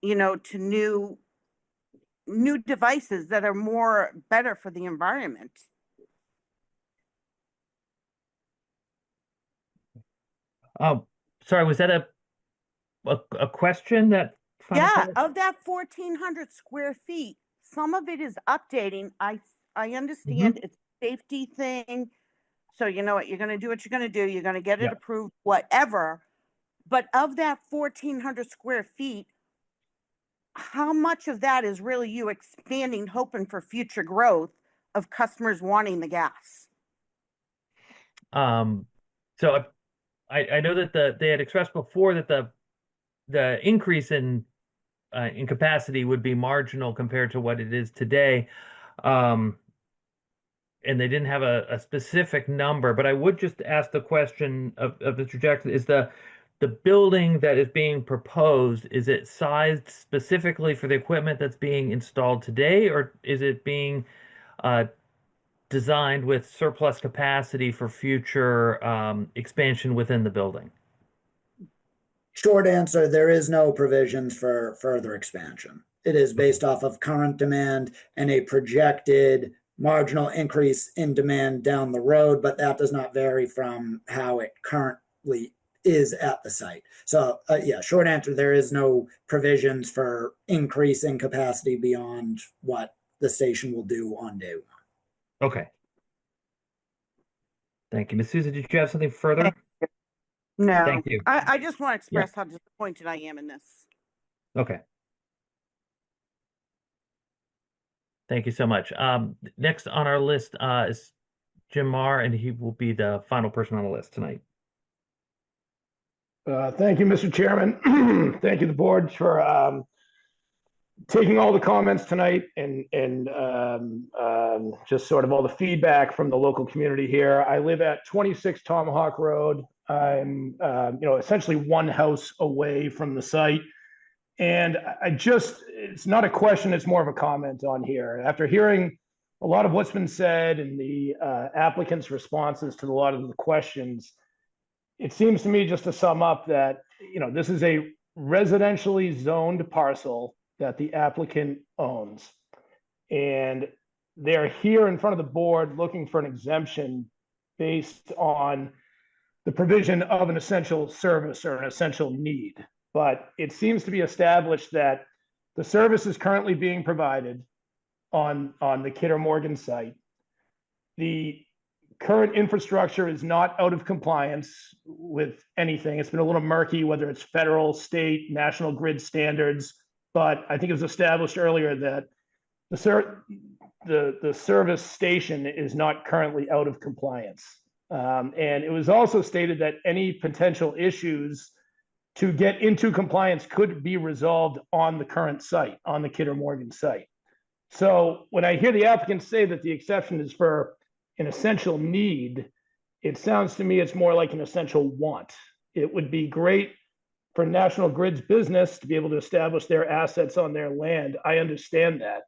to new devices that are better for the environment? Sorry, was that a question that? Yeah, of that 1,400 square feet, some of it is updating. I understand it's a safety thing. So you know what, you're going to do what you're going to do. You're going to get it approved, whatever. But of that 1,400 square feet, how much of that is really you expanding, hoping for future growth of customers wanting the gas? So I know that they had expressed before that the increase in capacity would be marginal compared to what it is today. And they didn't have a specific number, but I would just ask the question of the trajectory. Is the building that is being proposed, is it sized specifically for the equipment that's being installed today, or is it being designed with surplus capacity for future expansion within the building? Short answer, there is no provisions for further expansion. It is based off of current demand and a projected marginal increase in demand down the road, but that does not vary from how it currently is at the site. So yeah, short answer, there is no provisions for increasing capacity beyond what the station will do on day one. Okay. Thank you. Ms. Souza, did you have something further? No, Thank you. I just want to express how disappointed I am in this. Okay. Thank you so much. Next on our list is Jim Marr, and he will be the final person on the list tonight. Thank you, Mr. Chairman. Thank you, the board, for taking all the comments tonight and just sort of all the feedback from the local community here. I live at 26 Tomahawk Road. I'm essentially one house away from the site. And it's not a question, it's more of a comment on here. After hearing a lot of what's been said and the applicant's responses to a lot of the questions, it seems to me, just to sum up, that this is a residentially zoned parcel that the applicant owns. And they're here in front of the board looking for an exemption based on the provision of an essential service or an essential need. But it seems to be established that the service is currently being provided on the Kidder Morgan site. The current infrastructure is not out of compliance with anything. It's been a little murky whether it's federal, state, national grid standards, but I think it was established earlier that the service station is not currently out of compliance. And it was also stated that any potential issues to get into compliance could be resolved on the current site, on the Kidder Morgan site. So when I hear the applicants say that the exception is for an essential need, it sounds to me it's more like an essential want. It would be great for National Grid's business to be able to establish their assets on their land. I understand that.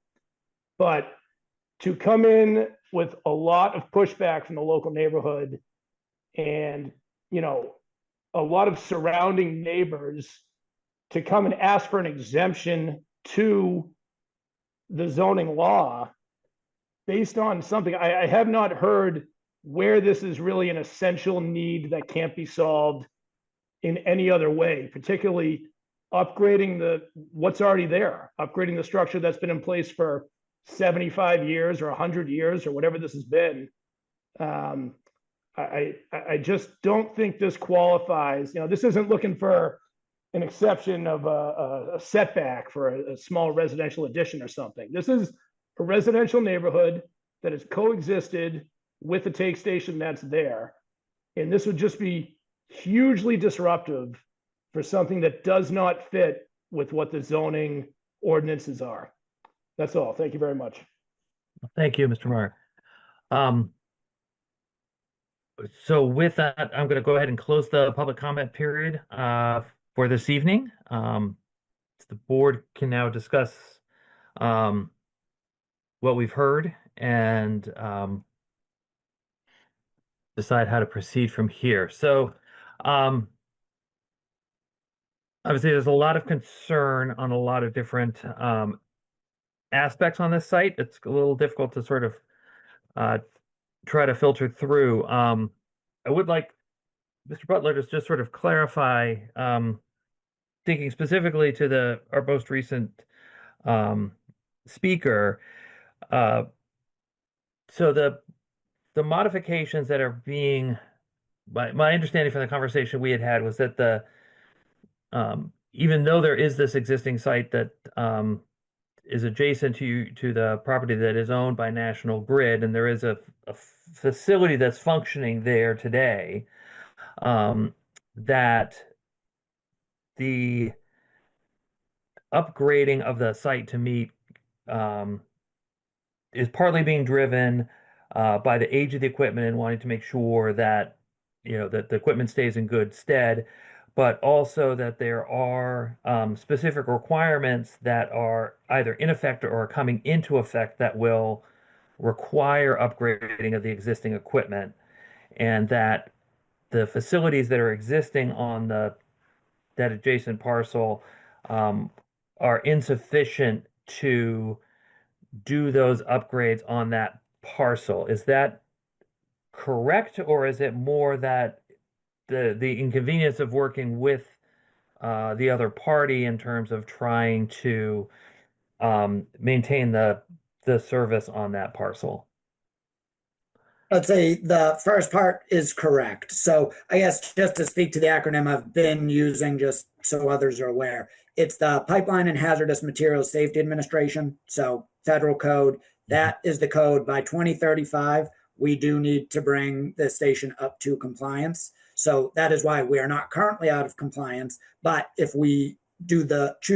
But to come in with a lot of pushback from the local neighborhood and, a lot of surrounding neighbors to come and ask for an exemption to the zoning law based on something, I have not heard where this is really an essential need that can't be solved in any other way, particularly upgrading what's already there, upgrading the structure that's been in place for 75 years or 100 years or whatever this has been. I just don't think this qualifies. This isn't looking for an exception of a setback for a small residential addition or something. This is a residential neighborhood that has coexisted with the take station that's there. And this would just be hugely disruptive for something that does not fit with what the zoning ordinances are. That's all. Thank you very much. Thank you, Mr. Marr. So with that, I'm going to go ahead and close the public comment period for this evening. The board can now discuss what we've heard and decide how to proceed from here. So obviously there's a lot of concern on a lot of different aspects on this site. It's a little difficult to sort of try to filter through. I would like Mr. Butler to just sort of clarify, thinking specifically to our most recent speaker. So the modifications that are being, my understanding from the conversation we had was that even though there is this existing site that is adjacent to the property that is owned by National Grid, and there is a facility that's functioning there today, that the upgrading of the site to meet is partly being driven by the age of the equipment and wanting to make sure that that the equipment stays in good stead, but also that there are specific requirements that are either in effect or are coming into effect that will require upgrading of the existing equipment, and that the facilities that are existing on that adjacent parcel are insufficient to do those upgrades on that parcel. Is that correct, or is it more that the inconvenience of working with the other party in terms of trying to maintain the service on that parcel? Let's say the first part is correct. So I guess just to speak to the acronym I've been using, just so others are aware, it's the Pipeline and Hazardous Materials Safety Administration. So federal code, that is the code. By 2035, we do need to bring the station up to compliance. So that is why we are not currently out of compliance. But if we choose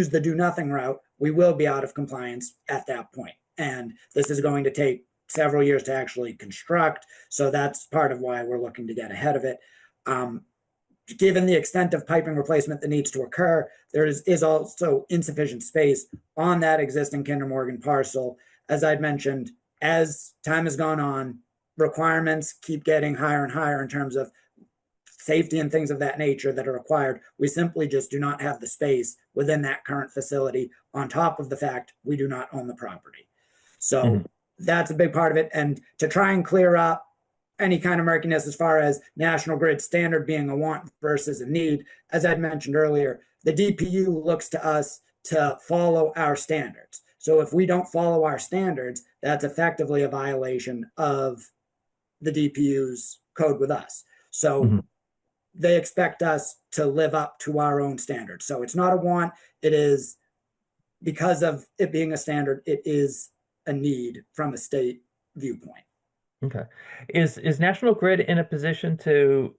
the do nothing route, we will be out of compliance at that point. And this is going to take several years to actually construct. So that's part of why we're looking to get ahead of it. Given the extent of piping replacement that needs to occur, there is also insufficient space on that existing Kinder Morgan parcel. As I'd mentioned, as time has gone on, requirements keep getting higher and higher in terms of safety and things of that nature that are required. We simply just do not have the space within that current facility, on top of the fact we do not own the property. So that's a big part of it. And to try and clear up any kind of murkiness as far as National Grid standard being a want versus a need, as I'd mentioned earlier, the DPU looks to us to follow our standards. So if we don't follow our standards, that's effectively a violation of the DPU's code with us. So they expect us to live up to our own standards. So it's not a want. It is, because of it being a standard, it is a need from a state viewpoint. Okay. Is National Grid in a position to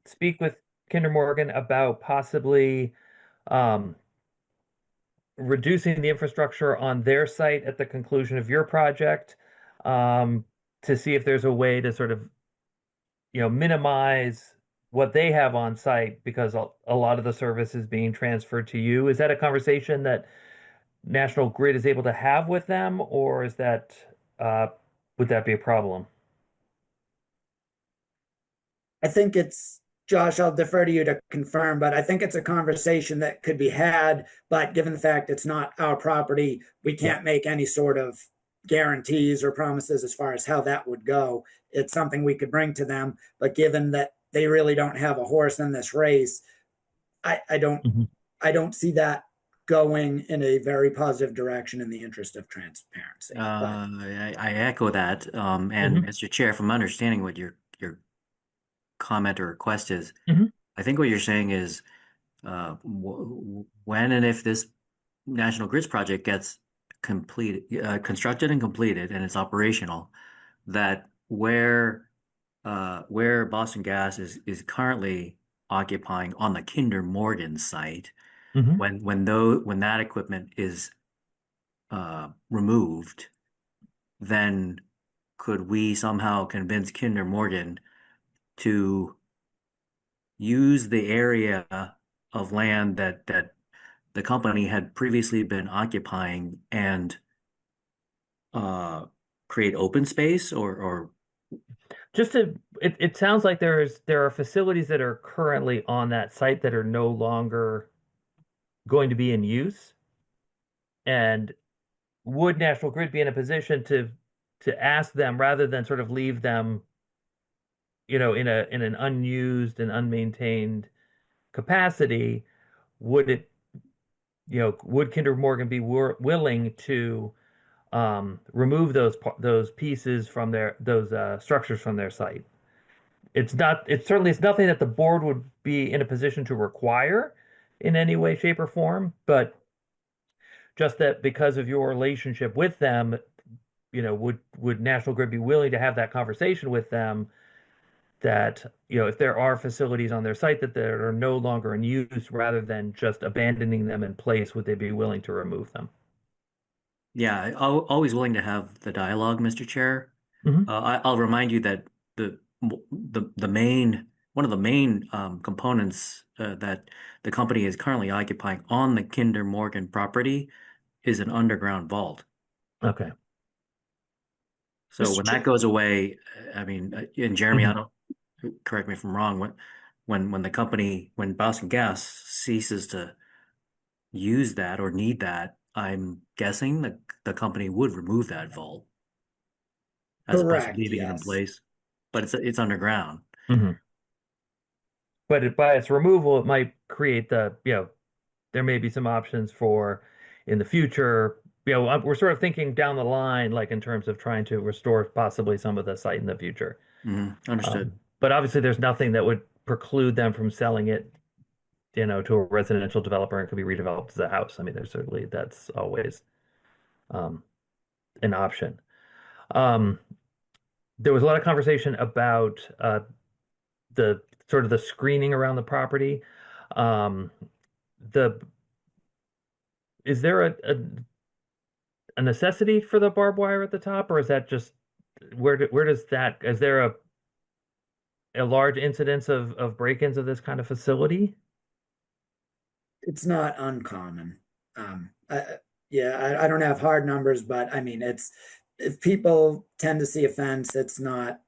speak with Kinder Morgan about possibly reducing the infrastructure on their site at the conclusion of your project, to see if there's a way to sort of minimize what they have on site, because a lot of the service is being transferred to you? Is that a conversation that National Grid is able to have with them, or is that would that be a problem? I think it's, Josh, I'll defer to you to confirm, but I think it's a conversation that could be had. But given the fact it's not our property, we can't make any sort of guarantees or promises as far as how that would go. It's something we could bring to them, but given that they really don't have a horse in this race, I don't see that going in a very positive direction in the interest of transparency. I echo that. And Mr. Chair, if I'm understanding what your comment or request is, I think what you're saying is when and if this National Grids project gets constructed and completed and it's operational, that where Boston Gas is currently occupying on the Kinder Morgan site, when that equipment is removed, then could we somehow convince Kinder Morgan to use the area of land that the company had previously been occupying and create open space, or just it sounds like there are facilities that are currently on that site that are no longer going to be in use, and would National Grid be in a position to ask them, rather than sort of leave them in an unused and unmaintained capacity, would Kinder Morgan be willing to remove those pieces from those structures from their site? It's nothing that the board would be in a position to require in any way, shape, or form, but just that because of your relationship with them, would National Grid be willing to have that conversation with them that, if there are facilities on their site that are no longer in use, rather than just abandoning them in place, would they be willing to remove them? Yeah, always willing to have the dialogue, Mr. Chair. Mhm. I'll remind you that the main one of the main components that the company is currently occupying on the Kinder Morgan property is an underground vault. Okay. So Mr. when Chair- that goes away, I mean, and Jeremy, I Mhm. don't, correct me if I'm wrong, when Boston Gas ceases to use that or need that, I'm guessing the company would remove that vault as opposed to Correct, leaving it in yes. place. But it's underground. Mhm. But by its removal, it might create there may be some options for in the future. We're sort of thinking down the line, like in terms of trying to restore possibly some of the site in the future. Understood. But obviously, there's nothing that would preclude them from selling it, to a residential developer and could be redeveloped as a house. I mean, that's always um, an option. Um, there was a lot of conversation about the sort of the screening around the property. Um, the is there a necessity for the barbed wire at the top, or is that just where does that is there a large incidence of break-ins of this kind of facility? It's not uncommon. Yeah, I don't have hard numbers, but I mean, if people tend to see a fence, it's not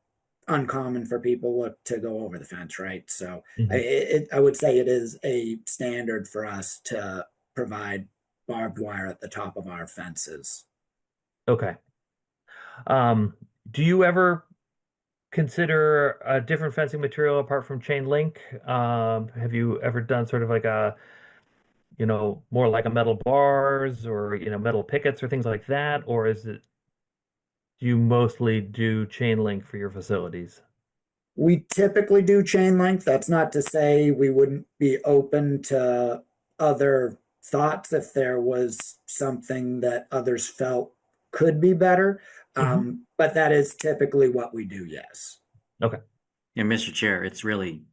uncommon for people to go over the fence, right? So I would say it is a standard for us to provide barbed wire at the top of our fences. Okay. Do you ever consider a different fencing material apart from chain link? Have you ever done sort of like more like a metal bars or, metal pickets or things like that? Or do you mostly do chain link for your facilities? We typically do chain link. That's not to say we wouldn't be open to other thoughts if there was something that others felt could be better. But that is typically what we do, yes. Okay. Yeah, Mr. Chair, it's really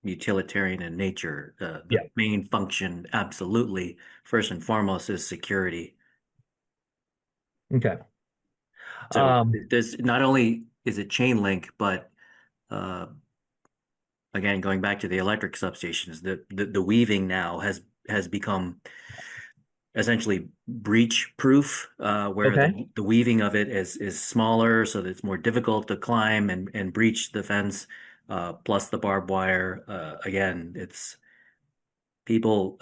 utilitarian in nature. The main function, absolutely, first and foremost, is security. Okay. So there's not only is it chain link, but again, going back to the electric substations, the weaving now has become essentially breach proof, where the weaving of it is smaller, so that it's more difficult to climb and breach the fence, plus the barbed wire. Again, it's people,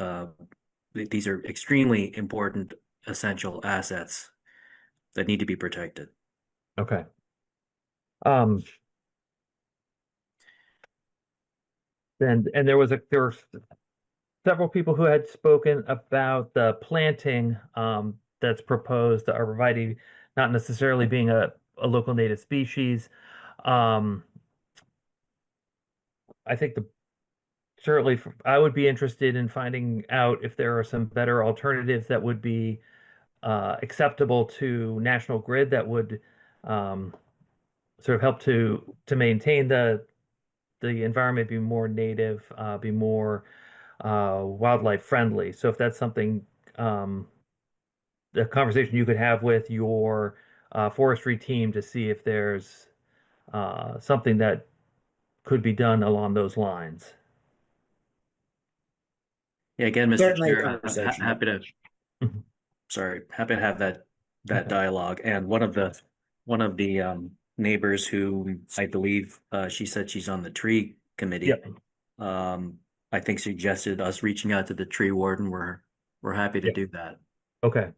these are extremely important, essential assets that need to be protected. Okay. And there were several people who had spoken about the planting that's proposed, the arborvitae, not necessarily being a local native species. I think certainly I would be interested in finding out if there are some better alternatives that would be acceptable to National Grid that would sort of help to maintain the environment, be more native, be more wildlife friendly. So if that's something, the conversation you could have with your forestry team to see if there's something that could be done along those lines. Yeah, again, Mr. Certainly a Chair, conversation. happy to happy to have that dialogue. And one of the neighbors who I believe she said she's on the tree committee. I think suggested us reaching out to the tree warden. We're happy to do that. Okay.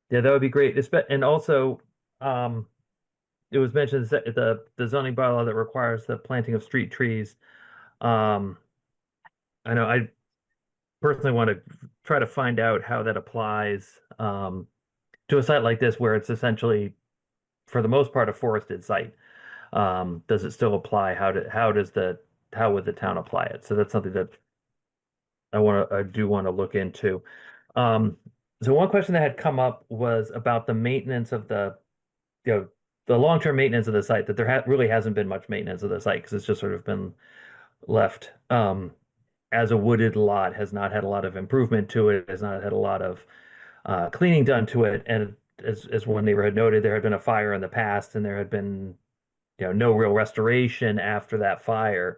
Yeah, that would be great. And also, it was mentioned that the zoning bylaw that requires the planting of street trees. I know I personally want to try to find out how that applies to a site like this, where it's essentially, for the most part, a forested site. Does it still apply? How would the town apply it? So that's something that I do want to look into. So one question that had come up was about the maintenance of the the long-term maintenance of the site, that there really hasn't been much maintenance of the site because it's just sort of been left as a wooded lot, has not had a lot of improvement to it, has not had a lot of cleaning done to it. And as one neighbor had noted, there had been a fire in the past, and there had been, no real restoration after that fire.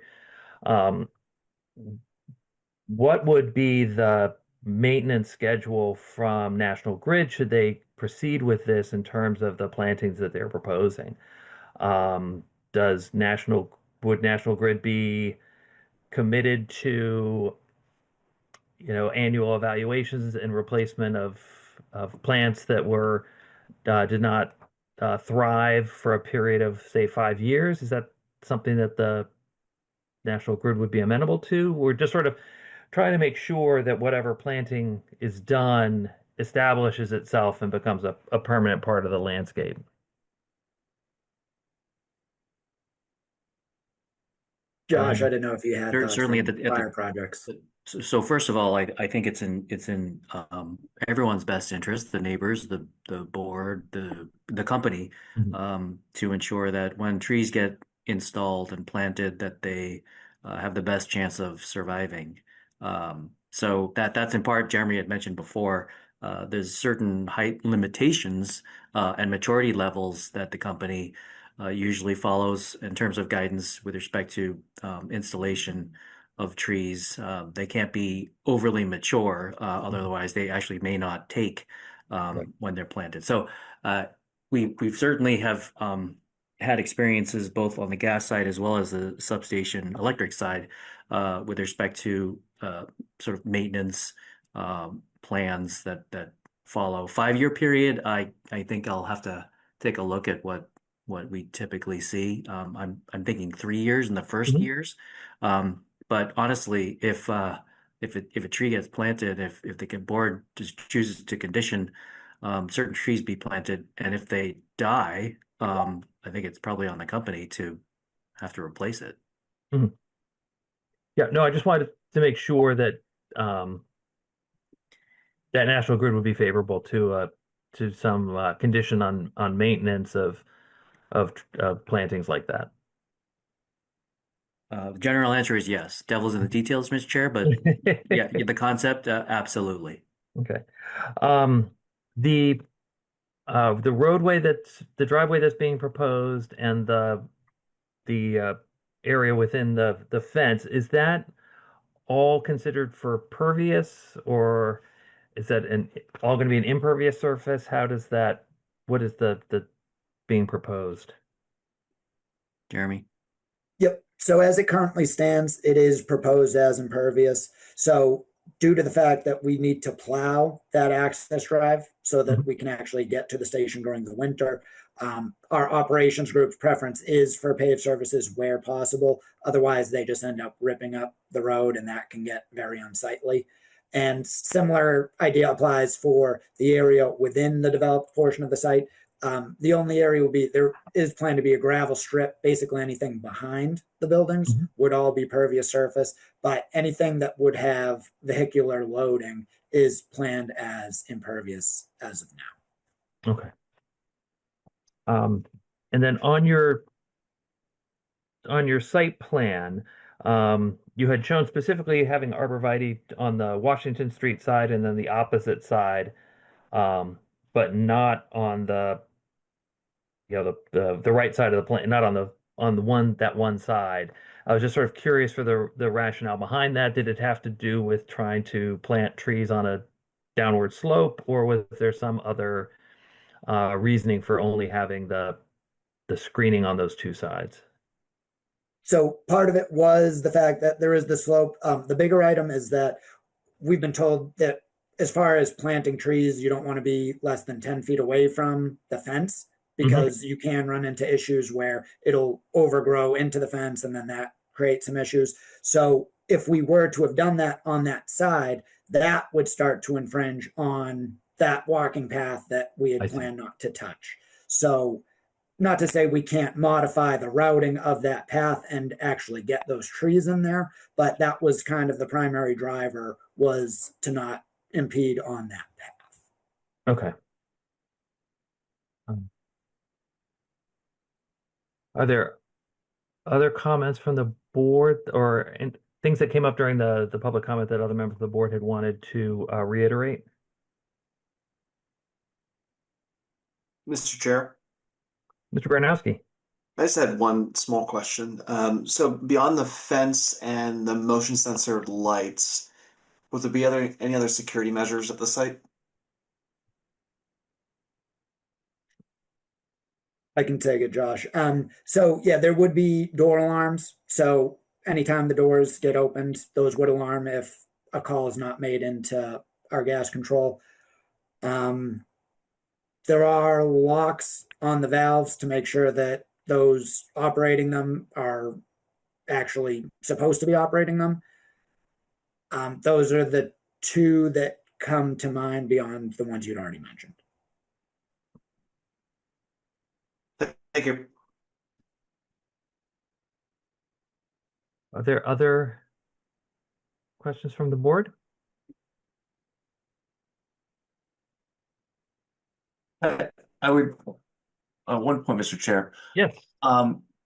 Um, what would be the maintenance schedule from National Grid should they proceed with this in terms of the plantings that they're proposing? Um, would National Grid be committed to, annual evaluations and replacement of plants that did not thrive for a period of, say, 5 years? Is that something that the National Grid would be amenable to? We're just sort of trying to make sure that whatever planting is done establishes itself and becomes a permanent part of the landscape. Josh, I didn't know if you had thoughts Certainly from prior projects. So first of all, I think it's in everyone's best interest, the neighbors, the board, the company, to ensure that when trees get installed and planted, that they have the best chance of surviving. So that's in part, Jeremy had mentioned before, there's certain height limitations and maturity levels that the company usually follows in terms of guidance with respect to installation of trees. They can't be overly mature, otherwise they actually may not take when they're planted. So we've certainly have had experiences both on the gas side as well as the substation electric side with respect to sort of maintenance plans that follow 5-year period. I think I'll have to take a look at what we typically see. I'm thinking 3 years in the first years. But honestly, if a tree gets planted, if the board just chooses to condition certain trees be planted, and if they die, I think it's probably on the company to have to replace it. Yeah, no, I just wanted to make sure that that National Grid would be favorable to some condition on maintenance of plantings like that. The general answer is yes. Devil's in the details, Mr. Chair, but yeah, the concept, absolutely. Okay. The driveway that's being proposed and the area within the fence, is that all considered for pervious, or is that all going to be an impervious surface? What is the being proposed? Jeremy? Yep. So as it currently stands, it is proposed as impervious. So due to the fact that we need to plow that access drive so that we can actually get to the station during the winter, our operations group's preference is for paved surfaces where possible. Otherwise, they just end up ripping up the road, and that can get very unsightly. And similar idea applies for the area within the developed portion of the site. The only area will be, there is planned to be a gravel strip. Basically anything behind the buildings would all be pervious surface, but anything that would have vehicular loading is planned as impervious as of now. Okay. And then on your site plan, you had shown specifically having arborvitae on the Washington Street side and then the opposite side, but not on the right side of the plant, not on that one side. I was just sort of curious for the rationale behind that. Did it have to do with trying to plant trees on a downward slope, or was there some other reasoning for only having the screening on those two sides? So part of it was the fact that there is the slope. The bigger item is that we've been told that as far as planting trees, you don't want to be less than 10 feet away from the fence, because you can run into issues where it'll overgrow into the fence and then that creates some issues. So if we were to have done that on that side, that would start to infringe on that walking path that we had planned not to touch. So not to say we can't modify the routing of that path and actually get those trees in there, but that was kind of the primary driver, was to not impede on that path. Okay. Are there other comments from the board or things that came up during the public comment that other members of the board had wanted to reiterate? Mr. Chair, Mr. Baranowski. I just had one small question. So beyond the fence and the motion sensor lights, would there be any other security measures at the site? I can take it, Josh. So yeah, there would be door alarms. So anytime the doors get opened, those would alarm if a call is not made into our gas control. There are locks on the valves to make sure that those operating them are actually supposed to be operating them. Those are the two that come to mind beyond the ones you'd already mentioned. Thank you. Are there other questions from the board? I would, one point, Mr. Chair. Yes.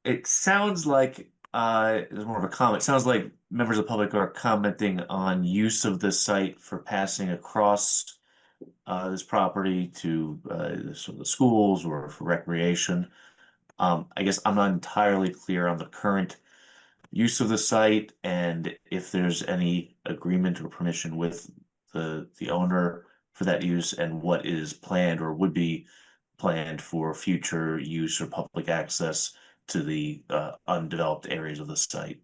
It sounds like, there's more of a comment. It sounds like members of the public are commenting on use of the site for passing across this property to sort of the schools or for recreation. I guess I'm not entirely clear on the current use of the site and if there's any agreement or permission with the owner for that use and what is planned or would be planned for future use or public access to the undeveloped areas of the site.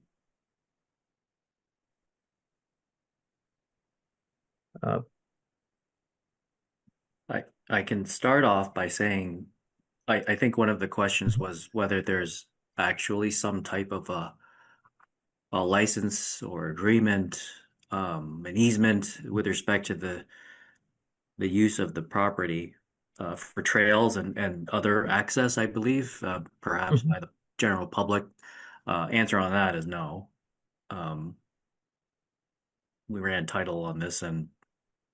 I can start off by saying I think one of the questions was whether there's actually some type of a license or agreement, an easement with respect to the use of the property for trails and other access, I believe, perhaps by the general public. Answer on that is no. We ran title on this, and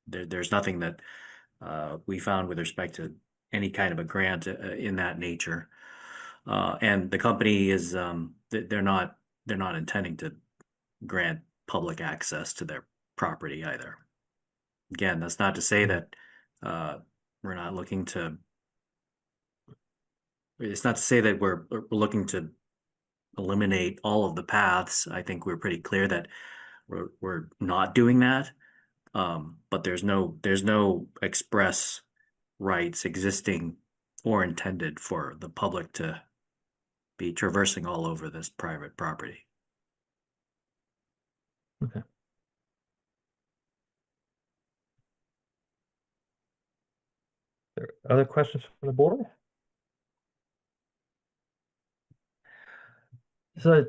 there's nothing that we found with respect to any kind of a grant in that nature. And the company is they're not intending to grant public access to their property either. Again, that's not to say that we're not looking to. It's not to say that we're looking to eliminate all of the paths. I think we're pretty clear that we're not doing that. But there's no express rights existing or intended for the public to be traversing all over this private property. Okay. Are there other questions from the board? So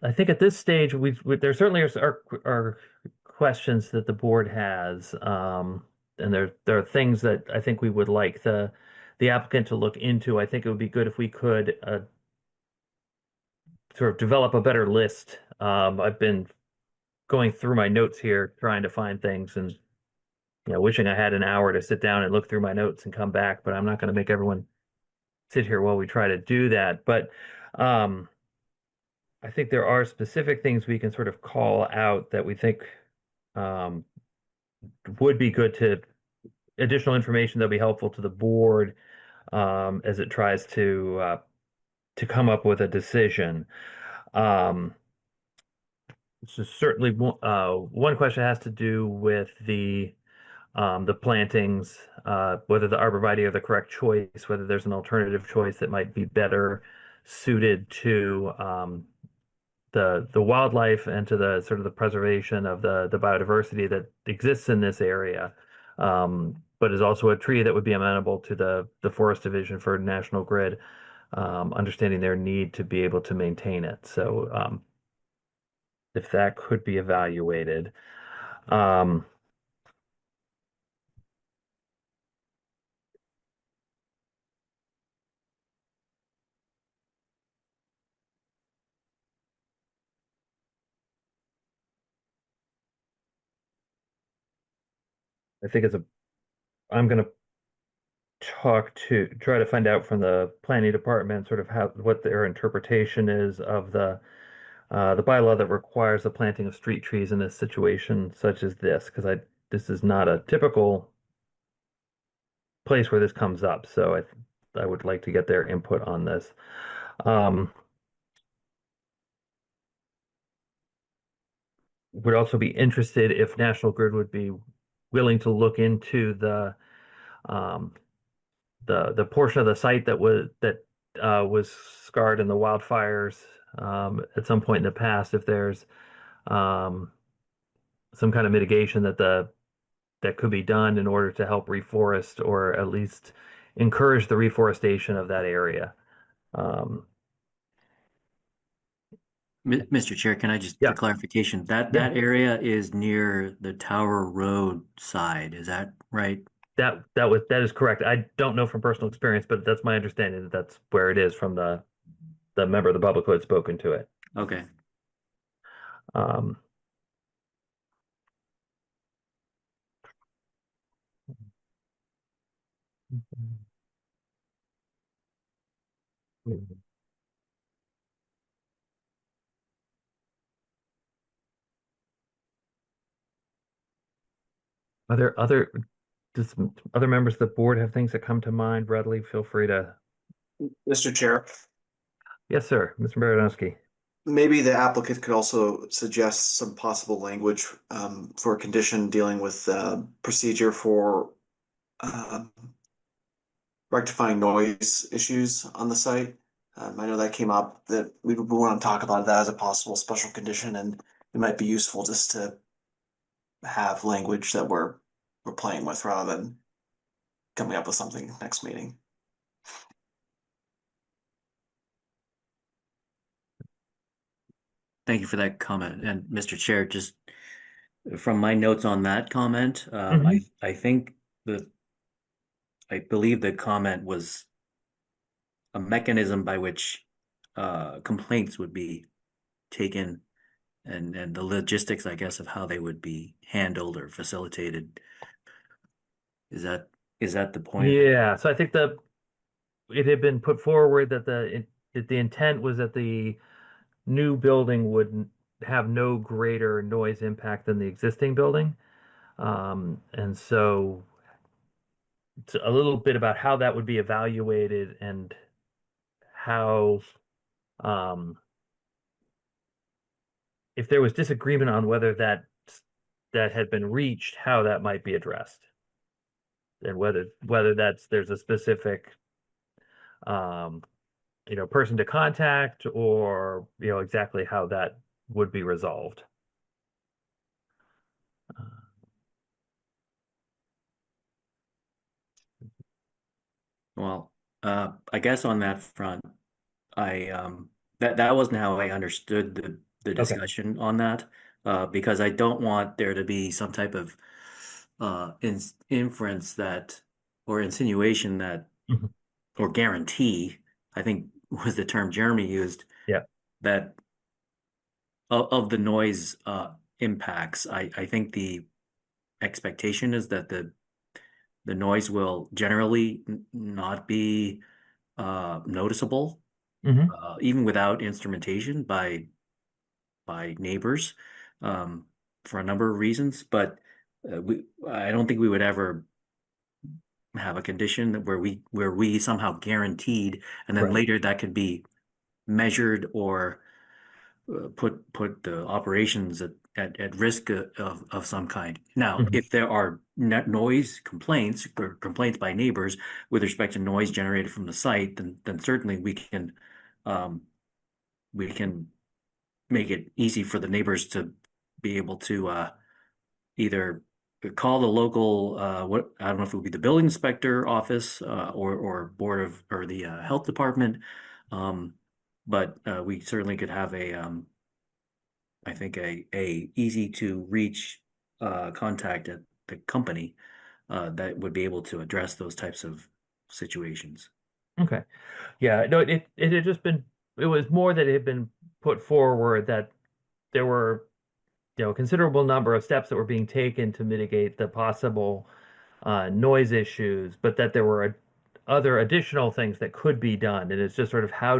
I think at this stage, there certainly are questions that the board has, and there are things that I think we would like the applicant to look into. I think it would be good if we could sort of develop a better list. I've been going through my notes here, trying to find things, and wishing I had an hour to sit down and look through my notes and come back. But I'm not going to make everyone sit here while we try to do that. But I think there are specific things we can sort of call out that we think would be good to additional information that'll be helpful to the board as it tries to come up with a decision. So certainly one question has to do with the plantings, whether the arborvitae are the correct choice, whether there's an alternative choice that might be better suited to the wildlife and to the sort of the preservation of the biodiversity that exists in this area, but is also a tree that would be amenable to the Forest Division for National Grid, understanding their need to be able to maintain it. So if that could be evaluated. I think I'm going to try to find out from the planning department sort of what their interpretation is of the bylaw that requires the planting of street trees in a situation such as this, because this is not a typical place where this comes up. So I would like to get their input on this. Would also be interested if National Grid would be willing to look into the portion of the site that was scarred in the wildfires at some point in the past, if there's some kind of mitigation that could be done in order to help reforest or at least encourage the reforestation of that area. Mr. Chair, can I just, for clarification, that area is near the Tower Road side, is that right? That is correct. I don't know from personal experience, but that's my understanding that that's where it is from the member of the public who had spoken to it. Okay. Are there does other members of the board have things that come to mind? Bradley, feel free to. Mr. Chair, Yes, sir. Mr. Baranowski. maybe the applicant could also suggest some possible language for a condition dealing with procedure for rectifying noise issues on the site. I know that came up that we want to talk about that as a possible special condition, and it might be useful just to have language that we're playing with rather than coming up with something next meeting. Thank you for that comment. And Mr. Chair, just from my notes on that comment, I think I believe the comment was a mechanism by which complaints would be taken and the logistics, I guess, of how they would be handled or facilitated. Is that the point? Yeah. So I think it had been put forward that the intent was that the new building would have no greater noise impact than the existing building. And so it's a little bit about how that would be evaluated and how if there was disagreement on whether that had been reached, how that might be addressed. And whether there's a specific person to contact or exactly how that would be resolved. Well, I guess on that front, that wasn't how I understood the discussion on that, because I don't want there to be some type of inference that or insinuation that or guarantee, I think was the term Jeremy used. Yeah. That of the noise impacts, I think the expectation is that the noise will generally not be noticeable, even without instrumentation by neighbors, for a number of reasons. But I don't think we would ever have a condition that where we somehow guaranteed, and then later that could be measured or put the operations at risk of some kind. Now, if there are noise complaints or complaints by neighbors with respect to noise generated from the site, then certainly we can make it easy for the neighbors to be able to either call the local I don't know if it would be the building inspector office or board of or the health department, but we certainly could have I think a easy to reach contact at the company that would be able to address those types of situations. Okay. Yeah, no, it had just been, it was more that it had been put forward that there were, a considerable number of steps that were being taken to mitigate the possible noise issues, but that there were other additional things that could be done, and it's just sort of how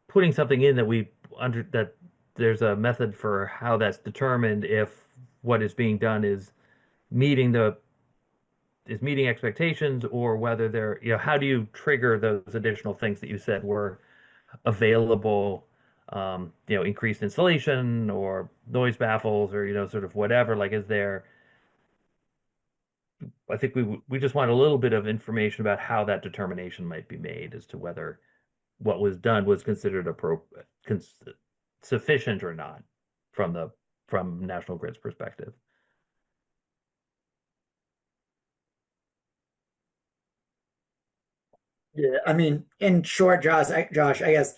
putting something in that there's a method for how that's determined if what is being done is meeting expectations, or whether how do you trigger those additional things that you said were available, increased insulation or noise baffles, or sort of whatever, like I think we just want a little bit of information about how that determination might be made as to whether what was done was considered sufficient or not from National Grid's perspective. Yeah, I mean, in short, Josh, I guess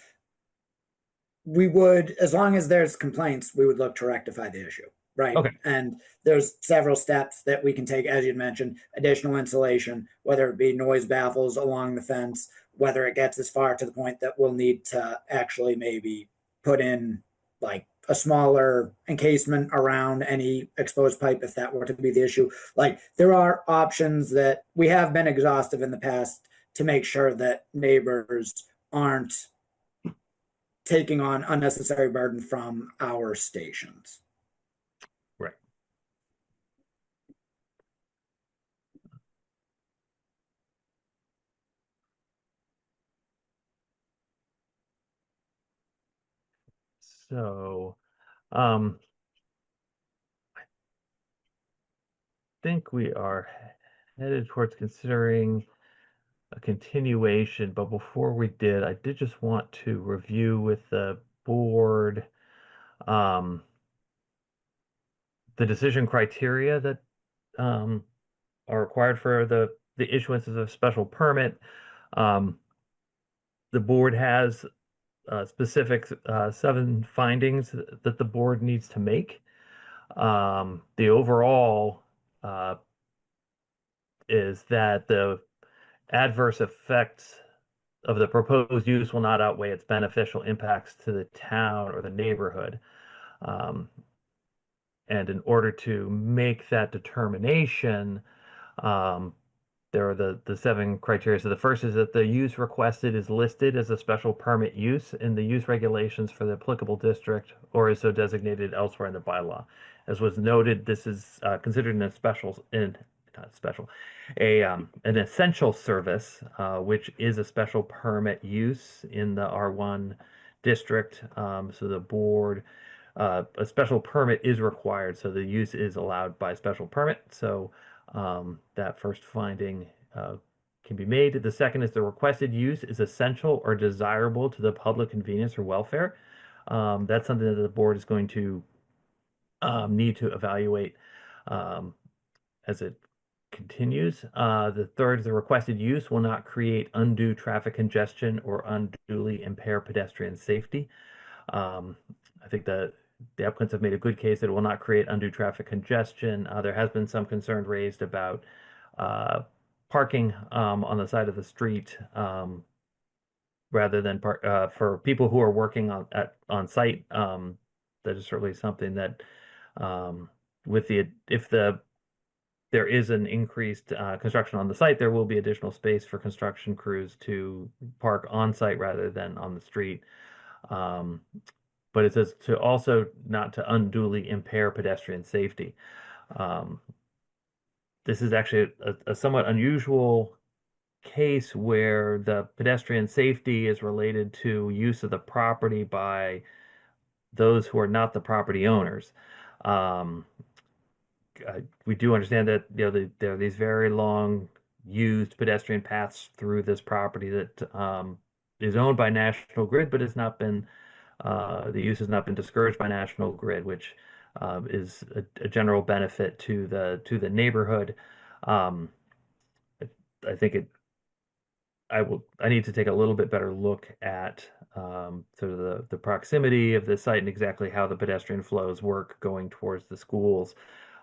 we would, as long as there's complaints, we would look to rectify the issue, right? Okay. And there's several steps that we can take, as you mentioned, additional insulation, whether it be noise baffles along the fence, whether it gets as far to the point that we'll need to actually maybe put in like a smaller encasement around any exposed pipe if that were to be the issue. Like, there are options that we have been exhaustive in the past to make sure that neighbors aren't taking on unnecessary burden from our stations. Right. So, I think we are headed towards considering a continuation, but before we did, I did just want to review with the board the decision criteria that are required for the issuance of a special permit. The board has specific 7 findings that the board needs to make. The overall is that the adverse effects of the proposed use will not outweigh its beneficial impacts to the town or the neighborhood. And in order to make that determination, there are the 7 criteria. So the first is that the use requested is listed as a special permit use in the use regulations for the applicable district, or is so designated elsewhere in the bylaw. As was noted, this is considered an essential service, which is a special permit use in the R1 district. So the board, a special permit is required, so the use is allowed by special permit. So that first finding can be made. The second is the requested use is essential or desirable to the public convenience or welfare. That's something that the board is going to need to evaluate as it continues. The third is the requested use will not create undue traffic congestion or unduly impair pedestrian safety. I think the applicants have made a good case that it will not create undue traffic congestion. There has been some concern raised about parking on the side of the street rather than for people who are working on site. That is certainly something that if there is an increased construction on the site, there will be additional space for construction crews to park on site rather than on the street. But it says to also not to unduly impair pedestrian safety. This is actually a somewhat unusual case where the pedestrian safety is related to use of the property by those who are not the property owners. We do understand that there are these very long used pedestrian paths through this property that is owned by National Grid, but has not been the use has not been discouraged by National Grid, which is a general benefit to the neighborhood. I think I need to take a little bit better look at sort of the proximity of the site and exactly how the pedestrian flows work going towards the schools.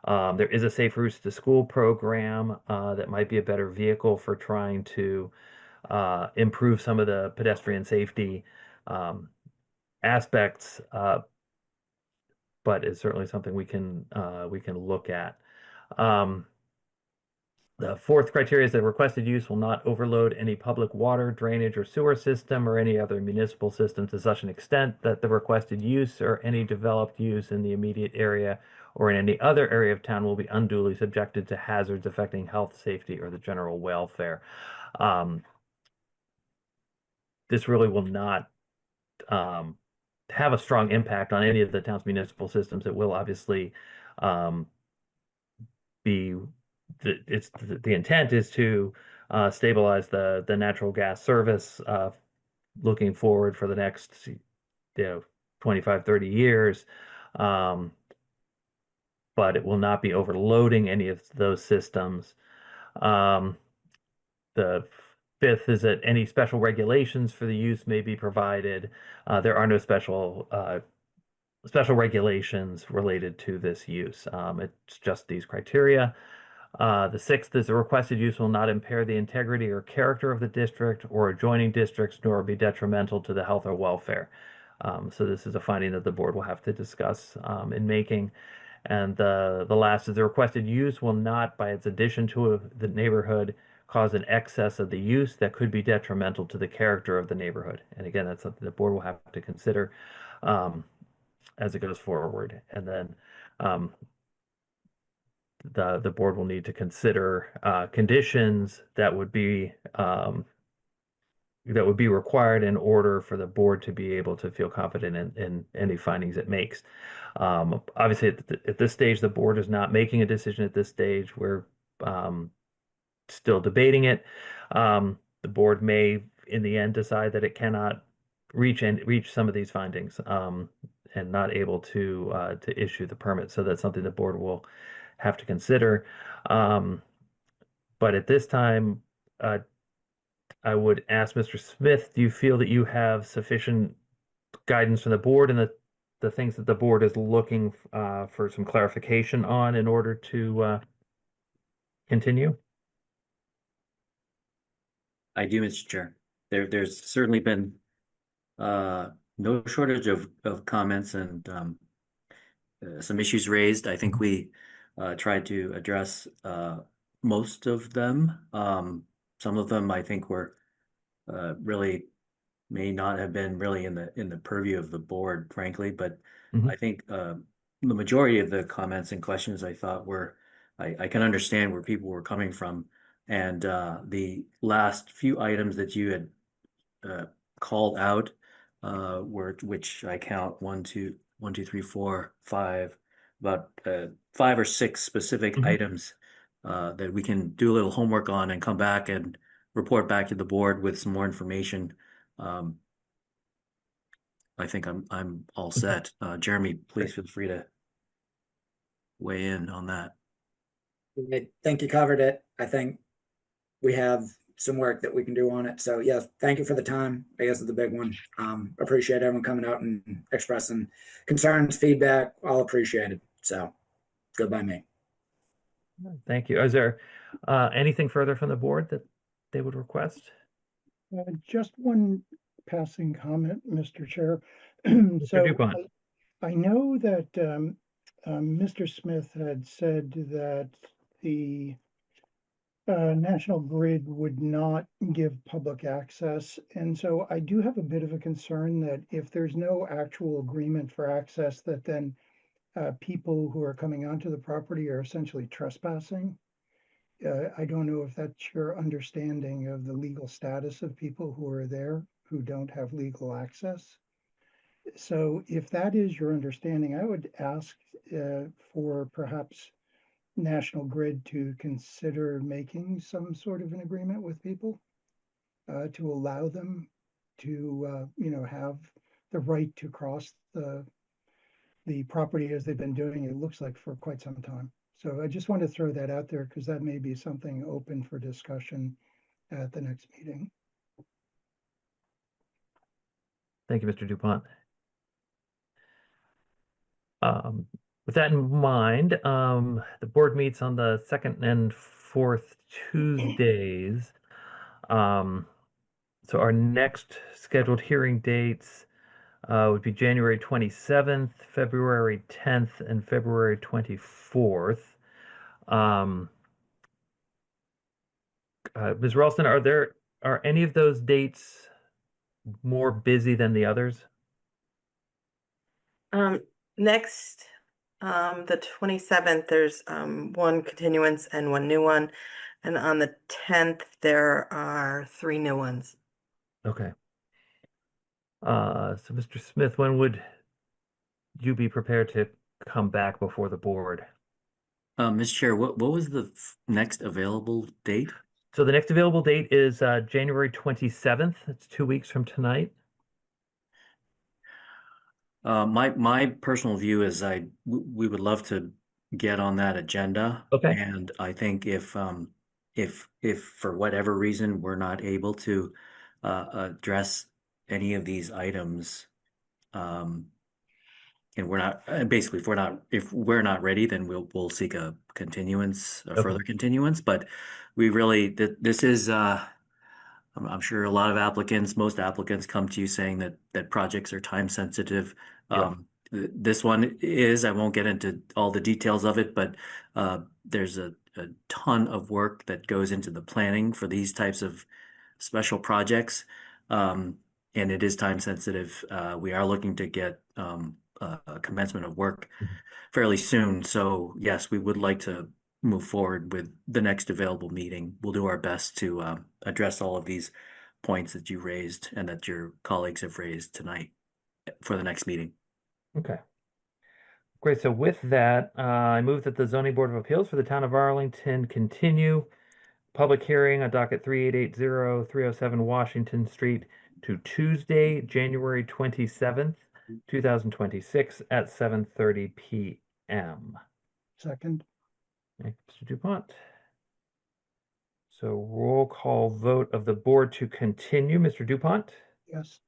There is a Safe Routes to School program that might be a better vehicle for trying to improve some of the pedestrian safety aspects, but it's certainly something we can look at. The fourth criteria is that requested use will not overload any public water, drainage, or sewer system or any other municipal system to such an extent that the requested use or any developed use in the immediate area or in any other area of town will be unduly subjected to hazards affecting health, safety, or the general welfare. This really will not have a strong impact on any of the town's municipal systems. It will obviously be the intent is to stabilize the natural gas service looking forward for the next 25, 30 years. But it will not be overloading any of those systems. The fifth is that any special regulations for the use may be provided. There are no special regulations related to this use. It's just these criteria. The sixth is the requested use will not impair the integrity or character of the district or adjoining districts, nor be detrimental to the health or welfare. So this is a finding that the board will have to discuss in making. And the last is the requested use will not, by its addition to the neighborhood, cause an excess of the use that could be detrimental to the character of the neighborhood. And again, that's something the board will have to consider as it goes forward. And then the board will need to consider conditions that would be required in order for the board to be able to feel confident in any findings it makes. Obviously, at this stage, the board is not making a decision at this stage. We're still debating it. The board may, in the end, decide that it cannot reach some of these findings and not able to issue the permit. So that's something the board will have to consider. But at this time, I would ask Mr. Smith, do you feel that you have sufficient guidance from the board and the things that the board is looking for some clarification on in order to continue? I do, Mr. Chair. There's certainly been no shortage of comments and some issues raised. I think we tried to address most of them. Some of them I think were really may not have been really in the purview of the board, frankly, but I think the majority of the comments and questions I thought were I can understand where people were coming from. And the last few items that you had called out were, which I count 1, 2, 3, 4, 5, about 5 or 6 specific items that we can do a little homework on and come back and report back to the board with some more information. I think I'm all set. Jeremy, please feel free to weigh in on that. I think you covered it. I think we have some work that we can do on it. So yeah, thank you for the time. I guess it's the big one. Appreciate everyone coming out and expressing concerns, feedback, all appreciated. So good by me. Thank you. Is there anything further from the board that they would request? Just one passing comment, Mr. Chair. Mr. DuPont. I know that Mr. Smith had said that the National Grid would not give public access. And so I do have a bit of a concern that if there's no actual agreement for access, that then people who are coming onto the property are essentially trespassing. I don't know if that's your understanding of the legal status of people who are there who don't have legal access. So if that is your understanding, I would ask for perhaps National Grid to consider making some sort of an agreement with people to allow them to, have the right to cross the property as they've been doing, it looks like, for quite some time. So I just want to throw that out there because that may be something open for discussion at the next meeting. Thank you, Mr. DuPont. With that in mind, the board meets on the second and fourth Tuesdays. So our next scheduled hearing dates would be January 27th, February 10th, and February 24th. Ms. Ralston, are any of those dates more busy than the others? Next, the 27th, there's one continuance and one new one. And on the 10th, there are 3 new ones. Okay. So Mr. Smith, when would you be prepared to come back before the board? Mr. Chair, what was the next available date? So the next available date is January 27th. It's 2 weeks from tonight. My personal view is we would love to get on that agenda. Okay. And I think if for whatever reason we're not able to address any of these items, and we're not basically if we're not ready, then we'll seek a continuance, a further continuance. But we really this is I'm sure a lot of applicants, most applicants come to you saying that projects are time sensitive. Yeah. This one is, I won't get into all the details of it, but there's a ton of work that goes into the planning for these types of special projects. And it is time sensitive. We are looking to get a commencement of work fairly soon. So yes, we would like to move forward with the next available meeting. We'll do our best to address all of these points that you raised and that your colleagues have raised tonight for the next meeting. Okay. Great. So with that, I move that the Zoning Board of Appeals for the Town of Arlington continue public hearing on docket 3880 307 Washington Street to Tuesday, January 27th, 2026 at 7:30 p.m. Second. Thank you, Mr. Dupont. So roll call vote of the board to continue. Mr. Dupont? Yes.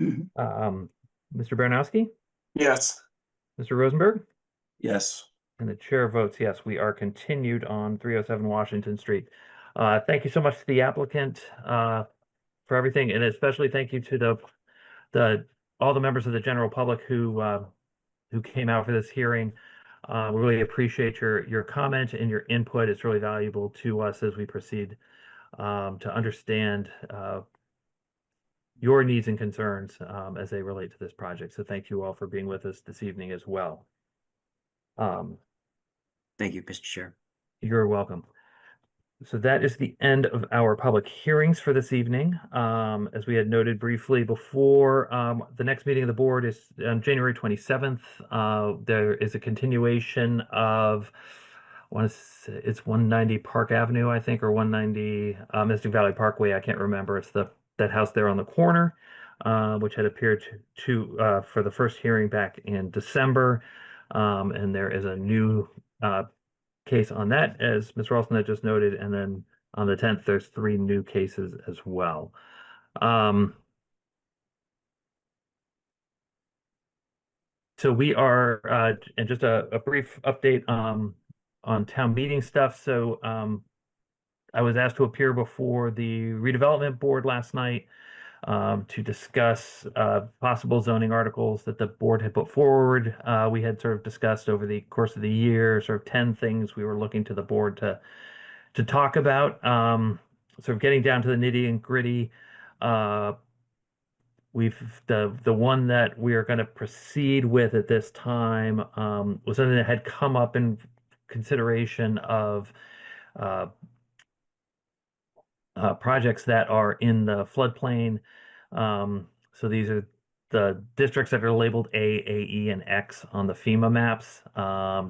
Mr. Baranowski? Yes. Mr. Rosenberg? Yes. And the chair votes yes. We are continued on 307 Washington Street. Thank you so much to the applicant for everything, and especially thank you to all the members of the general public who came out for this hearing. We really appreciate your comment and your input. It's really valuable to us as we proceed to understand your needs and concerns as they relate to this project. So thank you all for being with us this evening as well. Thank you, Mr. Chair. You're welcome. So that is the end of our public hearings for this evening. As we had noted briefly before, the next meeting of the board is on January 27th. There is a continuation of, I want to say it's 190 Park Avenue, I think, or 190 Mystic Valley Parkway. I can't remember. It's that house there on the corner, which had appeared for the first hearing back in December. And there is a new case on that, as Ms. Ralston had just noted, and then on the 10th, there's 3 new cases as well. So we are, and just a brief update on town meeting stuff. So I was asked to appear before the redevelopment board last night to discuss possible zoning articles that the board had put forward. We had sort of discussed over the course of the year, sort of 10 things we were looking to the board to talk about. Sort of getting down to the nitty and gritty. The one that we are going to proceed with at this time was something that had come up in consideration of projects that are in the floodplain. So these are the districts that are labeled A, AE, and X on the FEMA maps.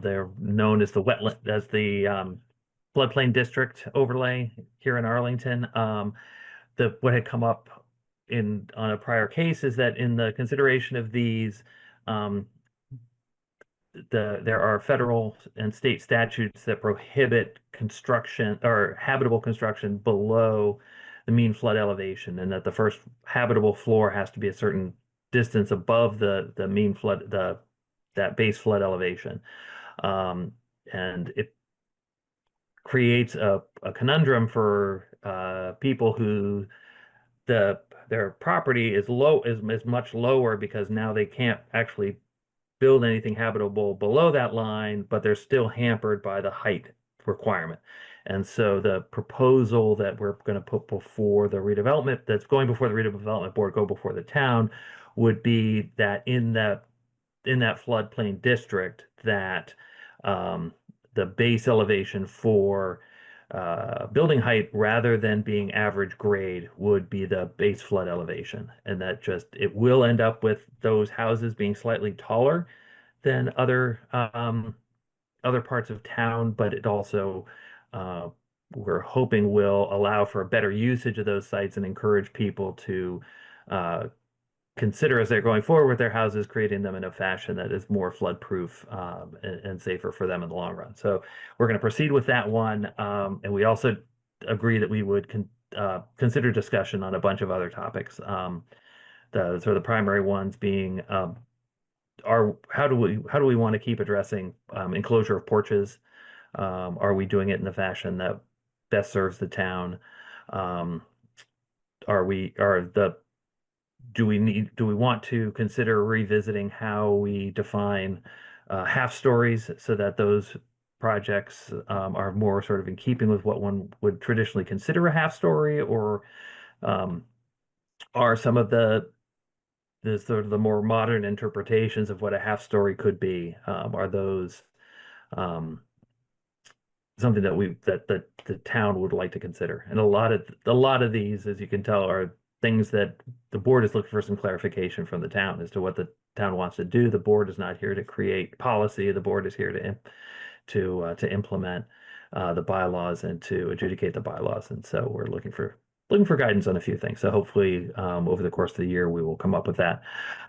They're known as the floodplain district overlay here in Arlington. What had come up on a prior case is that in the consideration of these, there are federal and state statutes that prohibit construction or habitable construction below the mean flood elevation, and that the first habitable floor has to be a certain distance above the mean flood, that base flood elevation. And it creates a conundrum for people who their property is much lower, because now they can't actually build anything habitable below that line, but they're still hampered by the height requirement. And so the proposal that we're going to put before the redevelopment, that's going before the redevelopment board, go before the town, would be that in that floodplain district, that the base elevation for building height, rather than being average grade, would be the base flood elevation. And that just, it will end up with those houses being slightly taller than other parts of town, but it also, we're hoping, will allow for a better usage of those sites and encourage people to consider, as they're going forward with their houses, creating them in a fashion that is more flood-proof and safer for them in the long run. So we're going to proceed with that one. And we also agree that we would consider discussion on a bunch of other topics. The sort of the primary ones being how do we want to keep addressing enclosure of porches? Are we doing it in the fashion that best serves the town? Do we want to consider revisiting how we define half stories, so that those projects are more sort of in keeping with what one would traditionally consider a half story? Or are some of the sort of the more modern interpretations of what a half story could be, are those something that the town would like to consider? And a lot of these, as you can tell, are things that the board is looking for some clarification from the town as to what the town wants to do. The board is not here to create policy. The board is here to implement the bylaws and to adjudicate the bylaws. And so we're looking for guidance on a few things. So hopefully, over the course of the year, we will come up with that.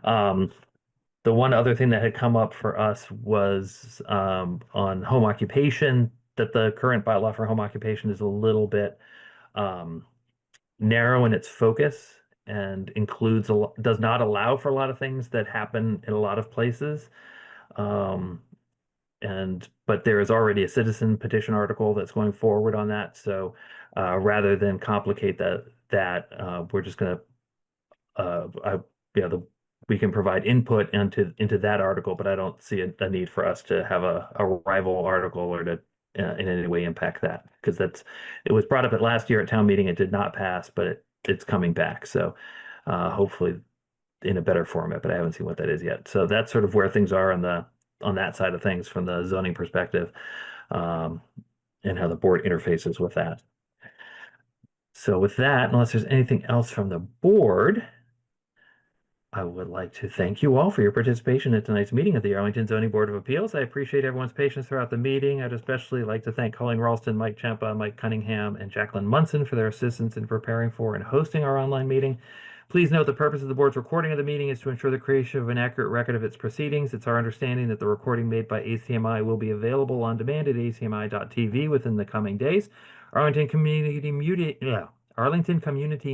The one other thing that had come up for us was on home occupation, that the current bylaw for home occupation is a little bit narrow in its focus, and does not allow for a lot of things that happen in a lot of places. But there is already a citizen petition article that's going forward on that. So rather than complicate that, we're just going to, we can provide input into that article, but I don't see a need for us to have a rival article or to in any way impact that, because it was brought up at last year at town meeting. It did not pass, but it's coming back. So hopefully in a better format, but I haven't seen what that is yet. So that's sort of where things are on that side of things from the zoning perspective, and how the board interfaces with that. So with that, unless there's anything else from the board, I would like to thank you all for your participation in tonight's meeting of the Arlington Zoning Board of Appeals. I appreciate everyone's patience throughout the meeting. I'd especially like to thank Colleen Ralston, Mike Champa, Mike Cunningham, and Jacqueline Munson for their assistance in preparing for and hosting our online meeting. Please note the purpose of the board's recording of the meeting is to ensure the creation of an accurate record of its proceedings. It's our understanding that the recording made by ACMi will be available on demand at acmi.tv within the coming days. Arlington Community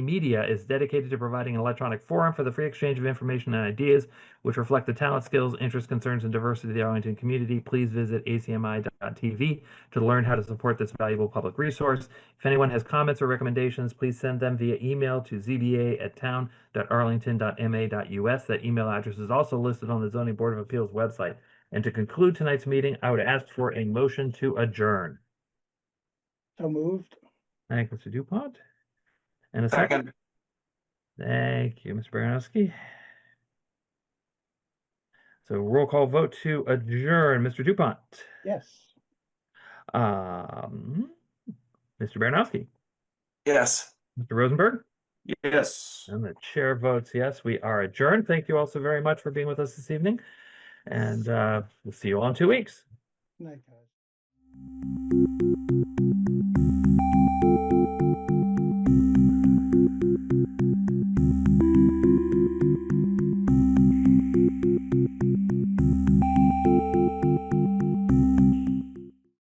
Media is dedicated to providing an electronic forum for the free exchange of information and ideas which reflect the talent, skills, interests, concerns, and diversity of the Arlington community. Please visit acmi.tv to learn how to support this valuable public resource. If anyone has comments or recommendations, please send them via email to zba@town.arlington.ma.us. That email address is also listed on the Zoning Board of Appeals website. And to conclude tonight's meeting, I would ask for a motion to adjourn. So moved. Thank you, Mr. DuPont. And a second. Thank you, Mr. Baranowski. So roll call vote to adjourn. Mr. DuPont. Yes. Mr. Baranowski. Yes. Mr. Rosenberg. Yes. And the chair votes yes. We are adjourned. Thank you all so very much for being with us this evening. And we'll see you all in 2 weeks. Night, guys.